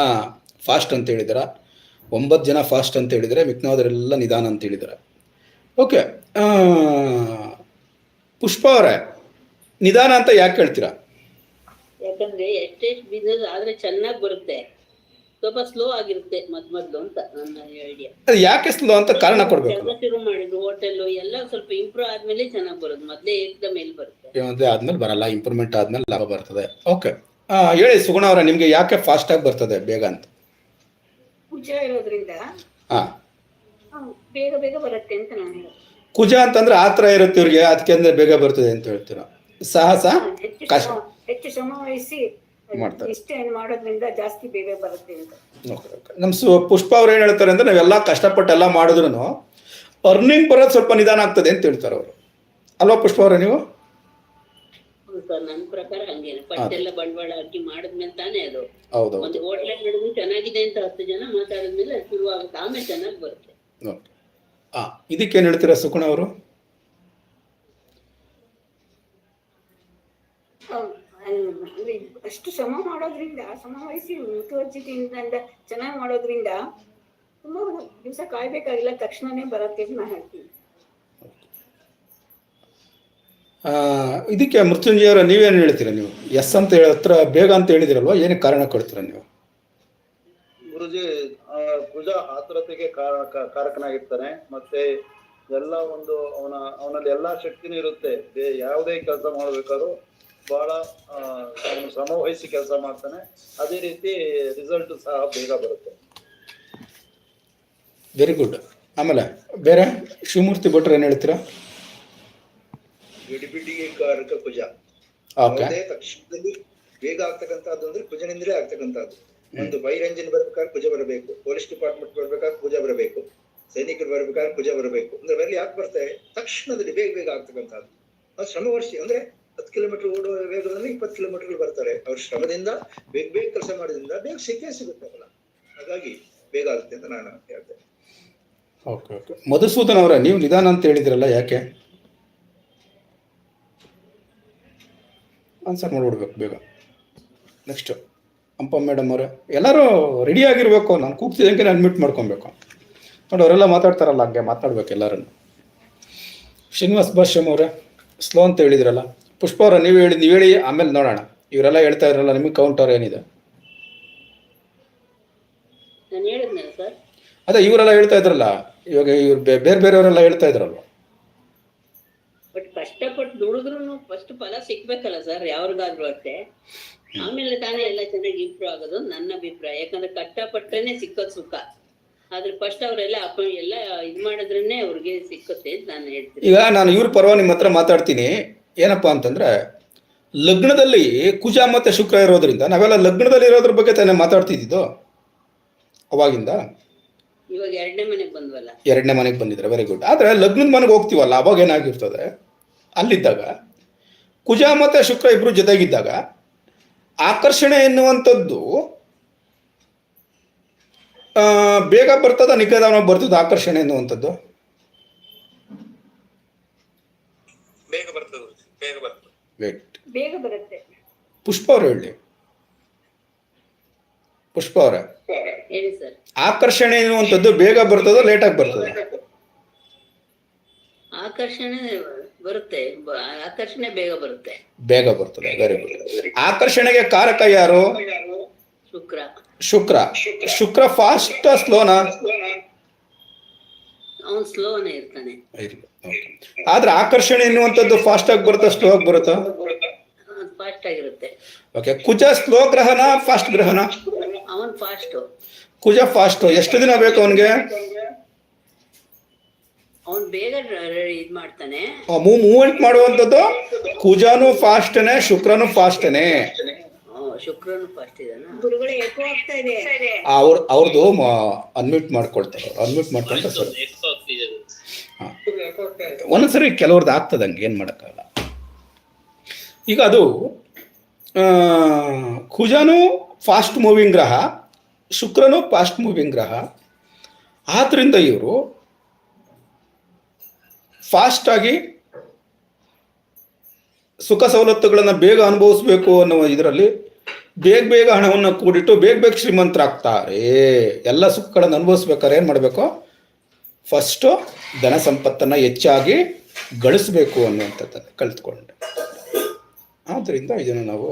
ಫಾಸ್ಟ್ ಅಂತ ಹೇಳಿದಾರೆ, 9 ಜನ ಫಾಸ್ಟ್ ಅಂತ ಹೇಳಿದರೆ, ಮಿಕ್ಕಿನವರೆಲ್ಲ ನಿಧಾನ ಅಂತ ಹೇಳಿದ್ದಾರೆ. ಓಕೆ, ಪುಷ್ಪ ಅವರೇ ನಿಧಾನ ಅಂತ ಯಾಕೆ ಹೇಳ್ತೀರಾ? ಯಾಕಂದ್ರೆ ಎಷ್ಟೆಷ್ಟು ಬಿಸ್ನೆಸ್ ಆದ್ರೆ ಚೆನ್ನಾಗಿ ಬರುತ್ತೆ, ಸ್ವಲ್ಪ ಸ್ಲೋ ಆಗಿರುತ್ತೆ ಮೊದ್ಲು ಅಂತ ನನ್ನ ಐಡಿಯಾ. ಅದು ಯಾಕೆ ಸ್ಲೋ ಅಂತ ಕಾರಣ ಕೊಡಬೇಕು. ಕೆಲಸ ಶುರು ಮಾಡಿದ್ರು ಹೋಟೆಲ್ ಎಲ್ಲ ಸ್ವಲ್ಪ ಇಂಪ್ರೂವ್ ಆದ್ಮೇಲೆ ಚೆನ್ನಾಗಿ ಬರೋದು, ಮೊದ್ಲೇ ಏಕದ ಮೇಲೆ ಬರುತ್ತೆ. ಆದ್ಮೇಲೆ ಬರಲ್ಲ, ಇಂಪ್ರೂವ್ಮೆಂಟ್ ಆದ್ಮೇಲೆ ಲಾಭ ಬರ್ತದೆ. ಓಕೆ, ಹೇಳಿ ಸುಗುಣ ಅವರ, ನಿಮ್ಗೆ ಯಾಕೆ ಫಾಸ್ಟ್ ಆಗಿ ಬರ್ತದೆ ಬೇಗ ಅಂತ? ಕುಜ ಇರೋದ್ರಿಂದ ಬೇಗ ಬೇಗ ಬರುತ್ತೆ ಅಂತ ನಾನು ಹೇಳೋದು. ಕುಜ ಅಂತಂದ್ರೆ ಆತರ ಇರುತ್ತೆ ಇವ್ರಿಗೆ, ಅದಕ್ಕೆ ಅಂದ್ರೆ ಬೇಗ ಬರ್ತದೆ ಅಂತ ಹೇಳ್ತೀರಾ? ಸಾಹಸ, ಕಷ್ಟ, ಹೆಚ್ಚು ಶ್ರಮ ವಹಿಸಿ ಮಾಡ್ತಾರೆ. ಇಷ್ಟೇ ಮಾಡೋದ್ರಿಂದ ಜಾಸ್ತಿ ಬೇಗ ಬರುತ್ತೆ ಅಂತ. ನಮ್ಮ ಪುಷ್ಪ ಅವ್ರು ಏನ್ ಹೇಳ್ತಾರೆ ಅಂದ್ರೆ, ನಾವೆಲ್ಲ ಕಷ್ಟಪಟ್ಟು ಎಲ್ಲ ಮಾಡಿದ್ರು ಅರ್ನಿಂಗ್ ಬರೋದು ಸ್ವಲ್ಪ ನಿಧಾನ ಆಗ್ತದೆ ಅಂತ ಹೇಳ್ತಾರೆ ಅವರು. ಅಲ್ವಾ ಪುಷ್ಪ ಅವ್ರೆ ನೀವು? ನನ್ನ ಪ್ರಕಾರ ಹಂಗೇನೆ, ಫಸ್ಟ್ ಎಲ್ಲ ಬಂಡವಾಳ ಹಾಕಿ ಮಾಡಿದ್ಮೇಲೆ ತಾನೇ ಅದು. ಹೌದು. ಒಂದು ಹೋಟ್ಲ್ ನಡೆದು ಚೆನ್ನಾಗಿದೆ ಅಂತ 10 ಜನ ಮಾತಾಡಿದ್ಮೇಲೆ ಶುರು ಆಗುತ್ತೆ, ಆಮೇಲೆ ಚೆನ್ನಾಗಿ ಬರುತ್ತೆ. ಇದಕ್ಕೇನು ಹೇಳ್ತೀರಾ ಸುಗುಣ ಅವರು? ಅಂದ್ರೆ ಅಷ್ಟು ಶ್ರಮ ಮಾಡೋದ್ರಿಂದ, ಶ್ರಮ ವಹಿಸಿ ಮುತುವರ್ಜಿತೆಯಿಂದ ಚೆನ್ನಾಗಿ ಮಾಡೋದ್ರಿಂದ ತುಂಬಾ ದಿವಸ ಕಾಯ್ಬೇಕಾಗಿಲ್ಲ, ತಕ್ಷಣನೇ ಬರುತ್ತೆ ಅಂತ ನಾನು ಹೇಳ್ತೀನಿ. ಇದಕ್ಕೆ ಮೃತ್ಯುಂಜಯ ಅವರ ನೀವೇನು ಹೇಳ್ತೀರಾ? ನೀವು ಎಸ್ ಅಂತ ಹತ್ರ ಬೇಗ ಅಂತ ಹೇಳಿದಿರಲ್ವಾ, ಏನಕ್ಕೆ ಕಾರಣ ಕೊಡ್ತೀರಾ ನೀವು? ಗುರುಜಿ, ಕುಜ ಆತುರತೆಗೆ ಕಾರಕನಾಗಿರ್ತಾನೆ. ಮತ್ತೆ ಎಲ್ಲ ಒಂದು ಅವನಲ್ಲಿ ಎಲ್ಲಾ ಶಕ್ತಿನೂ ಇರುತ್ತೆ. ಯಾವುದೇ ಕೆಲಸ ಮಾಡ್ಬೇಕಾದ್ರೂ ಬಹಳ ಅವನು ಶ್ರಮ ವಹಿಸಿ ಕೆಲಸ ಮಾಡ್ತಾನೆ. ಅದೇ ರೀತಿ ರಿಸಲ್ಟ್ ಸಹ ಬೇಗ ಬರುತ್ತೆ. Very good. ಆಮೇಲೆ ಬೇರೆ ಶಿವಮೂರ್ತಿ ಭಟ್ರು ಏನು ಹೇಳ್ತೀರಾ? ಗಡಿಬಿಡಿಗೆ ಕಾರಕ ಕುಜ. ಓಕೆ. ಯಾವುದೇ ತಕ್ಷಣದಲ್ಲಿ ಬೇಗ ಆಗ್ತಕ್ಕಂಥದ್ದು ಅಂದ್ರೆ ಕುಜನಿಂದಲೇ ಆಗ್ತಕ್ಕಂಥದ್ದು. ಒಂದು ಫೈರ್ ಎಂಜಿನ್ ಬರ್ಬೇಕಾದ್ರೆ ಕುಜ ಬರಬೇಕು, ಪೊಲೀಸ್ ಡಿಪಾರ್ಟ್ಮೆಂಟ್ ಬರ್ಬೇಕಾದ್ರೆ ಕುಜ ಬರಬೇಕು, ಸೈನಿಕರು ಬರ್ಬೇಕಾದ್ರೆ ಕುಜ ಬರಬೇಕು. ಅಂದ್ರೆ ಅವೆಲ್ಲ ಯಾಕೆ ಬರ್ತಾರೆ? ತಕ್ಷಣದಲ್ಲಿ ಬೇಗ ಬೇಗ ಆಗ್ತಕ್ಕಂಥದ್ದು. ಅದು ಶ್ರಮವರ್ಷಿ ಅಂದ್ರೆ 10 ಕಿಲೋಮೀಟರ್ ಓಡುವ ವೇಗದಲ್ಲಿ 20 ಕಿಲೋಮೀಟರ್ ಬರ್ತಾರೆ. ಅವ್ರ ಶ್ರಮದಿಂದ ಬೇಗ ಬೇಗ ಕೆಲಸ ಮಾಡೋದ್ರಿಂದ ಬೇಗ ಸಿಗುತ್ತಲ್ಲ, ಹಾಗಾಗಿ ಬೇಗ ಆಗುತ್ತೆ ಅಂತ ನಾನು ಹೇಳ್ತೇನೆ. Okay okay. ಮಧುಸೂದನ್ ಅವರೇ, ನೀವು ನಿಧಾನ ಅಂತ ಹೇಳಿದ್ರಲ್ಲ, ಯಾಕೆ? ಆನ್ಸರ್ ಮಾಡಿಬಿಡ್ಬೇಕು ಬೇಗ. ನೆಕ್ಸ್ಟು ಅಂಪ ಮೇಡಮ್ ಅವರೇ, ಎಲ್ಲರೂ ರೆಡಿ ಆಗಿರಬೇಕು. ನಾನು ಕೂಗ್ತಿದ್ದಂಗೆ ಅನ್ಮ್ಯೂಟ್ ಮಾಡ್ಕೊಬೇಕು ನೋಡಿ. ಅವರೆಲ್ಲ ಮಾತಾಡ್ತಾರಲ್ಲ, ಹಂಗೆ ಮಾತಾಡ್ಬೇಕು ಎಲ್ಲರನ್ನು. ಶ್ರೀನಿವಾಸ್ ಭಾಷ್ಯಮ್ ಅವರೇ, ಸ್ಲೋ ಅಂತ ಹೇಳಿದ್ರಲ್ಲ. ಪುಷ್ಪ ಅವರ, ನೀವು ಹೇಳಿ ಆಮೇಲೆ ನೋಡೋಣ. ಇವರೆಲ್ಲ ಹೇಳ್ತಾ ಇದ್ರಲ್ಲ, ನಿಮಗೆ ಕೌಂಟರ್ ಏನಿದೆ? ನಾನು ಹೇಳಿದ್ನಲ್ಲ ಸರ್, ಅದೇ ಇವರೆಲ್ಲ ಹೇಳ್ತಾ ಇದ್ರಲ್ಲ, ಇವಾಗ ಇವ್ರು ಬೇರೆಯವರೆಲ್ಲ ಹೇಳ್ತಾ ಇದ್ರಲ್ವ. ಬಟ್ ಕಷ್ಟಪಟ್ಟು ದುಡಿದ್ರು ಫಸ್ಟ್ ಫಲ ಸಿಗ್ಬೇಕಲ್ಲ ಸರ್, ಯಾವ್ರಿಗಾದ್ರೂ ಅಷ್ಟೇ. ಆಮೇಲೆ ತಾನೇ ಎಲ್ಲ ಚೆನ್ನಾಗಿ ಇಂಪ್ರೂವ್ ಆಗೋದು ನನ್ನ ಅಭಿಪ್ರಾಯ. ಯಾಕಂದ್ರೆ ಕಷ್ಟಪಟ್ಟರೇನೆ ಸಿಕ್ಕೋದು ಸುಖ. ಆದ್ರೆ ಫಸ್ಟ್ ಅವರೆಲ್ಲ ಎಲ್ಲ ಇದು ಮಾಡಿದ್ರೇನೆ ಅವ್ರಿಗೆ ಸಿಕ್ಕುತ್ತೆ ಅಂತ ನಾನು ಹೇಳ್ತೀನಿ. ಈಗ ನಾನು ಇವ್ರ ಪರವಾಗಿ ನಿಮ್ಮ ಹತ್ರ ಮಾತಾಡ್ತೀನಿ. ಏನಪ್ಪಾ ಅಂತಂದ್ರೆ, ಲಗ್ನದಲ್ಲಿ ಕುಜ ಮತ್ತೆ ಶುಕ್ರ ಇರೋದ್ರಿಂದ ನಾವೆಲ್ಲ ಲಗ್ನದಲ್ಲಿ ಇರೋದ್ರ ಬಗ್ಗೆ ತಾನೇ ಮಾತಾಡ್ತಿದ್ದು ಅವಾಗಿಂದ. ಇವಾಗ ಎರಡನೇ ಮನೆಗೆ ಬಂದ್ವಲ್ಲ. ಎರಡನೇ ಮನೆಗೆ ಬಂದಿದ್ರೆ ವೆರಿ ಗುಡ್. ಆದರೆ ಲಗ್ನದ ಮನೆಗೆ ಹೋಗ್ತೀವಲ್ಲ, ಅವಾಗ ಏನಾಗಿರ್ತದೆ, ಅಲ್ಲಿದ್ದಾಗ ಕುಜ ಮತ್ತು ಶುಕ್ರ ಇಬ್ಬರು ಜೊತೆಗಿದ್ದಾಗ ಆಕರ್ಷಣೆ ಎನ್ನುವಂಥದ್ದು ಬೇಗ ಬರ್ತದ, ನಿಗದಾನ ಬರ್ತದ? ಆಕರ್ಷಣೆ ಎನ್ನುವಂಥದ್ದು ಬೇಗ ಬರ್ತದೆ. ವೇಟ್, ಬೇಗ ಬರುತ್ತೆ. ಪುಷ್ಪ ಅವ್ರು ಹೇಳಿ. ಪುಷ್ಪ ಅವರೇ, ಹೇಳಿ ಸರ್. ಆಕರ್ಷಣೆ ಎನ್ನುವಂಥದ್ದು ಬೇಗ ಬರ್ತದ, ಲೇಟಾಗಿ ಬರ್ತದೆ? ಆಕರ್ಷಣೆ ಬರುತ್ತೆ, ಆಕರ್ಷಣೆ ಬೇಗ ಬರುತ್ತೆ. ಬೇಗ ಬರ್ತದೆ, ವೆರಿ ಗುಡ್. ಆಕರ್ಷಣೆಗೆ ಕಾರಕ ಯಾರು? ಶುಕ್ರ. ಶುಕ್ರ ಫಾಸ್ಟ್ ಸ್ಲೋನಾ? ಅವನ್ ಸ್ಲೋನೇ ಇರ್ತಾನೆ. ಆದ್ರೆ ಆಕರ್ಷಣೆ ಎನ್ನುವಂಥದ್ದು ಫಾಸ್ಟ್ ಆಗಿ ಬರುತ್ತಾ, ಸ್ಲೋ ಆಗಿ ಬರುತ್ತಾ? ಫಾಸ್ಟ್ ಆಗಿರುತ್ತೆ. ಓಕೆ. ಕುಜ ಸ್ಲೋ ಗ್ರಹನ ಫಾಸ್ಟ್ ಗ್ರಹನ? ಅವನ್ ಫಾಸ್ಟ್. ಕುಜ ಫಾಸ್ಟ್. ಎಷ್ಟು ದಿನ ಬೇಕು ಅವನಿಗೆ? ಅವನ್ ಬೇಗ ಇದ್ ಮಾಡ್ತಾನೆ, ಮೂವ್ಮೆಂಟ್ ಮಾಡುವಂಥದ್ದು. ಕುಜನು ಫಾಸ್ಟ್ನೇ, ಶುಕ್ರನು ಫಾಸ್ಟ್ನೇ. ಶುಕ್ರನು ಫಾಸ್ಟ್ ಇದಾನ. ಗುರುಗಳು ಎಕೋ ಆಗ್ತಾ ಇದೆ. ಅವ್ರದ್ದು ಅನ್ಮ್ಯೂಟ್ ಮಾಡ್ಕೊಳ್ತಾರೆ. ಅನ್ಮ್ಯೂಟ್ ಮಾಡ್ಕೊಂಡ್ರೆ ಸರಿ. ಒಂದೊಂದ್ಸರಿ ಕೆಲವ್ರದ್ದು ಆಗ್ತದೆ, ಹಂಗೆ ಏನು ಮಾಡೋಕ್ಕಾಗಲ್ಲ. ಈಗ ಅದು ಕುಜನು ಫಾಸ್ಟ್ ಮೂವಿಂಗ್ ಗ್ರಹ, ಶುಕ್ರನು ಫಾಸ್ಟ್ ಮೂವಿಂಗ್ ಗ್ರಹ. ಆದ್ದರಿಂದ ಇವರು ಫಾಸ್ಟಾಗಿ ಸುಖ ಸವಲತ್ತುಗಳನ್ನು ಬೇಗ ಅನುಭವಿಸ್ಬೇಕು ಅನ್ನುವ ಇದರಲ್ಲಿ ಬೇಗ ಹಣವನ್ನು ಕೂಡಿಟ್ಟು ಬೇಗ ಶ್ರೀಮಂತರಾಗ್ತಾರೆ. ಎಲ್ಲ ಸುಖಗಳನ್ನು ಅನುಭವಿಸ್ಬೇಕಾದ್ರೆ ಏನು ಮಾಡಬೇಕು? ಫಸ್ಟು ಧನ ಸಂಪತ್ತನ್ನು ಹೆಚ್ಚಾಗಿ ಗಳಿಸ್ಬೇಕು ಅನ್ನುವಂಥದ್ದನ್ನು ಕಲಿತ್ಕೊಂಡೆ. ಆದ್ದರಿಂದ ಇದನ್ನು ನಾವು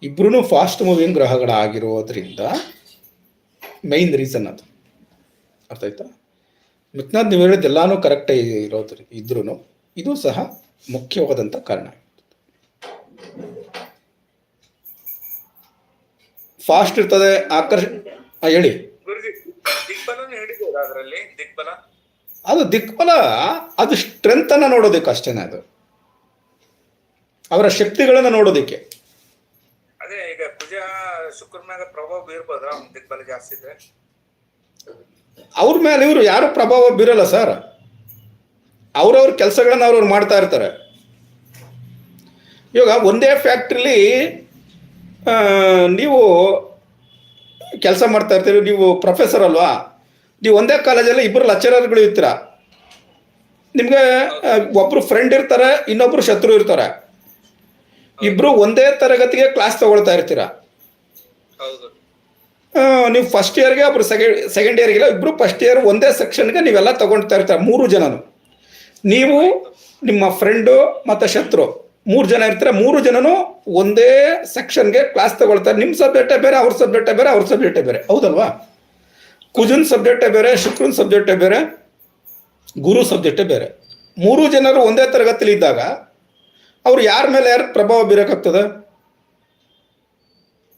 ಇಬ್ಬರೂ ಫಾಸ್ಟ್ ಮೂವಿಂಗ್ ಗ್ರಹಗಳಾಗಿರೋದ್ರಿಂದ ಮೈನ್ ರೀಸನ್ ಅದು. ಅರ್ಥ ಆಯ್ತಾ? ಮಿಕ್ನಾಥ್, ನೀವು ಹೇಳಿದ್ದೆಲ್ಲಾನು ಕರೆಕ್ಟ್ ಇದ್ರೂ ಇದು ಸಹ ಮುಖ್ಯವಾದಂಥ ಕಾರಣ. ಫಾಸ್ಟ್ ಇರ್ತದೆ, ಹೇಳಿ. ಅದು ದಿಕ್ಬಲ, ಅದು ಸ್ಟ್ರೆಂತ್ ಅನ್ನ ನೋಡೋದಕ್ಕೆ ಅಷ್ಟೇನೆ. ಅದು ಅವರ ಶಕ್ತಿಗಳನ್ನ ನೋಡೋದಕ್ಕೆ. ಅದೇ ಈಗ ಕುಜ ಶುಕ್ರ ಮ್ಯಾಗ ಪ್ರಭಾವ ಬೀರ್ಬೋದ್ರ ದಿಕ್ಬಲ ಜಾಸ್ತಿ ಇದ್ರೆ? ಅವ್ರ ಮೇಲೆ ಇವರು ಯಾರು ಪ್ರಭಾವ ಬೀರಲ್ಲ ಸರ್. ಅವ್ರವ್ರ ಕೆಲಸಗಳನ್ನ ಅವ್ರವ್ರು ಮಾಡ್ತಾ ಇರ್ತಾರೆ. ಇವಾಗ ಒಂದೇ ಫ್ಯಾಕ್ಟ್ರಿಲಿ ನೀವು ಕೆಲಸ ಮಾಡ್ತಾ ಇರ್ತೀರಿ, ನೀವು ಪ್ರೊಫೆಸರ್ ಅಲ್ವಾ, ನೀವು ಒಂದೇ ಕಾಲೇಜಲ್ಲಿ ಇಬ್ಬರು ಲೆಕ್ಚರರ್ಗಳು ಇರ್ತೀರ. ನಿಮಗೆ ಒಬ್ರು ಫ್ರೆಂಡ್ ಇರ್ತಾರೆ, ಇನ್ನೊಬ್ರು ಶತ್ರು ಇರ್ತಾರೆ. ಇಬ್ರು ಒಂದೇ ತರಗತಿಗೆ ಕ್ಲಾಸ್ ತಗೊಳ್ತಾ ಇರ್ತೀರ. ನೀವು ಫಸ್ಟ್ ಇಯರ್ಗೆ, ಒಬ್ರು ಸೆಕೆಂಡ್ ಇಯರ್ಗಿಲ್ಲ, ಇಬ್ರು ಫಸ್ಟ್ ಇಯರ್ ಒಂದೇ ಸೆಕ್ಷನ್ಗೆ ನೀವೆಲ್ಲ ತಗೊಳ್ತಾ ಇರ್ತಾರೆ. 3 ಜನನು, ನೀವು, ನಿಮ್ಮ ಫ್ರೆಂಡು ಮತ್ತು ಶತ್ರು 3 ಜನ ಇರ್ತಾರೆ. 3 ಜನನು ಒಂದೇ ಸೆಕ್ಷನ್ಗೆ ಕ್ಲಾಸ್ ತಗೊಳ್ತಾರೆ. ನಿಮ್ಮ ಸಬ್ಜೆಕ್ಟೇ ಬೇರೆ, ಅವ್ರ ಸಬ್ಜೆಕ್ಟೇ ಬೇರೆ, ಅವ್ರ ಸಬ್ಜೆಕ್ಟೇ ಬೇರೆ. ಹೌದಲ್ವಾ? ಕುಜನ್ ಸಬ್ಜೆಕ್ಟೇ ಬೇರೆ, ಶುಕ್ರನ್ ಸಬ್ಜೆಕ್ಟೇ ಬೇರೆ, ಗುರು ಸಬ್ಜೆಕ್ಟೇ ಬೇರೆ. 3 ಜನರು ಒಂದೇ ತರಗತಿಲಿ ಇದ್ದಾಗ ಅವ್ರು ಯಾರ ಮೇಲೆ ಯಾರು ಪ್ರಭಾವ ಬೀರಕ್ಕಾಗ್ತದೆ?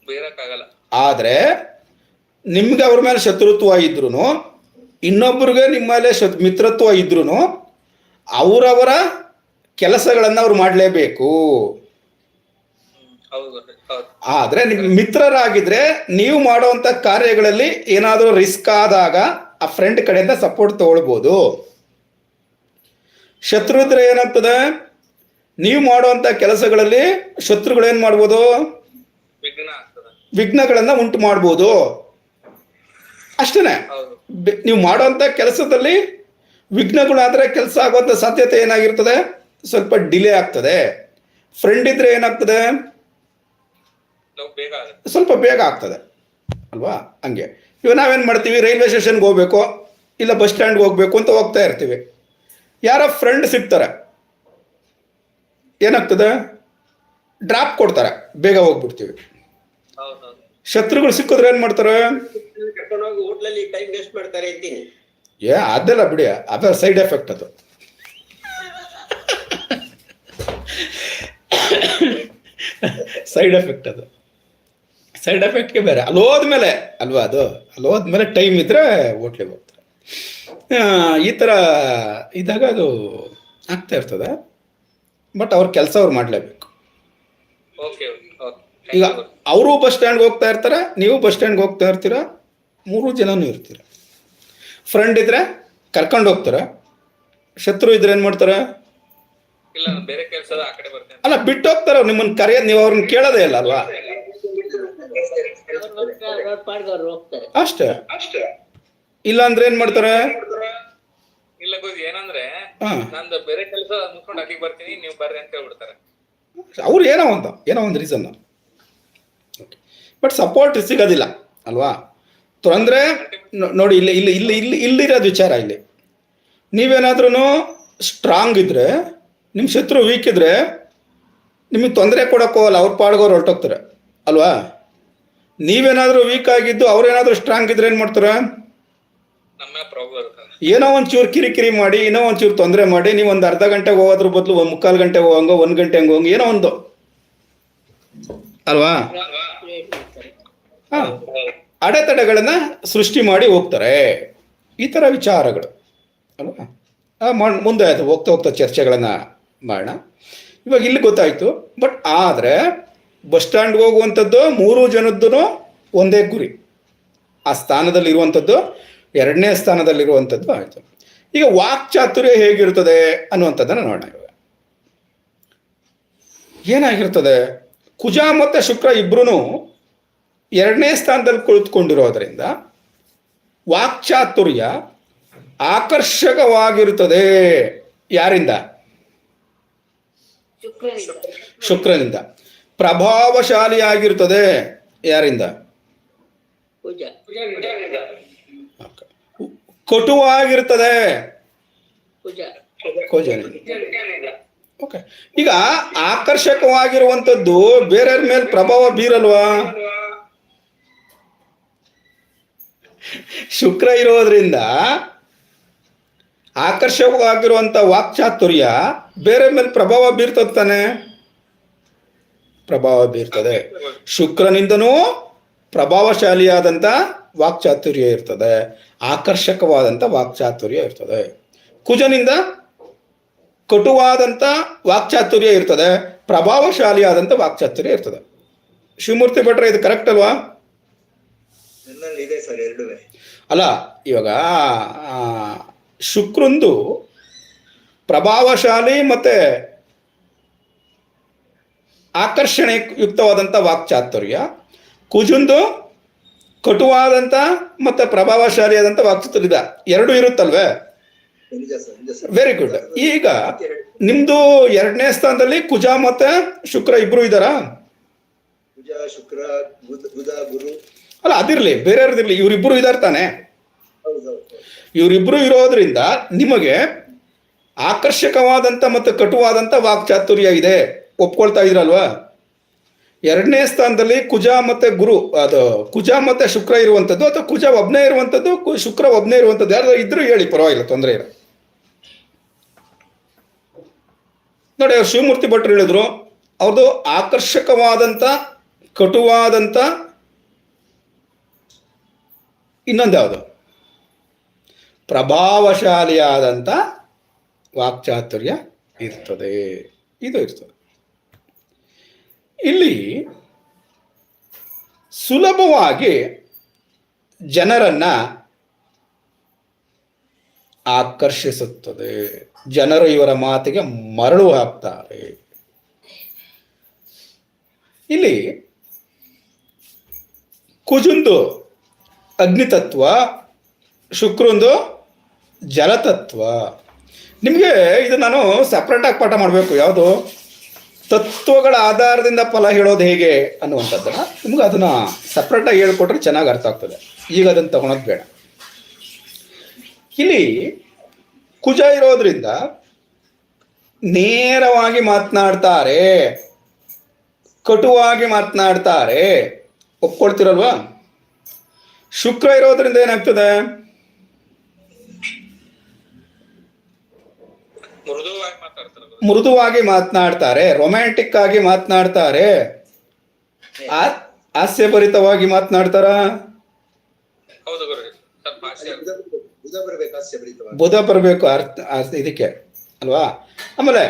ಬೀರಕ್ಕಾಗಲ್ಲ. ಆದರೆ ನಿಮ್ಗೆ ಅವ್ರ ಮೇಲೆ ಶತ್ರುತ್ವ ಇದ್ರೂ, ಇನ್ನೊಬ್ಬರಿಗೆ ನಿಮ್ಮ ಮೇಲೆ ಮಿತ್ರತ್ವ ಇದ್ರೂ ಅವರವರ ಕೆಲಸಗಳನ್ನು ಅವ್ರು ಮಾಡಲೇಬೇಕು. ಹೌದು ಹೌದು. ಆದರೆ ನಿಮ್ಮ ಮಿತ್ರರಾಗಿದ್ರೆ ನೀವು ಮಾಡುವಂಥ ಕಾರ್ಯಗಳಲ್ಲಿ ಏನಾದರೂ ರಿಸ್ಕ್ ಆದಾಗ ಆ ಫ್ರೆಂಡ್ ಕಡೆಯಿಂದ ಸಪೋರ್ಟ್ ತಗೊಳ್ಬೋದು. ಶತ್ರು ಇದ್ರೆ ಏನಾಗ್ತದೆ, ನೀವು ಮಾಡುವಂಥ ಕೆಲಸಗಳಲ್ಲಿ ಶತ್ರುಗಳೇನು ಮಾಡ್ಬೋದು, ವಿಘ್ನ ಆಗ್ತದೆ. ವಿಘ್ನಗಳನ್ನು ಉಂಟು ಮಾಡ್ಬೋದು. ಅಷ್ಟೇ, ಹೌದು. ನೀವು ಮಾಡುವಂಥ ಕೆಲಸದಲ್ಲಿ ವಿಘ್ನಗಳಾದರೆ ಕೆಲಸ ಆಗುವಂಥ ಸಾಧ್ಯತೆ ಏನಾಗಿರ್ತದೆ, ಸ್ವಲ್ಪ ಡಿಲೇ ಆಗ್ತದೆ. ಫ್ರೆಂಡ್ ಇದ್ರೆ ಏನಾಗ್ತದೆ, ನಾವು ಬೇಗ ಆಗುತ್ತೆ. ಸ್ವಲ್ಪ ಬೇಗ ಆಗ್ತದೆ ಅಲ್ವಾ. ಹಂಗೆ ಇವಾಗ ನಾವೇನು ಮಾಡ್ತೀವಿ, ರೈಲ್ವೆ ಸ್ಟೇಷನ್ಗೆ ಹೋಗ್ಬೇಕು ಇಲ್ಲ ಬಸ್ ಸ್ಟ್ಯಾಂಡ್ಗೆ ಹೋಗ್ಬೇಕು ಅಂತ ಹೋಗ್ತಾ ಇರ್ತೀವಿ. ಯಾರೋ ಫ್ರೆಂಡ್ ಸಿಗ್ತಾರೆ, ಏನಾಗ್ತದೆ, ಡ್ರಾಪ್ ಕೊಡ್ತಾರೆ, ಬೇಗ ಹೋಗ್ಬಿಡ್ತೀವಿ. ಹೌದು ಹೌದು. ಶತ್ರುಗಳು ಸಿಕ್ಕಿದ್ರೆ ಏನು ಮಾಡ್ತಾರೆ, ಕರ್ಕೊಂಡೋಗಿ ಹೋಟ್ಲಲ್ಲಿ ಟೈಮ್ ವೇಸ್ಟ್ ಮಾಡ್ತಾರೆ ಅಂತೀನಿ. ಅದೆಲ್ಲ ಬಿಡಿ, ಅದರ ಸೈಡ್ ಎಫೆಕ್ಟ್ ಅದು. ಸೈಡ್ ಎಫೆಕ್ಟ್ ಅದು, ಸೈಡ್ ಎಫೆಕ್ಟ್ಗೆ ಬೇರೆ. ಅಲ್ಲಿ ಹೋದ್ಮೇಲೆ ಅಲ್ವಾ, ಅದು ಅಲ್ಲಿ ಹೋದ್ಮೇಲೆ ಟೈಮ್ ಇದ್ರೆ ಹೋಟ್ಲಿಗೆ ಹೋಗ್ತಾರೆ. ಈ ಥರ ಇದ್ದಾಗ ಅದು ಆಗ್ತಾ ಇರ್ತದೆ. ಬಟ್ ಅವ್ರ ಕೆಲಸ ಅವ್ರು ಮಾಡಲೇಬೇಕು. Okay okay okay. ಈಗ ಅವರು ಬಸ್ ಸ್ಟ್ಯಾಂಡ್ಗೆ ಹೋಗ್ತಾ ಇರ್ತಾರೆ, ನೀವು ಬಸ್ ಸ್ಟ್ಯಾಂಡ್ಗೆ ಹೋಗ್ತಾ ಇರ್ತೀರ, 3 ಜನನೂ ಇರ್ತೀರ. ಫ್ರೆಂಡ್ ಇದ್ರೆ ಕರ್ಕೊಂಡು ಹೋಗ್ತಾರೆ, ಶತ್ರು ಇದ್ರೆ ಏನು ಮಾಡ್ತಾರೆ, ಇಲ್ಲ ನಾನು ಬೇರೆ ಕೆಲಸದ ಆ ಕಡೆ ಬರ್ತೇನೆ. ಅಲ್ಲ ಬಿಟ್ಟು ಹೋಗ್ತಾರೆ. ಅವ್ರು ನಿಮ್ಮನ್ನು ಕರೆಯೋದು, ನೀವು ಅವ್ರನ್ನ ಕೇಳೋದೇ ಇಲ್ಲ ಅಲ್ವಾ, ಅವ್ರ ಪಾಡ್ಗೆ ಅವ್ರು ಹೋಗ್ತಾರೆ. ಅಷ್ಟೇ. ಇಲ್ಲ ಅಂದ್ರೆ ಏನು ಮಾಡ್ತಾರೆ, ಇಲ್ಲ ಗುರುಜಿ, ಏನಂದ್ರೆ ಹಾಂ, ನಂದು ಬೇರೆ ಕೆಲಸ ಮುಗಿಸ್ಕೊಂಡು ಅಲ್ಲಿಗೆ ಬರ್ತೀನಿ, ನೀವು ಬರ್ರಿ ಅಂತ ಹೇಳ್ಬಿಡ್ತಾರೆ. ಅವ್ರು ಏನೋ ಒಂದು ರೀಸನ್. ಬಟ್ ಸಪೋರ್ಟ್ ಸಿಗೋದಿಲ್ಲ ಅಲ್ವಾ. ತೊಂದರೆ ನೋಡಿ, ಇಲ್ಲಿರೋದು ವಿಚಾರ. ಇಲ್ಲಿ ನೀವೇನಾದ್ರೂ ಸ್ಟ್ರಾಂಗ್ ಇದ್ರೆ, ನಿಮ್ಮ ಶತ್ರು ವೀಕ್ ಇದ್ರೆ ನಿಮಗೆ ತೊಂದರೆ ಕೊಡೋಕ್ಕೋಗಲ್ಲ, ಅವ್ರ ಪಾಡ್ಗೋರು ಹೊರಟೋಗ್ತಾರೆ ಅಲ್ವಾ. ನೀವೇನಾದರೂ ವೀಕ್ ಆಗಿದ್ದು ಅವ್ರೇನಾದರೂ ಸ್ಟ್ರಾಂಗ್ ಇದ್ರೆ ಏನು ಮಾಡ್ತಾರೆ, ನಮ್ಮ ಪ್ರಭು ಇರ್ತಾರೆ. ಏನೋ ಒಂಚೂರು ಕಿರಿಕಿರಿ ಮಾಡಿ, ಏನೋ ಒಂಚೂರು ತೊಂದರೆ ಮಾಡಿ, ನೀವು ಒಂದು ಅರ್ಧ ಗಂಟೆಗೆ ಹೋಗೋದ್ರ ಬದಲು 1/4 ಗಂಟೆ ಹೋಗಂಗೋ, 1 ಗಂಟೆ ಹಂಗೆ ಹೋಗಂಗೆ, ಏನೋ ಒಂದು ಅಲ್ವಾ. ಹಾಂ, ಅಡೆತಡೆಗಳನ್ನು ಸೃಷ್ಟಿ ಮಾಡಿ ಹೋಗ್ತಾರೆ. ಈ ಥರ ವಿಚಾರಗಳು ಅಲ್ವಾ. ಮುಂದೆ ಅದು ಹೋಗ್ತಾ ಚರ್ಚೆಗಳನ್ನು ಮಾಡೋಣ. ಇವಾಗ ಇಲ್ಲಿ ಗೊತ್ತಾಯಿತು. ಬಟ್ ಆದರೆ ಬಸ್ ಸ್ಟ್ಯಾಂಡ್ಗೆ ಹೋಗುವಂಥದ್ದು 3 ಜನದ್ದು ಒಂದೇ ಗುರಿ, ಆ ಸ್ಥಾನದಲ್ಲಿ ಇರುವಂಥದ್ದು 2ನೇ ಸ್ಥಾನದಲ್ಲಿರುವಂಥದ್ದು ಆಯಿತು. ಈಗ ವಾಕ್ಚಾತುರ್ಯ ಹೇಗಿರ್ತದೆ ಅನ್ನುವಂಥದ್ದನ್ನು ನೋಡೋಣ. ಇವಾಗ ಏನಾಗಿರ್ತದೆ, ಕುಜ ಮತ್ತು ಶುಕ್ರ ಇಬ್ಬರೂ 2ನೇ ಸ್ಥಾನದಲ್ಲಿ ಕುಳಿತುಕೊಂಡಿರೋದ್ರಿಂದ ವಾಕ್ಚಾತುರ್ಯ ಆಕರ್ಷಕವಾಗಿರುತ್ತದೆ. ಯಾರಿಂದ? ಶುಕ್ರನಿಂದ. ಪ್ರಭಾವಶಾಲಿಯಾಗಿರ್ತದೆ. ಯಾರಿಂದ? ಪೂಜಾ. ಕಟುವಾಗಿರ್ತದೆ. ಪೂಜಾ. ಕುಜನಿಂದ. ಓಕೆ. ಈಗ ಆಕರ್ಷಕವಾಗಿರುವಂಥದ್ದು ಬೇರೆಯವ್ರ ಮೇಲೆ ಪ್ರಭಾವ ಬೀರಲ್ವಾ? ಶುಕ್ರ ಇರೋದ್ರಿಂದ ಆಕರ್ಷಕವಾಗಿರುವಂಥ ವಾಕ್ಚಾತುರ್ಯ ಬೇರೆ ಮೇಲೆ ಪ್ರಭಾವ ಬೀರ್ತದೆ ತಾನೆ? ಪ್ರಭಾವ ಬೀರ್ತದೆ. ಶುಕ್ರನಿಂದನೂ ಪ್ರಭಾವಶಾಲಿಯಾದಂಥ ವಾಕ್ಚಾತುರ್ಯ ಇರ್ತದೆ, ಆಕರ್ಷಕವಾದಂಥ ವಾಕ್ಚಾತುರ್ಯ ಇರ್ತದೆ. ಕುಜನಿಂದ ಕಟುವಾದಂಥ ವಾಕ್ಚಾತುರ್ಯ ಇರ್ತದೆ, ಪ್ರಭಾವಶಾಲಿಯಾದಂಥ ವಾಕ್ಚಾತುರ್ಯ ಇರ್ತದೆ. ಶಿವಮೂರ್ತಿ ಭಟ್ರೆ, ಇದು ಕರೆಕ್ಟ್ ಅಲ್ವಾ? ನನ್ನಲ್ಲಿ ಇದೆ ಸರ್ ಎರಡುವೆ. ಅಲ್ಲ, ಇವಾಗ ಶುಕ್ರಂದು ಪ್ರಭಾವಶಾಲಿ ಮತ್ತೆ ಆಕರ್ಷಣೆ ಯುಕ್ತವಾದಂಥ ವಾಕ್ಚಾತುರ್ಯ, ಕುಜಂದು ಕಟುವಾದಂಥ ಮತ್ತೆ ಪ್ರಭಾವಶಾಲಿಯಾದಂಥ ವಾಕ್ಚಾತುರ್ಯ ಎರಡೂ ಇರುತ್ತಲ್ವೇ? ನಿಜ ಸರ್. Very good. ಈಗ ನಿಮ್ದು 2ನೇ ಸ್ಥಾನದಲ್ಲಿ ಕುಜ ಮತ್ತೆ ಶುಕ್ರ ಇಬ್ರು ಇದ್ದಾರಾ? ಕುಜ, ಶುಕ್ರ, ಬುಧ, ಗುರು. ಅಲ್ಲ, ಅದಿರ್ಲಿ, ಬೇರೆಯವ್ರದಿರ್ಲಿ, ಇವರಿಬ್ರು ಇದಾರೆ ತಾನೆ? ಹೌದೌದು. ಇವರಿಬ್ರು ಇರೋದ್ರಿಂದ ನಿಮಗೆ ಆಕರ್ಷಕವಾದಂಥ ಮತ್ತು ಕಟುವಾದಂಥ ವಾಕ್ಚಾತುರ್ಯ ಇದೆ, ಒಪ್ಕೊಳ್ತಾ ಇದ್ರಲ್ವಾ? 2ನೇ ಸ್ಥಾನದಲ್ಲಿ ಕುಜ ಮತ್ತೆ ಗುರು, ಅದು ಕುಜ ಮತ್ತೆ ಶುಕ್ರ ಇರುವಂಥದ್ದು, ಅಥವಾ ಕುಜ ಒಬ್ಬನೇ ಇರುವಂಥದ್ದು, ಶುಕ್ರ ಒಬ್ಬನೇ ಇರುವಂಥದ್ದು, ಯಾರು ಇದ್ರು ಹೇಳಿ, ಪರವಾಗಿಲ್ಲ, ತೊಂದರೆ ಇಲ್ಲ. ನೋಡಿ, ಅವ್ರು ಶಿವಮೂರ್ತಿ ಭಟ್ರು ಹೇಳಿದ್ರು, ಅವ್ರದ್ದು ಆಕರ್ಷಕವಾದಂಥ ಕಟುವಾದಂಥ, ಇನ್ನೊಂದು ಯಾವುದು, ಪ್ರಭಾವಶಾಲಿಯಾದಂಥ ವಾಕ್ಚಾತುರ್ಯ ಇರ್ತದೆ. ಇದು ಇರ್ತದೆ. ಇಲ್ಲಿ ಸುಲಭವಾಗಿ ಜನರನ್ನ ಆಕರ್ಷಿಸುತ್ತದೆ. ಜನರು ಇವರ ಮಾತಿಗೆ ಮರಳು ಹಾಕ್ತಾರೆ. ಇಲ್ಲಿ ಕುಜುಂದು ಅಗ್ನಿತತ್ವ, ಶುಕ್ರಂದು ಜಲತತ್ವ. ನಿಮಗೆ ಇದು ನಾನು ಸಪ್ರೇಟಾಗಿ ಪಾಠ ಮಾಡಬೇಕು. ಯಾವುದು ತತ್ವಗಳ ಆಧಾರದಿಂದ ಫಲ ಹೇಳೋದು ಹೇಗೆ ಅನ್ನುವಂಥದ್ದನ್ನು ನಿಮ್ಗೆ ಅದನ್ನು ಸಪ್ರೇಟಾಗಿ ಹೇಳ್ಕೊಟ್ರೆ ಚೆನ್ನಾಗಿ ಅರ್ಥ ಆಗ್ತದೆ. ಈಗ ಅದನ್ನು ತಗೊಳೋದು ಬೇಡ. ಇಲ್ಲಿ ಕುಜ ಇರೋದ್ರಿಂದ ನೇರವಾಗಿ ಮಾತನಾಡ್ತಾರೆ, ಕಟುವಾಗಿ ಮಾತನಾಡ್ತಾರೆ. ಒಪ್ಕೊಳ್ತಿರಲ್ವಾ? ಶುಕ್ರ ಇರೋದ್ರಿಂದ ಏನಾಗ್ತದೆ? ಮೃದುವಾಗಿ ಮಾತಾಡ್ತಾರೆ. ಮೃದುವಾಗಿ ಮಾತನಾಡ್ತಾರೆ, ರೊಮ್ಯಾಂಟಿಕ್ ಆಗಿ ಮಾತನಾಡ್ತಾರೆ, ಹಾಸ್ಯಭರಿತವಾಗಿ ಮಾತನಾಡ್ತಾರ. ಹೌದು ಗುರುಜಿ, ಸ್ವಲ್ಪ ಹಾಸ್ಯ. ಬುಧ ಬರ್ಬೇಕು ಹಾಸ್ಯಭರಿತವಾಗಿ. ಬುಧ ಬರಬೇಕು ಇದಕ್ಕೆ ಅಲ್ವಾ? ಆಮೇಲೆ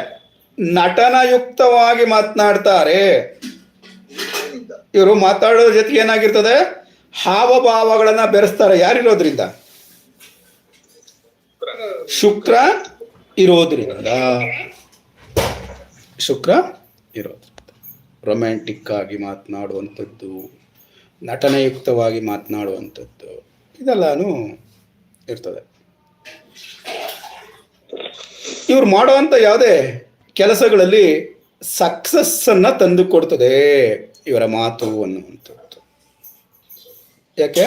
ನಟನಯುಕ್ತವಾಗಿ ಮಾತನಾಡ್ತಾರೆ. ಇವರು ಮಾತಾಡೋ ಜೊತೆಗೆ ಏನಾಗಿರ್ತದೆ? ಹಾವಭಾವಗಳನ್ನ ಬೆರೆಸ್ತಾರೆ. ಯಾರಿರೋದ್ರಿಂದ? ಶುಕ್ರ ಇರೋದ್ರಿಂದ. ಶುಕ್ರ ಇರೋದ್ರಿಂದ ರೊಮ್ಯಾಂಟಿಕ್ ಆಗಿ ಮಾತನಾಡುವಂಥದ್ದು, ನಟನಯುಕ್ತವಾಗಿ ಮಾತನಾಡುವಂಥದ್ದು ಇದೆಲ್ಲಾನು ಇರ್ತದೆ. ಇವ್ರು ಮಾಡುವಂಥ ಯಾವುದೇ ಕೆಲಸಗಳಲ್ಲಿ ಸಕ್ಸಸ್ಸನ್ನು ತಂದು ಕೊಡ್ತದೆ ಇವರ ಮಾತು ಅನ್ನುವಂಥದ್ದು. ಯಾಕೆ?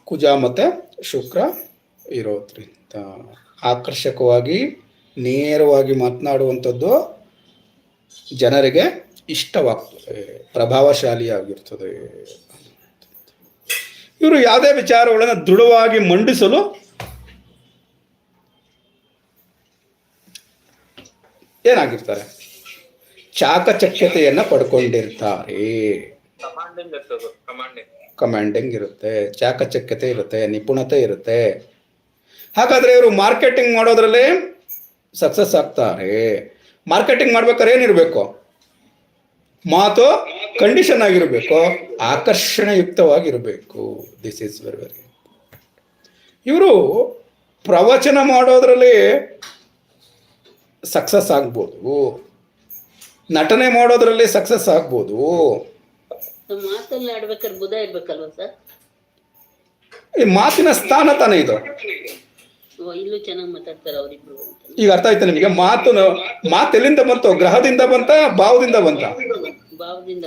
ಕುಜ ಮತ್ತು ಶುಕ್ರ ಇರೋದ್ರಿಂದ ಆಕರ್ಷಕವಾಗಿ ನೇರವಾಗಿ ಮಾತನಾಡುವಂಥದ್ದು ಜನರಿಗೆ ಇಷ್ಟವಾಗ್ತದೆ, ಪ್ರಭಾವಶಾಲಿಯಾಗಿರ್ತದೆ. ಇವರು ಯಾವುದೇ ವಿಚಾರಗಳನ್ನು ದೃಢವಾಗಿ ಮಂಡಿಸಲು ಏನಾಗಿರ್ತಾರೆ? ಚಾಕಚಕ್ಯತೆಯನ್ನು ಪಡ್ಕೊಂಡಿರ್ತಾರೆ. ಕಮಾಂಡಿಂಗ್ ಇರುತ್ತೆ, ಚಾಕಚಕ್ಯತೆ ಇರುತ್ತೆ, ನಿಪುಣತೆ ಇರುತ್ತೆ. ಹಾಗಾದ್ರೆ ಇವರು ಮಾರ್ಕೆಟಿಂಗ್ ಮಾಡೋದ್ರಲ್ಲಿ ಸಕ್ಸಸ್ ಆಗ್ತಾರೆ. ಮಾರ್ಕೆಟಿಂಗ್ ಮಾಡ್ಬೇಕಾದ್ರೆ ಏನಿರಬೇಕು? ಮಾತು ಕಂಡೀಷನ್ ಆಗಿರಬೇಕು, ಆಕರ್ಷಣೆಯುಕ್ತವಾಗಿರಬೇಕು. This is very very. ಇವರು ಪ್ರವಚನ ಮಾಡೋದ್ರಲ್ಲಿ ಸಕ್ಸಸ್ ಆಗ್ಬೋದು, ನಟನೆ ಮಾಡೋದ್ರಲ್ಲಿ ಸಕ್ಸಸ್ ಆಗ್ಬೋದು. ಮಾತಲ್ಲಿ ಆಡ್ಬೇಕಾದ್ರೆ ಬುಧ ಇರ್ಬೇಕಲ್ವಾ ಸರ್? ಈ ಮಾತಿನ ಸ್ಥಾನ ತಾನೇ ಇದು. ಇಲ್ಲೂ ಚೆನ್ನಾಗಿ ಮಾತಾಡ್ತಾರೆ ಅವರಿಬ್ರು. ಈಗ ಅರ್ಥ ಆಯ್ತಾ ನಿಮಗೆ? ಮಾತು ಎಲ್ಲಿಂದ ಬಂತು? ಗ್ರಹದಿಂದ ಬಂತ, ಭಾವದಿಂದ ಬಂತ? ಭಾವದಿಂದ.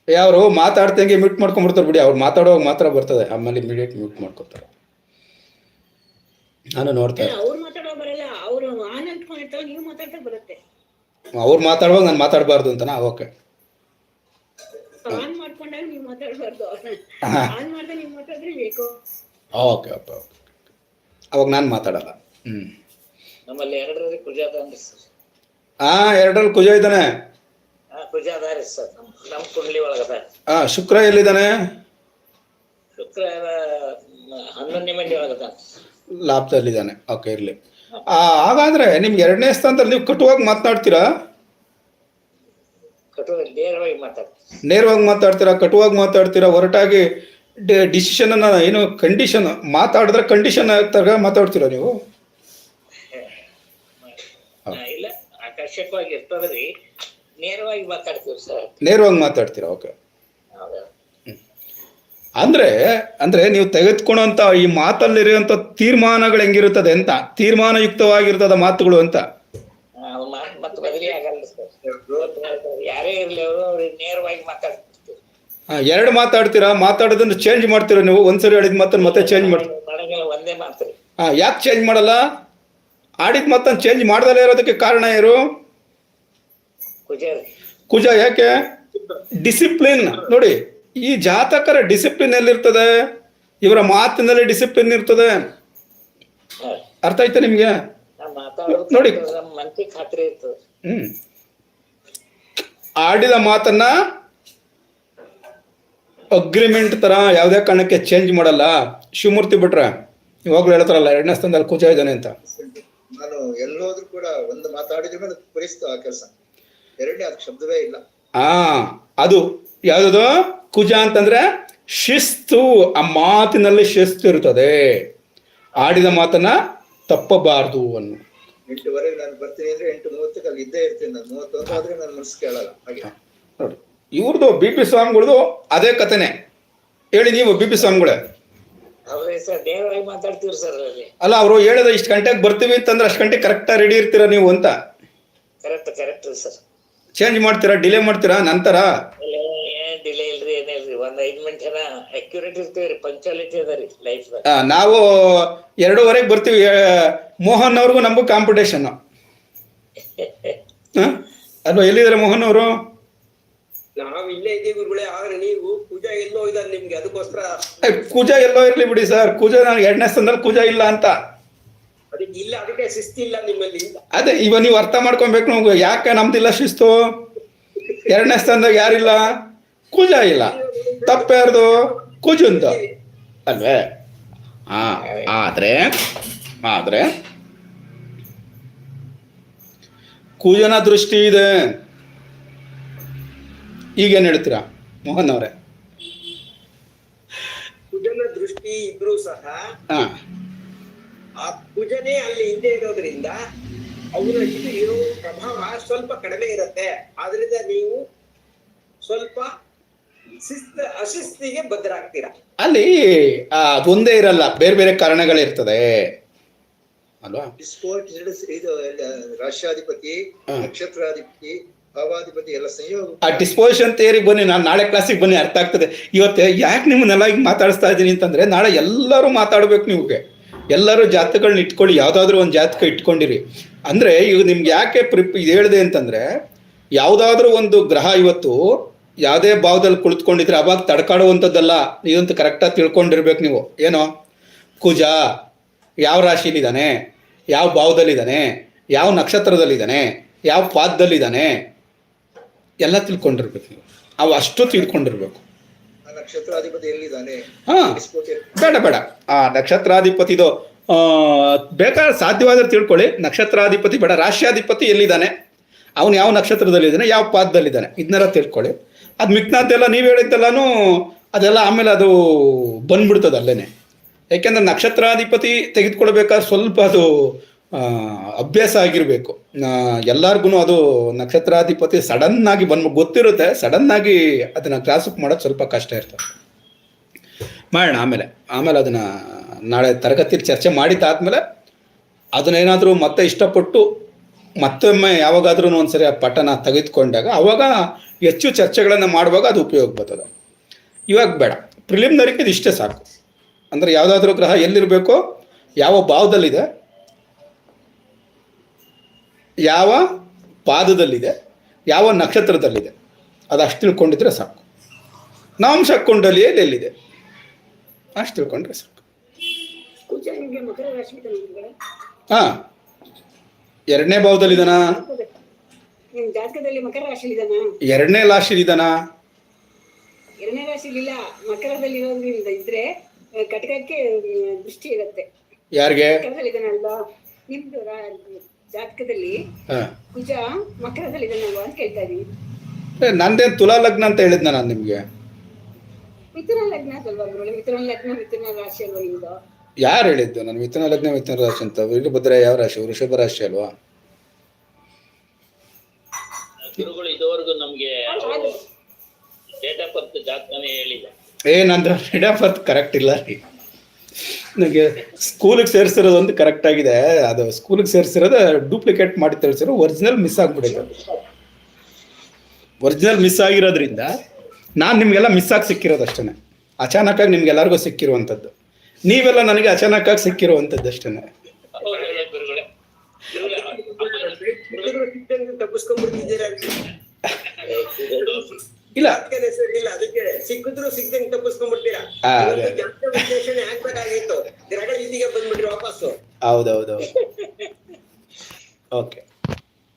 ಯಾರು ಮಾತಾಡ್ತಂಗೆ ಮ್ಯೂಟ್ ಮಾಡ್ಕೊಂಡ್ಬಿಡ್ತಾರೆ ಬಿಡಿ. ಅವ್ರು ಮಾತಾಡುವಾಗ ಮಾತ್ರ ಬರ್ತದೆ, ಆಮೇಲೆ ಇಮಿಡಿಯೇಟ್ ಮ್ಯೂಟ್ ಮಾಡ್ಕೊತಾರೆ. ನಾನು ನೋಡ್ತಾ ಅವ್ರು ಮಾತಾಡೋ ಬರಲ್ಲ, ಅವ್ರು ಆನ್ ಅಂಟ್ಕೊಂಡಿರ್ತಾವ, ನೀವು ಮಾತಾಡ್ತಾ ಬರುತ್ತೆ. ಅವ್ರು ಮಾತಾಡುವಾಗ ನಾನು ಮಾತಾಡಬಾರ್ದು ಅಂತನಾ? ಓಕೆ, ಆನ್ ಮಾಡ್ಕೊಂಡಾಗ ನೀವು ಮಾತಾಡಬಾರ್ದು, ಆನ್ ಮಾಡಿದ್ರೆ ನೀವು ಮಾತಾಡಿದ್ರೆ ಬೇಕು. ಓಕೆ ಓಕೆ ಓಕೆ, ಅವಾಗ ನಾನು ಮಾತಾಡಲ್ಲ. ನಮ್ಮಲ್ಲಿ ಎರಡರಲ್ಲಿ ಕುಜ ಅದಾನ್ರಿ ಸರ್. ಎರಡರಲ್ಲಿ ಕುಜ ಇದ್ದಾನೆ. ಕುಜ ಅದಾರಿ ಸರ್, ನಮ್ ಕುಂಡ್ಲಿ ಒಳಗದ. ಶುಕ್ರ ಎಲ್ಲಿದ್ದಾನೆ? ಶುಕ್ರ 11ನೇ ಮಂಡಿ ಒಳಗದ, ಲಾಭದಲ್ಲಿದ್ದಾನೆ. ಓಕೆ, ಇರಲಿ. ಹಾಗಾದ್ರೆ ನಿಮ್ಗೆ ಎರಡನೇ ಸ್ಥಾನದಲ್ಲಿ ನೀವು ಕಟುವಾಗಿ ಮಾತನಾಡ್ತೀರಾ? ನೇರವಾಗಿ ಮಾತಾಡ್ತೀರಾ, ಕಟುವಾಗಿ ಮಾತಾಡ್ತೀರಾ, ಹೊರಟಾಗಿ ಡಿಸಿಷನ್ ಅನ್ನ ಏನು ಕಂಡೀಷನ್ ಮಾತಾಡಿದ್ರೆ ಕಂಡೀಷನ್ ತರ ಮಾತಾಡ್ತೀರಾ ನೀವು? ಇಲ್ಲ, ಆಕರ್ಷಕವಾಗಿ ಇರ್ತದ್ರಿ, ನೇರವಾಗಿ ಮಾತಾಡ್ತೀವಿ ಸರ್. ನೇರವಾಗಿ ಮಾತಾಡ್ತೀರಾ? ಓಕೆ. ಅಂದ್ರೆ ನೀವು ತೆಗೆದುಕೊಳ್ಳುವಂತ ಈ ಮಾತಲ್ಲಿರುವಂತ ತೀರ್ಮಾನಗಳು ಹೆಂಗಿರುತ್ತದೆ ಅಂತ, ತೀರ್ಮಾನಯುಕ್ತವಾಗಿರ್ತದ ಮಾತುಗಳು ಅಂತ. ಮತ್ತೆ ಬದಲಿ ಆಗಲ್ಲ ಸರ್, ಯಾರೇ ಇರ್ಲಿ ಅವರು ಅವ್ರಿಗೆ ನೇರವಾಗಿ ಮಾತಾಡ್ತಿರ್ತೀವಿ. ಎರಡು ಮಾತಾಡ್ತೀರಾ? ಮಾತಾಡೋದನ್ನ ಚೇಂಜ್ ಮಾಡ್ತೀರಾ ನೀವು? ಒಂದ್ಸರಿ ಆಡಿದ ಮಾತನ್ನ ಮತ್ತೆ ಚೇಂಜ್ ಮಾಡಂಗಿಲ್ಲ, ಒಂದೇ ಮಾತ್ರಿ. ಯಾಕೆ ಚೇಂಜ್ ಮಾಡಲ್ಲ? ಆಡಿದ ಮಾತನ್ನ ಚೇಂಜ್ ಮಾಡ್ದಲೇ ಇರೋದಕ್ಕೆ ಕಾರಣ ಯಾರು? ಕುಜ. ಯಾಕೆ? ಡಿಸಿಪ್ಲಿನ್. ನೋಡಿ, ಈ ಜಾತಕರ ಡಿಸಿಪ್ಲಿನ್ ಎಲ್ಲಿರ್ತದೆ? ಇವರ ಮಾತಿನಲ್ಲಿ ಡಿಸಿಪ್ಲಿನ್ ಇರ್ತದೆ. ಅರ್ಥ ಆಯ್ತಾ ನಿಮ್ಗೆ? ನೋಡಿ, ಆಡಿದ ಮಾತನ್ನ ಅಗ್ರಿಮೆಂಟ್ ತರ ಯಾವುದೇ ಕಾರಣಕ್ಕೆ ಚೇಂಜ್ ಮಾಡಲ್ಲ. ಶಿವಮೂರ್ತಿ ಭಟ್ರ ಇವಾಗಲೂ ಹೇಳ್ತಾರಲ್ಲ 2ನೇ ಸ್ಥಾನದಲ್ಲಿ ಕುಜ ಇದ್ದಾನೆ ಅಂತ. ನಾನು ಎಲ್ಲೋದ್ರೂ ಕೂಡ ಒಂದು ಮಾತಾಡಿದ್ರೆ ಮೇಲೆ ಪುರಿಸ್ತು ಆ ಕೆಲಸ. ಎರಡನೇ ಅದಕ್ಕೆ ಶಬ್ದವೇ ಇಲ್ಲ. ಅದು ಯಾವ್ದು ಕುಜ ಅಂತಂದ್ರೆ ಶಿಸ್ತು. ಆ ಮಾತಿನಲ್ಲಿ ಶಿಸ್ತು ಇರ್ತದೆ, ಆಡಿದ ಮಾತನ್ನ ತಪ್ಪಬಾರ್ದು ಅನ್ನು. 8:30 ನಾನು ಬರ್ತೀನಿ ಅಂದ್ರೆ 8:30 ಅಲ್ಲಿ ಇದ್ದೇ ಇರ್ತೀನಿ. ನಾನು 31 ಆದ್ರೆ ನನ್ನ ಮನಸ್ಸು ಕೇಳಲ್ಲ. ಹಾಗೆ ನೋಡಿ, ಇವ್ರದ್ದು ಬಿ.ಪಿ. ಸ್ವಾಮಿಗಳದು ಅದೇ ಕಥೆನೆ. ಹೇಳಿ ನೀವು ಬಿ.ಪಿ. ಸ್ವಾಮಿಗಳೇ. ಹೌದೇ ಸರ್, ನೇರವಾಗಿ ಮಾತಾಡ್ತೀವಿ ಸರ್ ಅಲ್ಲಿ. ಅಲ್ಲ, ಅವರು ಹೇಳಿದ್ರೆ ಇಷ್ಟು ಗಂಟೆಗೆ ಬರ್ತೀವಿ ಅಂತಂದ್ರೆ ಅಷ್ಟು ಗಂಟೆ ಕರೆಕ್ಟಾಗಿ ರೆಡಿ ಇರ್ತೀರಾ ನೀವು ಅಂತ. Correct sir. ಚೇಂಜ್ ಮಾಡ್ತೀರಾ, ಡಿಲೇ ಮಾಡ್ತೀರಾ ನಂತರ? ಏನ್ ಡಿಲೇ ಇಲ್ರಿ, ಏನಿಲ್ರಿ, ಒಂದ್ 5 ಮಿನಿಟ್ ಅಕ್ಯುರೇಟ್ ಇರ್ತೀವ್ರಿ. ಪಂಕ್ಚುಯಾಲಿಟಿ ಅದ ರೀ ಲೈಫ್. ನಾವು 2:15 ಬರ್ತೀವಿ. ಮೋಹನ್ ಅವ್ರಿಗೂ ನಮಗೂ ಕಾಂಪಿಟೇಷನ್ ಅಲ್ವಾ? ಎಲ್ಲಿದ್ದಾರೆ ಮೋಹನ್ ಅವರು? ನಾವ್ ಇಲ್ಲೇ ಇದೀವಿ ಗುರುಗಳೇ. ಆದ್ರೆ ನೀವು ಪೂಜಾ ಎಲ್ಲೋ ಇದ್ದಾರೆ ನಿಮ್ಗೆ, ಅದಕ್ಕೋಸ್ಕರ. ಕುಜ ಎಲ್ಲೋ ಇರ್ಲಿ ಬಿಡಿ ಸರ್, ಕುಜ ನಾನು 2ನೇ ಸ್ಥಾನದಲ್ಲಿ ಕುಜ ಇಲ್ಲ ಅಂತ. ಅದಕ್ಕೆ ಇಲ್ಲ, ಅದಕ್ಕೆ ಶಿಸ್ತಿಲ್ಲ ನಿಮ್ಮಲ್ಲಿ. ಅದೇ ಇವ ನೀವು ಅರ್ಥ ಮಾಡ್ಕೊಬೇಕು. ನಮ್ಗೆ ಯಾಕೆ ನಮ್ದಿಲ್ಲ ಶಿಸ್ತು? 2ನೇ ಸ್ಥಾನದಾಗ ಯಾರಿಲ್ಲ? ಕುಜ ಇಲ್ಲ. ತಪ್ಪ್ಯಾರ್ದು? ಕುಜಂತ ಅಲ್ವೇ? ಆದ್ರೆ ಕುಜನ ದೃಷ್ಟಿ ಇದೆ. ಈಗೇನ್ ಹೇಳ್ತೀರಾ ಮೋಹನ್ ಅವರೇ? ಕುಜನ ದೃಷ್ಟಿ ಇದ್ರೂ ಸಹ ಹಾ, ಆ ಕುಜನೇ ಅಲ್ಲಿ ಹಿಂದೆ ಇರೋದ್ರಿಂದ ಅವರ ಇದು ಇರೋ ಪ್ರಭಾವ ಸ್ವಲ್ಪ ಕಡಿಮೆ ಇರುತ್ತೆ. ಆದ್ರಿಂದ ನೀವು ಸ್ವಲ್ಪ ಅಶಿಸ್ತಿಗೆ ಬದ್ಧರಾಗ್ತೀರಾ. ಅಲ್ಲಿ ಅದೊಂದೇ ಇರಲ್ಲ, ಬೇರೆ ಬೇರೆ ಕಾರಣಗಳಿರ್ತದೆ ಅಲ್ವಾ? ಡಿಸ್ಪೋರ್ಟ್ ಇದು ರಾಷ್ಟ್ರಾಧಿಪತಿ, ನಕ್ಷತ್ರಾಧಿಪತಿ, ಭಾವಾಧಿಪತಿ ಎಲ್ಲ ಸಂಯೋಗ. ಆ ಡಿಸ್ಪೋಸಿಷನ್ ಥಿಯರಿ ಬನ್ನಿ, ನಾನು ನಾಳೆ ಕ್ಲಾಸಿಗೆ ಬನ್ನಿ, ಅರ್ಥ ಆಗ್ತದೆ. ಇವತ್ತು ಯಾಕೆ ನಿಮ್ಮನ್ನೆಲ್ಲ ಈಗ ಮಾತಾಡಿಸ್ತಾ ಇದ್ದೀನಿ ಅಂತಂದ್ರೆ, ನಾಳೆ ಎಲ್ಲರೂ ಮಾತಾಡ್ಬೇಕು. ನಿಮಗೆ ಎಲ್ಲರೂ ಜಾತಕಗಳನ್ನ ಇಟ್ಕೊಳ್ಳಿ, ಯಾವುದಾದ್ರೂ ಒಂದು ಜಾತಕ ಇಟ್ಕೊಂಡಿರಿ. ಅಂದರೆ ಈಗ ನಿಮ್ಗೆ ಯಾಕೆ ಇದು ಹೇಳಿದೆ ಅಂತಂದರೆ, ಯಾವುದಾದ್ರೂ ಒಂದು ಗ್ರಹ ಇವತ್ತು ಯಾವುದೇ ಭಾವದಲ್ಲಿ ಕುಳಿತುಕೊಂಡಿದ್ರೆ ಅವಾಗ ತಡ್ಕಾಡುವಂಥದ್ದಲ್ಲ. ಇದಂತೂ ಕರೆಕ್ಟಾಗಿ ತಿಳ್ಕೊಂಡಿರ್ಬೇಕು ನೀವು. ಏನೋ ಕುಜ ಯಾವ ರಾಶಿಲಿದ್ದಾನೆ, ಯಾವ ಭಾವದಲ್ಲಿದ್ದಾನೆ, ಯಾವ ನಕ್ಷತ್ರದಲ್ಲಿದ್ದಾನೆ, ಯಾವ ಪಾದದಲ್ಲಿದ್ದಾನೆ, ಎಲ್ಲ ತಿಳ್ಕೊಂಡಿರ್ಬೇಕು ನೀವು. ಅವು ಅಷ್ಟು ತಿಳ್ಕೊಂಡಿರ್ಬೇಕು. ನಕ್ಷತ್ರಾಧಿಪತಿ ಎಲ್ಲಿದ್ದಾನೆ? ಬೇಡ ಆ ನಕ್ಷತ್ರಾಧಿಪತಿದು ಬೇಕಾದ್ರೆ ಸಾಧ್ಯವಾದ್ರೆ ತಿಳ್ಕೊಳ್ಳಿ. ನಕ್ಷತ್ರಾಧಿಪತಿ ಬೇಡ, ರಾಶ್ಯಾಧಿಪತಿ ಎಲ್ಲಿದ್ದಾನೆ, ಅವನು ಯಾವ ನಕ್ಷತ್ರದಲ್ಲಿದ್ದಾನೆ, ಯಾವ ಪಾದದಲ್ಲಿದ್ದಾನೆ, ಇದನ್ನೆಲ್ಲ ತಿಳ್ಕೊಳ್ಳಿ. ಅದು ಮಿಕ್ನಾದ್ದೆಲ್ಲ ನೀವು ಹೇಳಿದ್ದೆಲ್ಲನೂ ಅದೆಲ್ಲ ಆಮೇಲೆ ಅದು ಬಂದ್ಬಿಡ್ತದೆ ಅಲ್ಲೇನೆ. ಯಾಕೆಂದ್ರೆ ನಕ್ಷತ್ರಾಧಿಪತಿ ತೆಗೆದುಕೊಳ್ಬೇಕಾದ್ರೆ ಸ್ವಲ್ಪ ಅದು ಅಭ್ಯಾಸ ಆಗಿರಬೇಕು ಎಲ್ಲರಿಗೂ. ಅದು ನಕ್ಷತ್ರಾಧಿಪತಿ ಸಡನ್ನಾಗಿ ಗೊತ್ತಿರುತ್ತೆ, ಸಡನ್ನಾಗಿ ಅದನ್ನು ಗ್ರಾಸಪ್ ಮಾಡೋದು ಸ್ವಲ್ಪ ಕಷ್ಟ ಇರ್ತದೆ. ಮಾಡೋಣ ಆಮೇಲೆ ಅದನ್ನು ನಾಳೆ ತರಗತಿಯಲ್ಲಿ ಚರ್ಚೆ ಮಾಡಿದ್ದಾದ್ಮೇಲೆ ಅದನ್ನೇನಾದರೂ ಮತ್ತೆ ಇಷ್ಟಪಟ್ಟು ಮತ್ತೊಮ್ಮೆ ಯಾವಾಗಾದ್ರೂ ಒಂದ್ಸರಿ ಆ ಪಠನ ತೆಗೆದುಕೊಂಡಾಗ ಅವಾಗ ಹೆಚ್ಚು ಚರ್ಚೆಗಳನ್ನು ಮಾಡುವಾಗ ಅದು ಉಪಯೋಗ ಬರ್ತದೆ. ಇವಾಗ ಬೇಡ, ಪ್ರಿಲಿಮಿನರಿಗೆ ಇದು ಇಷ್ಟೇ ಸಾಕು. ಅಂದರೆ ಯಾವುದಾದ್ರೂ ಗ್ರಹ ಎಲ್ಲಿರಬೇಕು, ಯಾವ ಭಾವದಲ್ಲಿದೆ, ಯಾವ ಪಾದದಲ್ಲಿದೆ, ಯಾವ ನಕ್ಷತ್ರದಲ್ಲಿದೆ, ಅದು ಅಷ್ಟು ತಿಳ್ಕೊಂಡಿದ್ರೆ ಸಾಕು. ನಾಂಶ ಕುಂಡಲಿಯಲ್ಲಿ ಎಲ್ಲಿದೆ ಅಷ್ಟು ತಿಳ್ಕೊಂಡ್ರೆ ಸಾಕು. ಕುಜ ನಿಮ್ಗೆ ಮಕರ ರಾಶಿ ಇದೆ. ಹಾಂ, 2ನೇ ಭಾವದಲ್ಲಿದ್ದಾನ? ನಿಮ್ ಜಾತಕದಲ್ಲಿ ಮಕರ ರಾಶಿ ಇದಾನ? 2ನೇ ರಾಶಿಲಿದ್ದಾನ? 2ನೇ ರಾಶಿಲಿಲ್ಲ, ಮಕರದಲ್ಲಿ ಇರೋದ್ರಿಂದ ಇದ್ರೆ ಕಟಕಕ್ಕೆ ದೃಷ್ಟಿ ಇರುತ್ತೆ. ಯಾರಿಗೆ? ಮಕರದಲ್ಲಿದ್ದಾನಲ್ವಾ ನಿಮ್ದು ಜಾತಕದಲ್ಲಿ? ಕುಜ ಮಕರದಲ್ಲಿದ್ದಾನಲ್ವಾ ಅಂತ ಕೇಳ್ತಾ ಇದೀನಿ. ನಂದೇನು ತುಲಾ ಲಗ್ನ ಅಂತ ಹೇಳಿದ್ನ ನಾನು ನಿಮ್ಗೆ? ಮಿಥುನ ಲಗ್ನ ಅಲ್ವಾ ಗುರುಗಳೇ? ಮಿಥುನ ಲಗ್ನ ಮಿಥುನ ರಾಶಿ ಅಲ್ವಾ ನಿಮ್ದು? ಯಾರು ಹೇಳಿದ್ದು ನಾನು ಮಿಥುನ ಲಗ್ನ ಮಿಥುನ ರಾಶಿ ಅಂತ? ವೀರಭದ್ರ ಯಾವ ರಾಶಿ? ವೃಷಭ ರಾಶಿ ಅಲ್ವಾ? ಗುರುಗಳು ಇದುವರೆಗೂ ನಮ್ಗೆ ಡೇಟ್ ಆಫ್ ಬರ್ತ್ ಜಾತಕನೇ ಹೇಳಿದೆ. ನಂದು ಡೇಟ್ ಆಫ್ ಬರ್ತ್ ಕರೆಕ್ಟ್ ಇಲ್ಲ ರೀ. ನನಗೆ ಸ್ಕೂಲಿಗೆ ಸೇರಿಸಿರೋದೊಂದು ಕರೆಕ್ಟ್ ಆಗಿದೆ, ಅದು ಸ್ಕೂಲಿಗೆ ಸೇರಿಸಿರೋದು ಡೂಪ್ಲಿಕೇಟ್ ಮಾಡಿ ತಿಳಿಸಿರೋ, ಒರಿಜಿನಲ್ ಮಿಸ್ ಆಗಿಬಿಟ್ಟಿದೆ. ಒರಿಜಿನಲ್ ಮಿಸ್ ಆಗಿರೋದ್ರಿಂದ ನಾನು ನಿಮಗೆಲ್ಲ ಮಿಸ್ ಆಗಿ ಸಿಕ್ಕಿರೋದು ಅಷ್ಟೇ. ಅಚಾನಕ್ಕಾಗಿ ನಿಮ್ಗೆಲ್ಲರಿಗೂ ಸಿಕ್ಕಿರುವಂಥದ್ದು, ನೀವೆಲ್ಲ ನನಗೆ ಅಚಾನಕ್ಕಾಗಿ ಸಿಕ್ಕಿರುವಂಥದ್ದು ಅಷ್ಟೇ. ಇಲ್ಲ ಅದಕ್ಕೆ ಸಿಕ್ಕಿದ್ರು ಸಿಕ್ದಂಗೆ ತಪ್ಪಿಸ್ಕೊಂಡ್ಬಿಡ್ತೀರಾ. ವಿಶ್ಲೇಷಣೆ ಆಗ್ಬೇಕಾಗಿತ್ತು, ಗ್ರಹಗಳ ಇಲ್ಲಿಗೆ ಬಂದ್ಬಿಟ್ರಿ ವಾಪಸ್ಸು. ಹೌದೌದು, ಓಕೆ.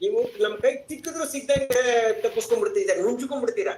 ನೀವು ನಮ್ ಕೈ ಸಿಕ್ಕಿದ್ರು ಸಿಕ್ದಂಗೆ ತಪ್ಪಿಸ್ಕೊಂಡ್ಬಿಡ್ತಿದ್ದೀರಾ, ನುಂಚ್ಕೊಂಡ್ಬಿಡ್ತೀರಾ.